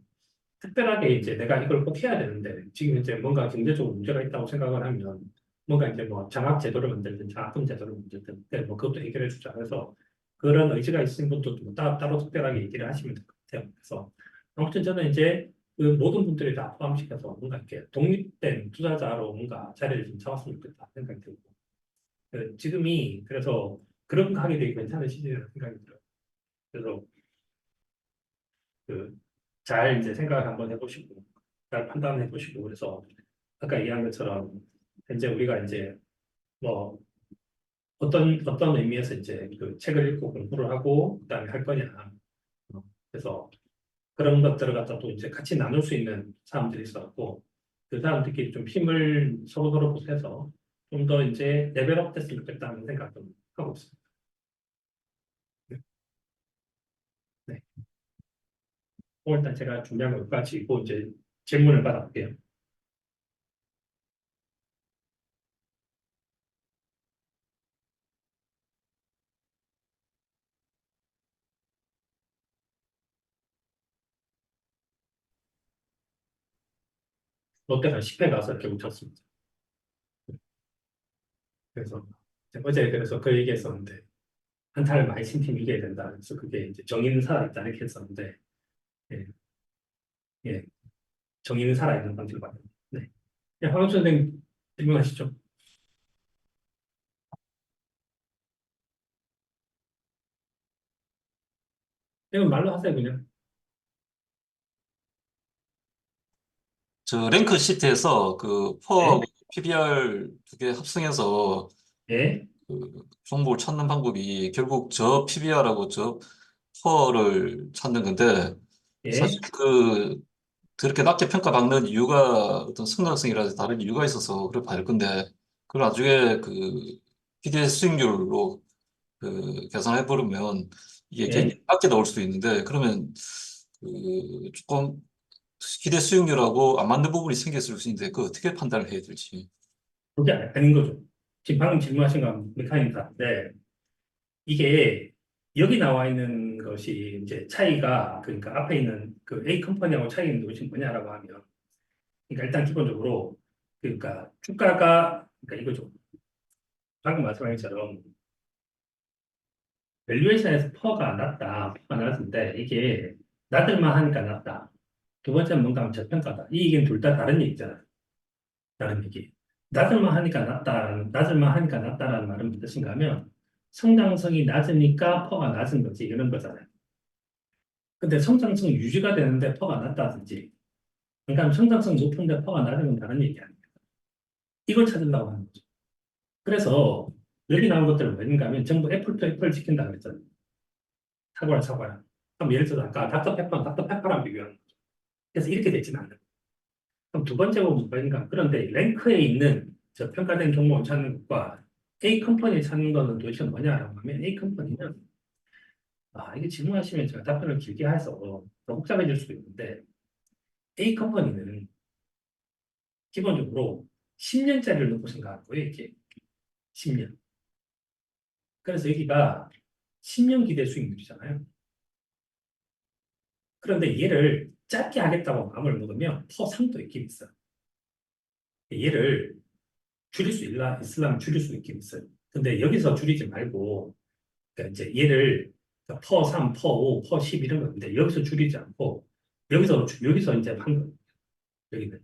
특별하게 이제 내가 이걸 꼭 해야 되는데 지금 이제 뭔가 경제적으로 문제가 있다고 생각을 하면 뭔가 이제 뭐 장학 제도를 만들든 장학금 제도를 만들든 뭐 그것도 해결해 주자 그래서 그런 의지가 있으신 분도 좀 따로 특별하게 얘기를 하시면 될 것 같아요. 그래서 아무튼 저는 이제 그 모든 분들이 다 포함시켜서 뭔가 이렇게 독립된 투자자로 뭔가 자리를 좀 잡았으면 좋겠다 생각이 들고 지금이 그래서 그런 하게 되게 괜찮은 시즌이라는 생각이 들어요. 그래서 그 잘 이제 생각을 한번 해보시고 잘 판단해 보시고 그래서 아까 얘기한 것처럼 이제 우리가 이제 뭐 어떤 의미에서 이제 그 책을 읽고 공부를 하고 그다음에 할 거냐 그래서 그런 것들을 갖다 또 이제 같이 나눌 수 있는 사람들이 있었고 그 사람들끼리 좀 힘을 서로 보태서 좀 더 이제 레벨업 됐으면 좋겠다는 생각도 하고 있습니다. 네. 네. 오늘 일단 제가 준비한 거 여기까지 있고 이제 질문을 받아볼게요. 롯데가 10회 가서 이렇게 묻혔습니다. 그래서 어제 그래서 그 얘기했었는데 한타를 많이 친 팀이 이겨야 된다. 그래서 그게 이제 정의는 살아있다 이렇게 했었는데 예, 예, 정의는 살아있는 방식을 받는. 네. 네, 황영수 선생님 질문하시죠. 이건 말로 하세요 그냥. 저 랭크 시트에서 그 네, 포하고 PBR 두 개 합성해서 예, 그 종목을 찾는 방법이 결국 저 PBR하고 저 포를 찾는 건데 사실 예, 그 그렇게 낮게 평가받는 이유가 어떤 성장성이라든지 다른 이유가 있어서 그렇게 받을 건데 그걸 나중에 그 PDS 수익률로 그 계산해 버리면 이게 예. 굉장히 낮게 나올 수도 있는데 그러면 조금 기대 수익률하고 안 맞는 부분이 생겼을 수 있는데 그 어떻게 판단을 해야 될지. 그게 아닌 거죠. 지금 방금 질문하신 건 메카닉 다른데 이게 여기 나와 있는 것이 이제 차이가 그러니까 앞에 있는 그 A 컴퍼니하고 차이 있는 것이 뭐냐라고 하면 그러니까 일단 기본적으로 그러니까 주가가 그러니까 이거죠. 방금 말씀하신 것처럼 밸류에이션에서 퍼가 낮다, 퍼가 낮은데 이게 낮을만 하니까 낮다. 두 번째는 뭔가 하면 저평가다. 이 얘기는 둘 다 다른 얘기잖아요. 다른 얘기. 낮을만 하니까 낮다, 낮을만 하니까 낮다라는 말은 무슨 뜻인가 하면 성장성이 낮으니까 퍼가 낮은 거지 이런 거잖아요. 근데 성장성 유지가 되는데 퍼가 낮다든지 그러니까 성장성 높은데 퍼가 낮은 건 다른 얘기 아닙니까? 이걸 찾으려고 하는 거죠. 그래서 여기 나온 것들은 뭔가 하면 전부 애플 또 애플 지킨다 그랬잖아요. 사과랑 사과랑. 그럼 예를 들어서 아까 닥터페퍼랑 비교하는 거죠. 그래서 이렇게 되지는 않는 거예요. 그럼 두 번째 부분 뭐인가? 그런데 랭크에 있는 저 평가된 종목을 찾는 것과 A 컴퍼니 찾는 거는 도대체 뭐냐라고 하면 A 컴퍼니는 이게 질문하시면 제가 답변을 길게 해서 더 복잡해질 수도 있는데 A 컴퍼니는 기본적으로 10년짜리를 놓고 생각하는 거예요. 이게 10년. 그래서 여기가 10년 기대 수익률이잖아요. 그런데 얘를 짧게 하겠다고 마음을 먹으면 퍼상도 있긴 있어요. 얘를 줄일 수 있으려면 줄일 수 있긴 있어요. 근데 여기서 줄이지 말고, 그러니까 이제 얘를 그러니까 퍼 3, 퍼 5, 퍼 10 이런 건데 여기서 줄이지 않고 여기서 이제 방금 여기는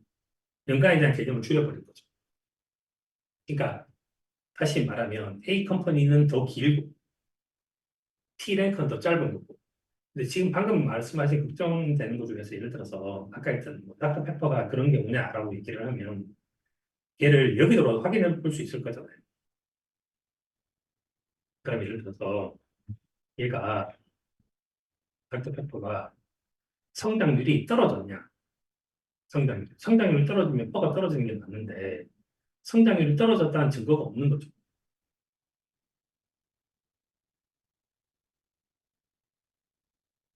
연간에 대한 개념을 줄여버린 거죠. 그러니까 다시 말하면 A 컴퍼니는 더 길고 T 랭크는 더 짧은 거고. 근데 지금 방금 말씀하신 걱정되는 것 중에서 예를 들어서 아까 했던 뭐 닥터페퍼가 그런 게 뭐냐라고 얘기를 하면 얘를 여기로 확인해 볼 수 있을 거잖아요. 그럼 예를 들어서 얘가 닥터페퍼가 성장률이 떨어졌냐? 성장률이 떨어지면 퍼가 떨어지는 게 맞는데 성장률이 떨어졌다는 증거가 없는 거죠.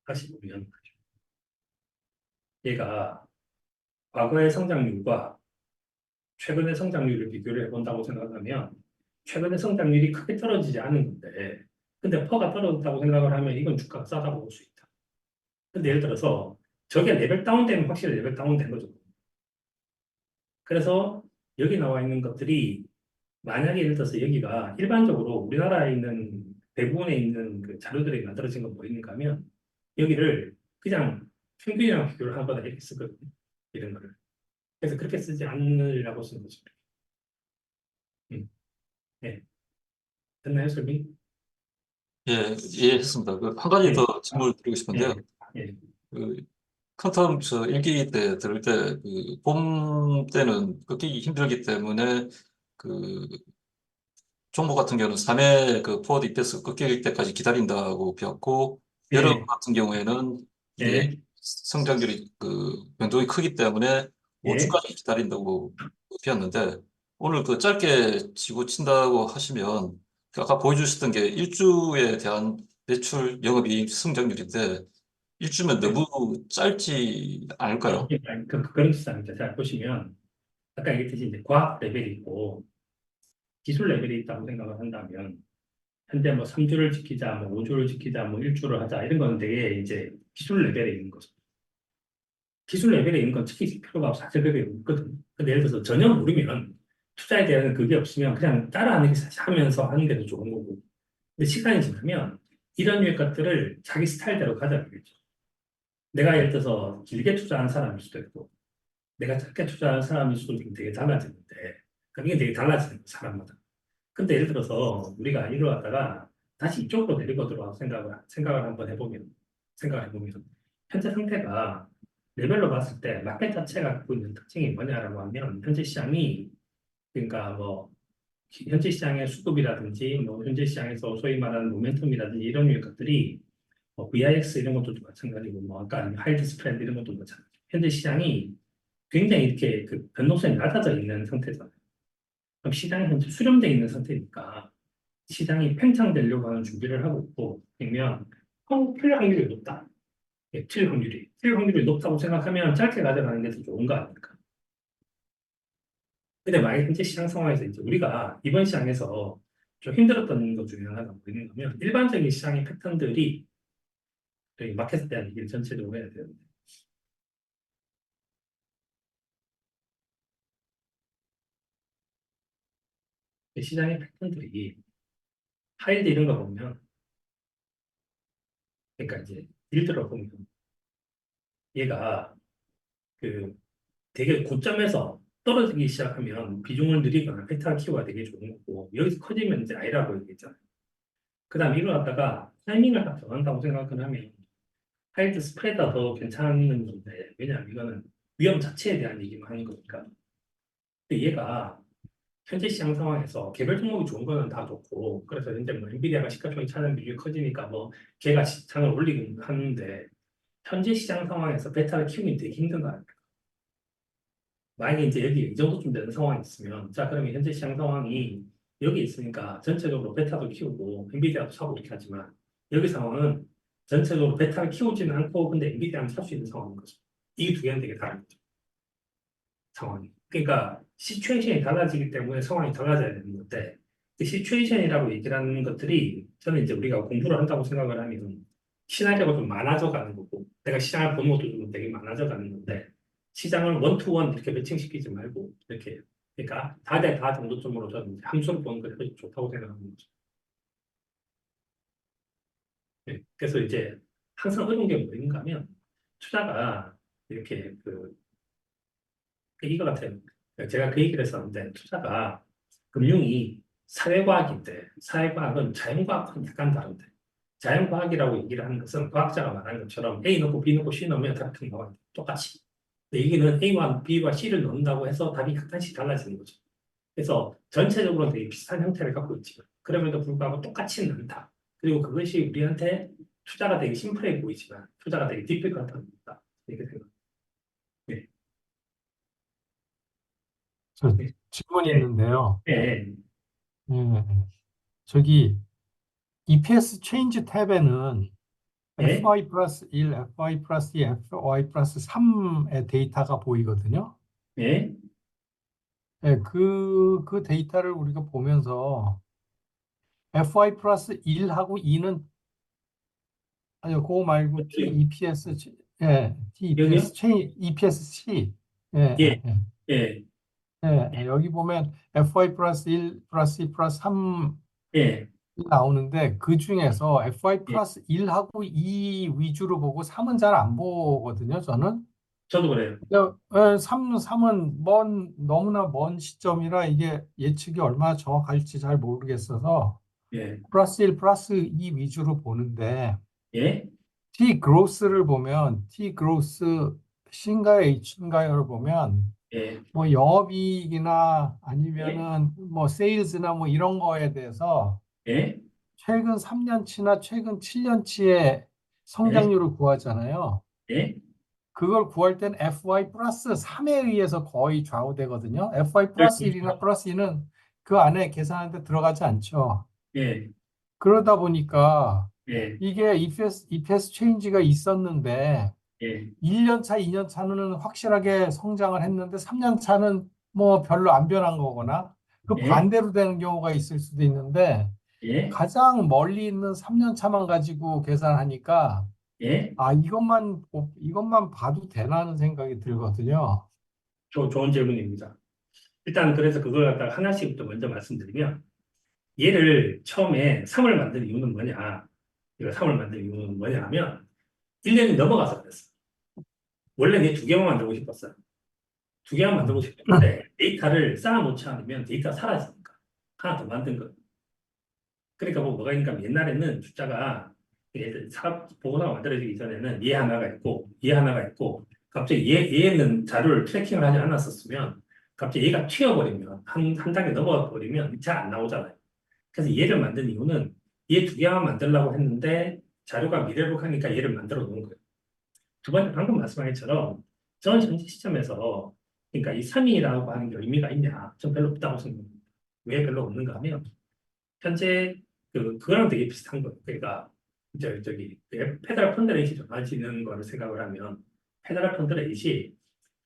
다시 보면 얘가 과거의 성장률과 최근의 성장률을 비교를 해본다고 생각하면 최근의 성장률이 크게 떨어지지 않은 건데 근데 퍼가 떨어졌다고 생각을 하면 이건 주가가 싸다고 볼 수 있다. 근데 예를 들어서 저게 레벨 다운되면 확실히 레벨 다운된 거죠. 그래서 여기 나와 있는 것들이 만약에 예를 들어서 여기가 일반적으로 우리나라에 있는 대부분에 있는 그 자료들이 만들어진 건 뭐 있는가 하면 여기를 그냥 평균이랑 비교를 하거나 이렇게 쓰거든요. 이런 거를. 그래서 그렇게 쓰지 않으려고 쓰는 거죠. 음. 네. 됐나요, 설명? 예, 이해했습니다. 한 가지 예. 더 질문을 드리고 싶은데요. 예. 예. 그 퀀텀 저 일기 때 들을 때 그 봄 때는 끊기 힘들기 때문에 그 종목 같은 경우는 3회 그 포워드 EPS 꺾일 때까지 기다린다고 배웠고 여름 예. 같은 경우에는 이게 예. 성장률이 그 변동이 크기 때문에 예. 5주까지 기다린다고 배웠는데 오늘 그 짧게 치고 친다고 하시면 그 아까 보여주셨던 게 1주에 대한 매출 영업이익 성장률인데 1주면 예. 너무 짧지 않을까요? 그런 뜻이 아닙니다. 잘 보시면 아까 얘기했듯이 이제 과학 레벨이 있고 기술 레벨이 있다고 생각을 한다면 현재 뭐 3주를 지키자, 뭐 5주를 지키자, 뭐 1주를 하자 이런 거는 되게 이제 기술 레벨에 있는 거죠. 기술 레벨에 있는 건 지킬 필요가 없어. 사실 그게 없거든요. 근데 예를 들어서 전혀 모르면 투자에 대한 그게 없으면 그냥 하면서 하는 게 더 좋은 거고. 근데 시간이 지나면 이런 류의 것들을 자기 스타일대로 가져가겠죠. 내가 예를 들어서 길게 투자한 사람일 수도 있고, 내가 짧게 투자한 사람일 수도 있고 되게 달라지는데, 그러니까 이게 되게 달라지는 거예요, 사람마다. 근데 예를 들어서 우리가 이걸 갖다가 다시 이쪽으로 내리거들어 생각을 한번 해보면, 생각을 해보면, 현재 상태가 레벨로 봤을 때 마켓 자체가 갖고 있는 특징이 뭐냐라고 하면, 현재 시장이, 그러니까 뭐, 현재 시장의 수급이라든지, 뭐, 현재 시장에서 소위 말하는 모멘텀이라든지 이런 류의 것들이 뭐 VIX 이런 것도 마찬가지고, 뭐, 아까 하이드 스프레드 이런 것도 마찬가지고, 현재 시장이 굉장히 이렇게 그 변동성이 낮아져 있는 상태잖아요. 그럼 시장이 현재 수렴돼 있는 상태니까 시장이 팽창되려고 하는 준비를 하고 있고, 아니면 펑 풀릴 확률이 높다. 틀릴 확률이 높다고 생각하면 짧게 가져가는 게 더 좋은 거 아닙니까? 근데 만약 현재 시장 상황에서 이제 우리가 이번 시장에서 좀 힘들었던 것 중에 하나가 뭐냐면 일반적인 시장의 패턴들이 저희 마켓에 대한 얘기를 전체적으로 해야 되는데 이 시장의 패턴들이 하이드 이런 거 보면 그러니까 이제 예를 들어 보면 얘가 그 되게 고점에서 떨어지기 시작하면 비중을 늘리거나 팩타를 키워야 되게 좋은 거고 여기서 커지면 이제 아니라고 얘기했잖아요. 그 다음에 이걸 갖다가 타이밍을 딱 정한다고 생각을 하면 하이드 스프레드가 더 괜찮은 건데 왜냐하면 이거는 위험 자체에 대한 얘기만 하는 거니까. 근데 얘가 현재 시장 상황에서 개별 종목이 좋은 거는 다 좋고 그래서 현재 뭐 엔비디아가 시가총액 차는 비율이 커지니까 뭐 걔가 시장을 올리긴 하는데 현재 시장 상황에서 베타를 키우기 되게 힘든 거 아닙니까? 만약에 이제 여기 이 정도쯤 되는 상황이 있으면 자 그러면 현재 시장 상황이 여기 있으니까 전체적으로 베타도 키우고 엔비디아도 사고 이렇게 하지만 여기 상황은 전체적으로 베타를 키우지는 않고 근데 엔비디아는 살 수 있는 상황인 거죠. 이 두 개는 되게 다른 거죠. 상황이. 그러니까 시츄에이션이 달라지기 때문에 상황이 달라져야 되는 건데 그 시츄에이션이라고 얘기를 하는 것들이 저는 이제 우리가 공부를 한다고 생각을 하면 시나리오가 좀 많아져 가는 거고 내가 시장을 보는 것도 좀 되게 많아져 가는 건데 시장을 원투원 이렇게 매칭시키지 말고 이렇게 그러니까 다 대 다 정도점으로 저는 이제 함수를 보는 게 훨씬 좋다고 생각하는 거죠. 네. 그래서 이제 항상 어려운 게 뭐인가 하면 투자가 이렇게 이거 같아요. 제가 그 얘기를 했었는데 투자가 금융이 사회과학인데 사회과학은 자연과학과는 약간 다른데 자연과학이라고 얘기를 하는 것은 과학자가 말하는 것처럼 A 넣고 B 넣고 C 넣으면 답이 나와요. 똑같이. 근데 여기는 A와 B와 C를 넣는다고 해서 답이 약간씩 달라지는 거죠. 그래서 전체적으로 되게 비슷한 형태를 갖고 있지만 그럼에도 불구하고 똑같지는 않다. 그리고 그것이 우리한테 투자가 되게 심플해 보이지만 투자가 되게 디피컬트합니다. 이렇게 생각합니다. 네. 저 네. 질문이 네. 있는데요. 네. 예, 저기 EPS 체인지 탭에는 네. FI 플러스 1, FI 플러스 2, FI 플러스 3의 데이터가 보이거든요. 네. 예, 그 데이터를 우리가 보면서 FI 플러스 1하고 2는 아니요, 그거 말고 TEPS, 예, 여기요? TEPS EPS C. 예, 예, 예, 예. 예, 여기 보면 FI 플러스 1 플러스 2 플러스 3 예, 나오는데 그 중에서 FI 예. 플러스 1하고 2 위주로 보고 3은 잘 안 보거든요, 저는. 저도 그래요. 3은 너무나 먼 시점이라 이게 예측이 얼마나 정확할지 잘 모르겠어서 예, 플러스 1, 플러스 2 위주로 보는데 예, T 그로스를 보면 T 그로스 C인가요, H인가요를 보면 예, 뭐 영업이익이나 예, 아니면은 뭐 세일즈나 뭐 이런 거에 대해서 예, 최근 3년치나 최근 7년치의 예, 성장률을 구하잖아요. 예. 그걸 구할 땐 FY 플러스 3에 의해서 거의 좌우되거든요. FY 플러스 1이나 그렇죠. 플러스 2는 그 안에 계산하는데 들어가지 않죠. 예, 그러다 보니까 예, 이게 EPS 체인지가 있었는데 예, 1년 차, 2년 차는 확실하게 성장을 했는데 3년 차는 뭐 별로 안 변한 거거나 그 예, 반대로 되는 경우가 있을 수도 있는데 예, 가장 멀리 있는 3년 차만 가지고 계산하니까 예. 아, 이것만 봐도 되나는 생각이 들거든요. 좋은 질문입니다. 일단 그래서 그걸 갖다가 하나씩부터 먼저 말씀드리면 얘를 처음에 3을 만든 이유는 뭐냐? 이거 3을 만든 이유는 뭐냐 하면 1년이 넘어가서 그랬어. 원래 얘 두 개만 만들고 싶었어요. 두 개만 만들고 음. 싶었는데 데이터를 쌓아놓지 않으면 데이터가 사라지니까 하나 더 만든 거예요. 그러니까 뭐가 있니까 옛날에는 숫자가 얘들 사업 보고서가 만들어지기 전에는 얘 하나가 있고 얘 하나가 있고 갑자기 얘는 자료를 트래킹을 하지 않았었으면 갑자기 얘가 튀어버리면 한 단계 넘어가 버리면 잘 안 나오잖아요. 그래서 얘를 만든 이유는 얘 두 개만 만들려고 했는데 자료가 미래록하니까 얘를 만들어 놓은 거예요. 두 번째 방금 말씀하신 것처럼 전 현재 시점에서 그러니까 이 3위라고 하는 게 의미가 있냐? 전 별로 없다고 생각합니다. 왜 별로 없는가 하면 현재 그거랑 되게 비슷한 거예요. 그러니까 저기 페더럴 펀드 레이시 좋아지는 거를 생각을 하면 페더럴 펀드 레이시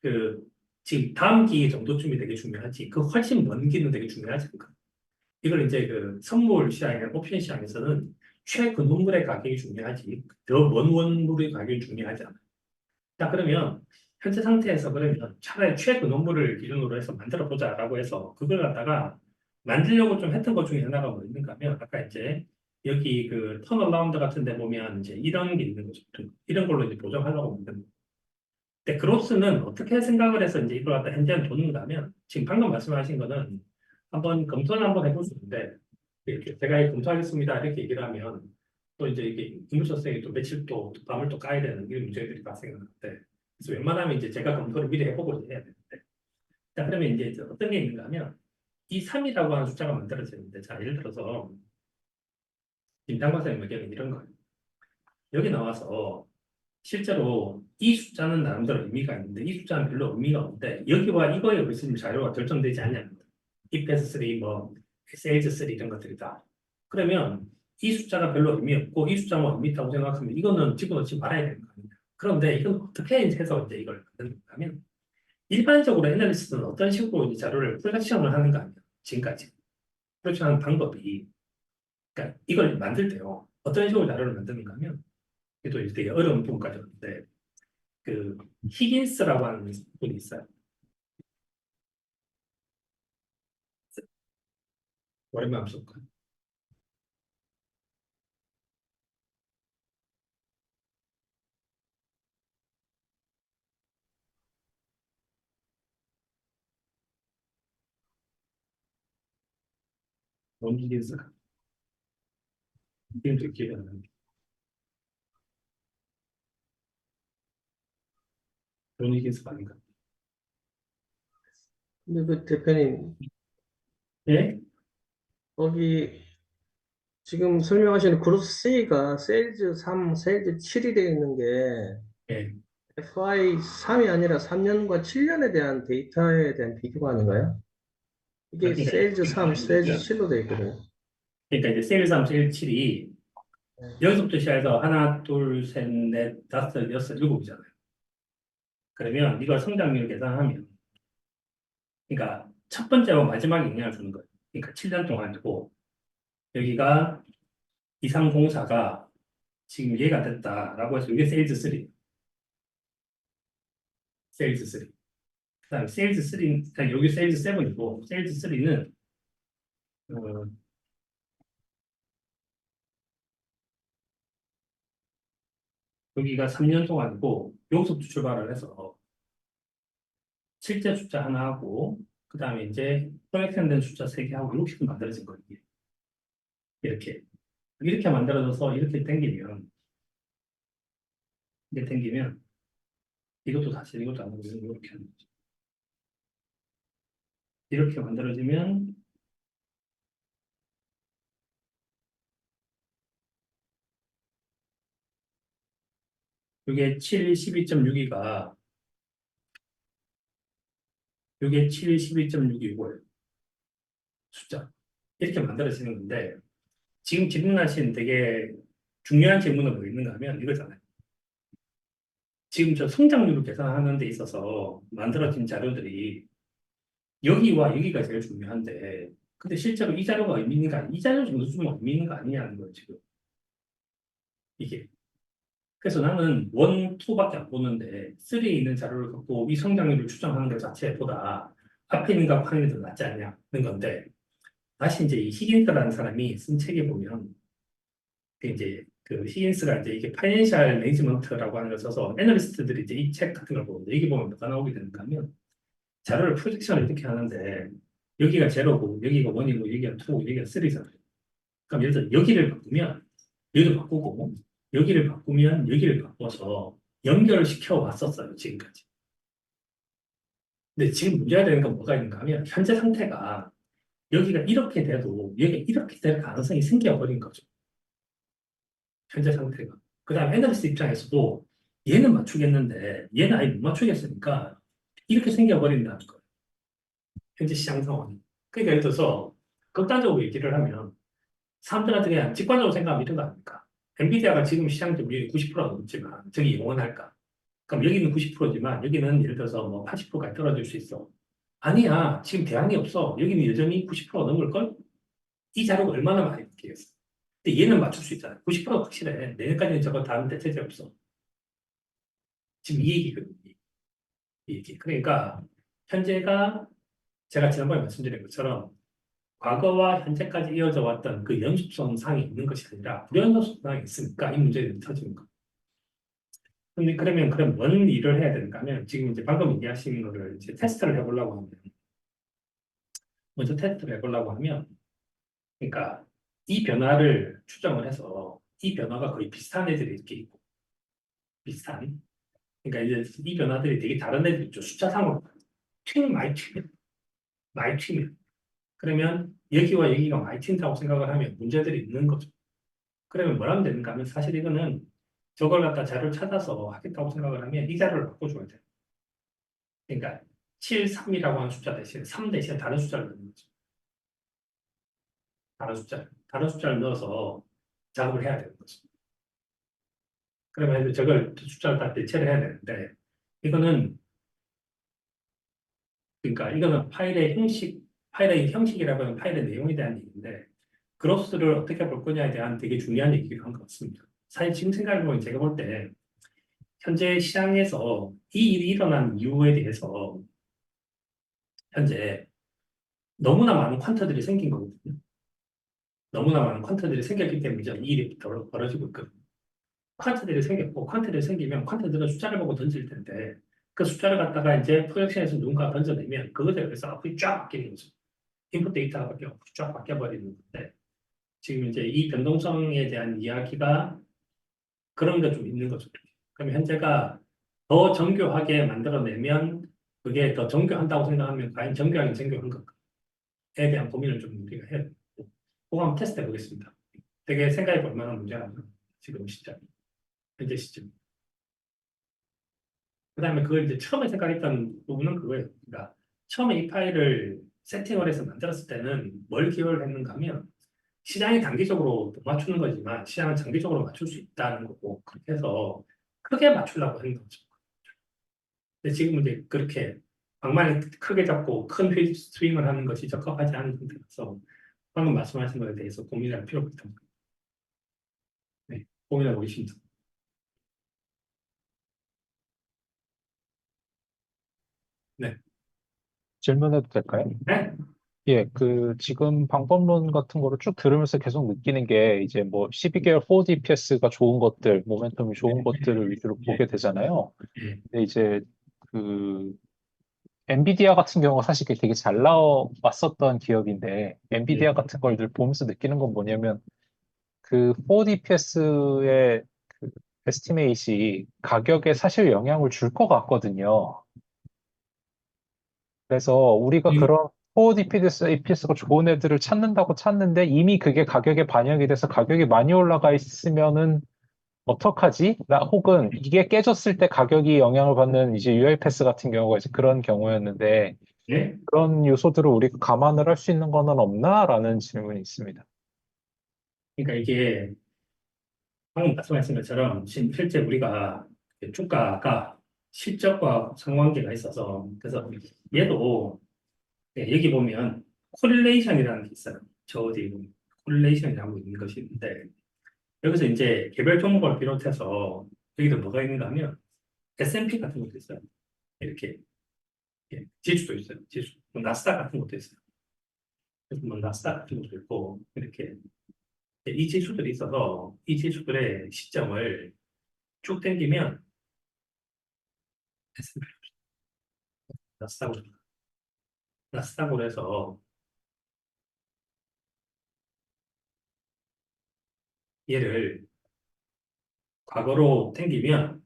그 지금 다음 기회 정도쯤이 되게 중요하지. 그 훨씬 먼 기는 되게 중요하지 않을까. 이걸 이제 그 선물 시장이나 옵션 시장에서는 최근원물의 가격이 중요하지. 더 먼 원물의 가격이 중요하지 않아. 자, 그러면 현재 상태에서 그러면 차라리 최근원물을 기준으로 해서 만들어 보자라고 해서 그걸 갖다가 만들려고 좀 했던 것 중에 하나가 뭐 있는가 하면 아까 이제 여기 그 턴어라운드 같은 데 보면 이제 이런 게 있는 거죠. 이런 걸로 이제 보정하려고 만든 거. 근데 그로스는 어떻게 생각을 해서 이제 이걸 갖다 현재는 도는가 하면 지금 방금 말씀하신 거는 한번 검토는 한번 해볼 수 있는데 이렇게 제가 검토하겠습니다 이렇게 얘기를 하면 또 이제 이게 인물서생이 또 며칠 또 밤을 또 까야 되는 이런 문제들이 발생하는데 그래서 웬만하면 이제 제가 검토를 미리 해보고 해야 되는데 자 그러면 이제 어떤 게 있는가 하면 이 3이라고 하는 숫자가 만들어지는데 자 예를 들어서 김장박사님 의견은 이런 거예요. 여기 나와서 실제로 이 숫자는 나름대로 의미가 있는데 이 숫자는 별로 의미가 없는데 여기와 이거에 의심 자료가 결정되지 않냐는 거예요. EPS3 뭐 SH3 이런 것들이다. 그러면 이 숫자가 별로 의미 없고 이 숫자만 의미 있다고 생각하면 이거는 집어넣지 말아야 되는 거 아닙니까? 그런데 이건 어떻게 해서 이제 이걸 만드는가 하면 일반적으로 애널리스트는 어떤 식으로 이제 자료를 콜렉션을 하는가 하면 지금까지 콜렉션하는 방법이 그러니까 이걸 만들 때요 어떤 식으로 자료를 만드는가 하면 또 되게 어려운 부분까지 왔는데 그 히긴스라고 하는 분이 있어요. 오랜만에 봅시다. 론 히긴스가 이름도 기억이 안 나는데 론 히긴스가 아닌가? 근데 그 대표님, 예? 거기 지금 설명하시는 그룹 C가 세일즈 3, 세일즈 7이 되어 있는 게 예. FI 3이 아니라 3년과 7년에 대한 데이터에 대한 비교가 아닌가요? 이게 그러니까 세일즈 3, 세일즈 7로 되어 있거든요. 그러니까 이제 세일 3, 세일 7이 네. 여기서부터 시작해서 하나, 둘, 셋, 넷, 다섯, 여섯, 일곱이잖아요. 그러면 이걸 성장률 계산하면 그러니까 첫 번째와 마지막에 영향을 주는 거예요. 그러니까 7년 동안이고 여기가 2304가 지금 얘가 됐다라고 해서 이게 세일즈 3. 세일즈 3. 그다음에 세일즈 3, 여기 세일즈 7이고 세일즈 3는 여기가 3년 동안이고 여기서부터 출발을 해서 실제 숫자 하나 하고 그다음에 이제 프로젝션된 숫자 3개 하고 이렇게 만들어진 거예요. 이렇게 만들어져서 이렇게 당기면 이게 당기면 이것도 다시 이것도 안 하고 이렇게 하는 거죠. 이렇게 만들어지면 이게 7, 12.6이가 이게 7, 12.6이고요. 숫자 이렇게 만들어지는 건데 지금 질문하신 되게 중요한 질문은 뭐 있는가 하면 이거잖아요. 지금 저 성장률을 계산하는 데 있어서 만들어진 자료들이 여기와 여기가 제일 중요한데 근데 실제로 이 자료가 의미 있는 거 아니, 이 자료 정도 수준은 의미 있는 거 아니냐는 거예요, 지금. 이게. 그래서 나는 1, 2밖에 안 보는데 3에 있는 자료를 갖고 이 성장률을 추정하는 것 자체보다 앞에 있는 거 하는 게 더 낫지 않냐는 건데 다시 이제 이 히긴스라는 사람이 쓴 책에 보면 그 이제 그 히긴스가 이제 이게 파이낸셜 매니지먼트라고 하는 걸 써서 애널리스트들이 이제 이 책 같은 걸 보는데 여기 보면 뭐가 나오게 되는가 하면 자료를 프로젝션을 이렇게 하는데 여기가 제로고 여기가 원이고 여기가 투고 여기가 쓰리잖아요. 그럼 예를 들어 여기를 바꾸면 여기도 바꾸고 여기를 바꾸면 여기를 바꿔서 연결을 시켜 왔었어요 지금까지. 근데 지금 문제가 되는 건 뭐가 있는가 하면 현재 상태가 여기가 이렇게 돼도 여기가 이렇게 될 가능성이 생겨버린 거죠. 현재 상태가. 그 다음 애널리스트 입장에서도 얘는 맞추겠는데 얘는 아예 못 맞추겠으니까 이렇게 생겨버린다는 거예요. 현재 시장 상황이. 그러니까 예를 들어서 극단적으로 얘기를 하면 사람들한테 그냥 직관적으로 생각하면 이런 거 아닙니까? 엔비디아가 지금 시장 점유율이 90%가 넘지만 저기 영원할까? 그럼 여기는 90%지만 여기는 예를 들어서 뭐 80%까지 떨어질 수 있어. 아니야. 지금 대안이 없어. 여기는 여전히 90%가 넘을걸? 이 자료가 얼마나 많이 바뀌겠어. 근데 얘는 맞출 수 있잖아. 90% 확실해. 내년까지는 저거 다른 대체제 없어. 지금 이 얘기거든요. 이 얘기. 그러니까 현재가 제가 지난번에 말씀드린 것처럼 과거와 현재까지 이어져 왔던 그 연속성상이 있는 것이 아니라 불연속성상이 있으니까 이 문제들이 터지는 거. 근데 그러면 그럼 뭔 일을 해야 되는가 하면 지금 이제 방금 얘기하신 거를 이제 테스트를 해보려고 하면 먼저 테스트를 해보려고 하면 그러니까 이 변화를 추정을 해서 이 변화가 거의 비슷한 애들이 이렇게 있고 비슷한 그러니까 이제 이 변화들이 되게 다른 애들 있죠. 숫자상으로 튀면 많이 튀면 그러면 여기와 여기가 많이 튄다고 생각을 하면 문제들이 있는 거죠. 그러면 뭘 하면 되는가 하면 사실 이거는 저걸 갖다 자료를 찾아서 하겠다고 생각을 하면 이 자료를 바꿔줘야 돼요. 그러니까 7, 3이라고 하는 숫자 대신에 3 대신에 다른 숫자를 넣는 거죠. 다른 숫자를 넣어서 작업을 해야 되는 거죠. 그러면 저걸 숫자를 다 대체를 해야 되는데 이거는 그러니까 이거는 파일의 형식이라고 하는 파일의 내용에 대한 얘기인데 그로스를 어떻게 볼 거냐에 대한 되게 중요한 얘기가 한 것 같습니다. 사실 지금 생각해보면 제가 볼 때 현재 시장에서 이 일이 일어난 이유에 대해서 현재 너무나 많은 퀀터들이 생긴 거거든요. 너무나 많은 퀀터들이 생겼기 때문에 이제 이 일이 벌어지고 있거든요. 퀀트들이 생겼고 퀀트들이 생기면 퀀트들은 숫자를 보고 던질 텐데 그 숫자를 갖다가 이제 프로젝션에서 누군가 던져내면 그것에 의해서 앞이 쫙 바뀌는 거죠. 인풋 데이터가 쫙 바뀌어버리는 건데 지금 이제 이 변동성에 대한 이야기가 그런 게 좀 있는 거죠. 그러면 현재가 더 정교하게 만들어내면 그게 더 정교한다고 생각하면 과연 정교하게 정교한 것까에 대한 고민을 좀 우리가 해야 돼요. 그거 한번 테스트 해보겠습니다. 되게 생각해 볼 만한 문제라면 지금 시점, 현재 시점. 그 다음에 그걸 이제 처음에 생각했던 부분은 그거예요. 그러니까 처음에 이 파일을 세팅을 해서 만들었을 때는 뭘 기여를 했는가 하면 시장이 단기적으로 못 맞추는 거지만 시장은 장기적으로 맞출 수 있다는 거고 그렇게 해서 크게 맞추려고 하는 거죠. 근데 지금은 이제 그렇게 방망이 크게 잡고 큰 스윙을 하는 것이 적합하지 않은 상태라서 방금 말씀하신 것에 대해서 고민할 필요가 있다. 네, 고민해 보겠습니다. 네. 질문해도 될까요? 네? 예, 지금 방법론 같은 거를 쭉 들으면서 계속 느끼는 게 이제 뭐 12개월 4DPS가 좋은 것들, 모멘텀이 좋은 것들을 위주로 예, 보게 되잖아요. 예, 근데 이제 그 엔비디아 같은 경우가 사실 그게 되게 잘 나왔었던 기업인데 예. 엔비디아 같은 걸 늘 보면서 느끼는 건 뭐냐면 그 4DPS의 그 에스티메이트이 가격에 사실 영향을 줄 것 같거든요. 그래서 우리가 이- 그런 코어 EPS가 좋은 애들을 찾는다고 찾는데 이미 그게 가격에 반영이 돼서 가격이 많이 올라가 있으면은 어떡하지? 혹은 이게 깨졌을 때 가격이 영향을 받는 이제 UiPath 같은 경우가 이제 그런 경우였는데 네? 그런 요소들을 우리가 감안을 할 수 있는 거는 없나라는 질문이 있습니다. 그러니까 이게 방금 말씀하신 것처럼 실제 우리가 주가가 실적과 상관관계가 있어서 그래서 얘도 여기 보면 코릴레이션이라는 게 있어요. 저 어디에 보면 코릴레이션이라고 있는 것이 있는데 여기서 이제 개별 종목을 비롯해서 여기도 뭐가 있는가 하면 S&P 같은 것도 있어요. 이렇게 지수도 있어요. 지수. 뭐 나스닥 같은 것도 있어요. 그래서 뭐 나스닥 같은 것도 있고 이렇게 이 지수들이 있어서 이 지수들의 시점을 쭉 당기면 S&P 나스닥으로 나스닥으로 해서 얘를 과거로 당기면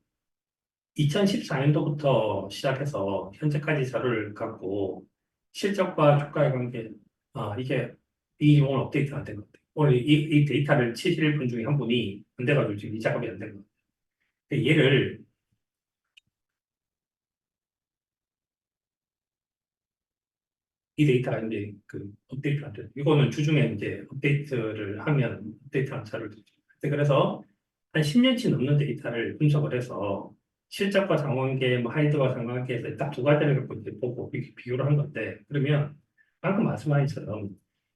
2014년도부터 시작해서 현재까지 자료를 갖고 실적과 주가의 관계, 이게 오늘 업데이트가 안 된 것 같아요. 오늘 이 데이터를 치실 분 중에 한 분이 안 돼가지고 지금 이 작업이 안 된 것 같아요. 얘를 이 데이터가 이제 그 업데이트가 안 돼요. 이거는 주중에 이제 업데이트를 하면 업데이트한 자료를 드리죠. 그래서 한 10년치 넘는 데이터를 분석을 해서 실적과 상관계, 뭐 하이드와 상관계에서 딱 두 가지를 갖고 이제 보고 비교를 한 건데, 그러면 방금 말씀하신 것처럼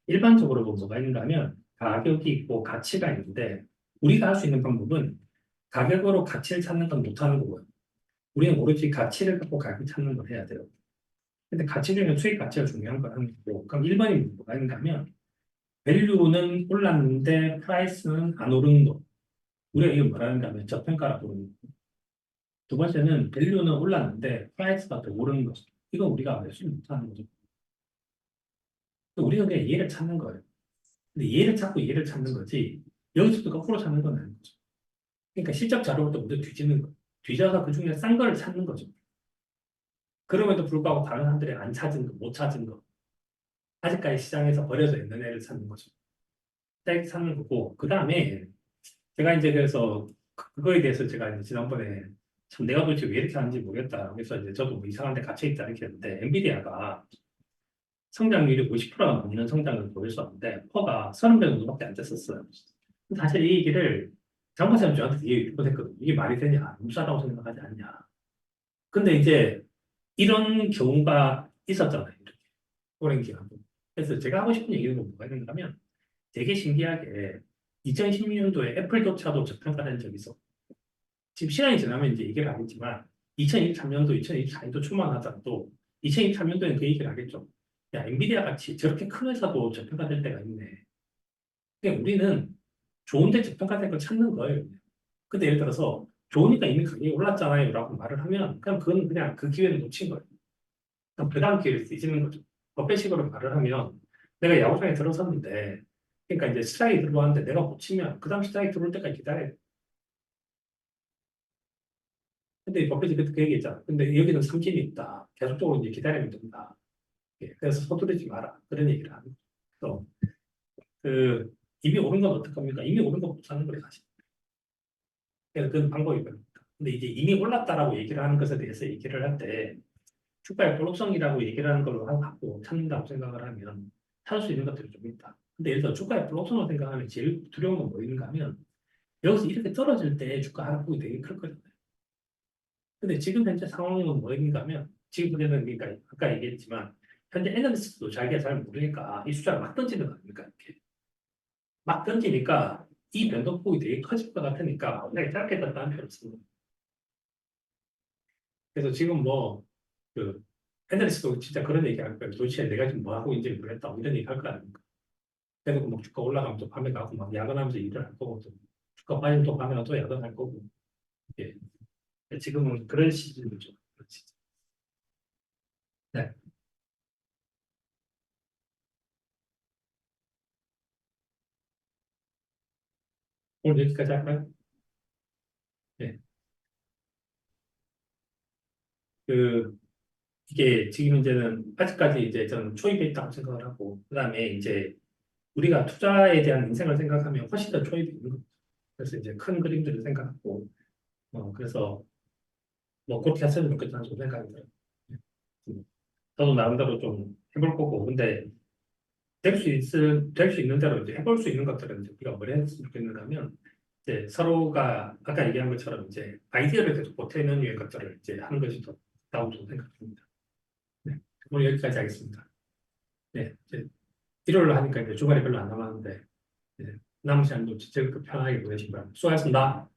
일반적으로 뭐 뭐가 있는가 하면 가격이 있고 가치가 있는데, 우리가 할 수 있는 방법은 가격으로 가치를 찾는 건 못하는 거고요. 우리는 오로지 가치를 갖고 가격 찾는 걸 해야 돼요. 근데 가치 중에 수익 가치가 중요한 걸 하는 거고, 그럼 일반이 뭐가 있는가 하면 밸류는 올랐는데 프라이스는 안 오르는 거. 우리가 이거 뭐라는가 하면 저평가라고 부르는 거. 두 번째는 밸류는 올랐는데 프라이스가 더 오르는 거. 이건 우리가 매수 못하는 거죠. 우리는 그냥 이해를 찾는 거예요. 근데 이해를 찾고 이해를 찾는 거지, 여기서도 거꾸로 찾는 건 아닌 거죠. 그러니까 실적 자료부터 먼저 뒤지는 거. 뒤져서 그 중에 싼 거를 찾는 거죠. 그럼에도 불구하고 다른 사람들이 안 찾은 거, 못 찾은 거. 아직까지 시장에서 버려져 있는 애를 찾는 거죠. 딱 찾는 거고, 그 다음에 제가 이제 그래서 그거에 대해서 제가 이제 지난번에 참 내가 도대체 왜 이렇게 하는지 모르겠다. 그래서 이제 저도 뭐 이상한 데 갇혀 있다 이렇게 했는데, 엔비디아가 성장률이 50%가 넘는 성장을 보였었는데 퍼가 30배 정도밖에 안 됐었어요. 사실 이 얘기를 장바사님 저한테 얘기 못했거든요. 이게 말이 되냐? 너무 싸다고 생각하지 않냐? 근데 이제 이런 경우가 있었잖아요. 이렇게 오랜 기간 동안. 그래서 제가 하고 싶은 얘기는 뭐가 있는가 하면, 되게 신기하게 2016년도에 애플조차도 저평가된 적이 있어. 지금 시간이 지나면 이제 얘기를 하겠지만 2023년도, 2024년도 초만 하더라도 2023년도에는 그 얘기를 하겠죠. 야, 엔비디아 같이 저렇게 큰 회사도 저평가될 때가 있네. 그러니까 우리는 좋은데 저평가된 걸 찾는 거예요. 근데 예를 들어서 좋으니까 이미 가격이 올랐잖아요 라고 말을 하면 그냥 그건 그냥 그 기회를 놓친 거예요. 그럼 그 다음 기회를 뒤지는 거죠. 버펫식으로 말을 하면 내가 야구장에 들어섰는데, 그러니까 이제 스트라이크 들어왔는데 내가 못 치면 그 다음 스트라이크 들어올 때까지 기다려야 돼. 근데 이 버펫이 그때 그 얘기했잖아. 근데 여기는 삼진이 있다. 계속적으로 이제 기다리면 된다. 예, 그래서 서두르지 마라. 그런 얘기를 하는 거죠. 그 이미 오른 건 어떡합니까? 이미 오른 거 못 사는 거예요, 사실. 그래서 그건 방법이 됩니다. 근데 이제 이미 올랐다라고 얘기를 하는 것에 대해서 얘기를 할 때 주가의 볼록성이라고 얘기를 하는 걸로 하고 찾는다고 생각을 하면 찾을 수 있는 것들이 좀 있다. 근데 예를 들어 주가의 볼록성을 생각하면 제일 두려운 건 뭐인가 하면, 여기서 이렇게 떨어질 때 주가 하락폭이 되게 클 거잖아요. 근데 지금 현재 상황은 뭐인가 하면, 지금 현재는 그러니까 아까 얘기했지만 현재 애널리스트도 자기가 잘 모르니까 이 숫자를 막 던지는 거 아닙니까? 이렇게 막 던지니까 이 변동폭이 되게 커질 것 같으니까 내가 짧게 떴다는 표현을 쓰는 거예요. 그래서 지금 그 애널리스트도 진짜 그런 얘기 할 거예요. 도대체 내가 지금 뭐 하고 있는지 모르겠다, 뭐 이런 얘기 할 거 아닙니까? 그래서 막 주가 올라가면 또 밤에 가고 막 야근하면서 일을 할 거고, 또 주가 빠지면 또 밤에 가서 또 야근할 거고. 예. 지금은 그런 시즌이죠. 그런 시즌. 네. 오늘 여기까지 할까요? 네. 이게 지금 현재는 아직까지 이제 저는 초입에 있다고 생각을 하고, 그다음에 이제 우리가 투자에 대한 인생을 생각하면 훨씬 더 초입이 있는 거죠. 그래서 이제 큰 그림들을 생각하고, 그래서 뭐 그렇게 했으면 좋겠다는 좀 생각이 들어요. 저도 나름대로 좀 해볼 거고, 근데 될 수 있는 대로 이제 해볼 수 있는 것들은 이제 우리가 뭘 했으면 좋겠는가 하면, 이제 서로가 아까 얘기한 것처럼 이제 아이디어를 계속 보태는 유의 것들을 이제 하는 것이 더 나오고 생각합니다. 네, 오늘 여기까지 하겠습니다. 네, 이제 일요일로 하니까 이제 주말이 별로 안 남았는데, 네, 남은 시간도 즐겁게 편하게 보내시기 바랍니다. 수고하셨습니다.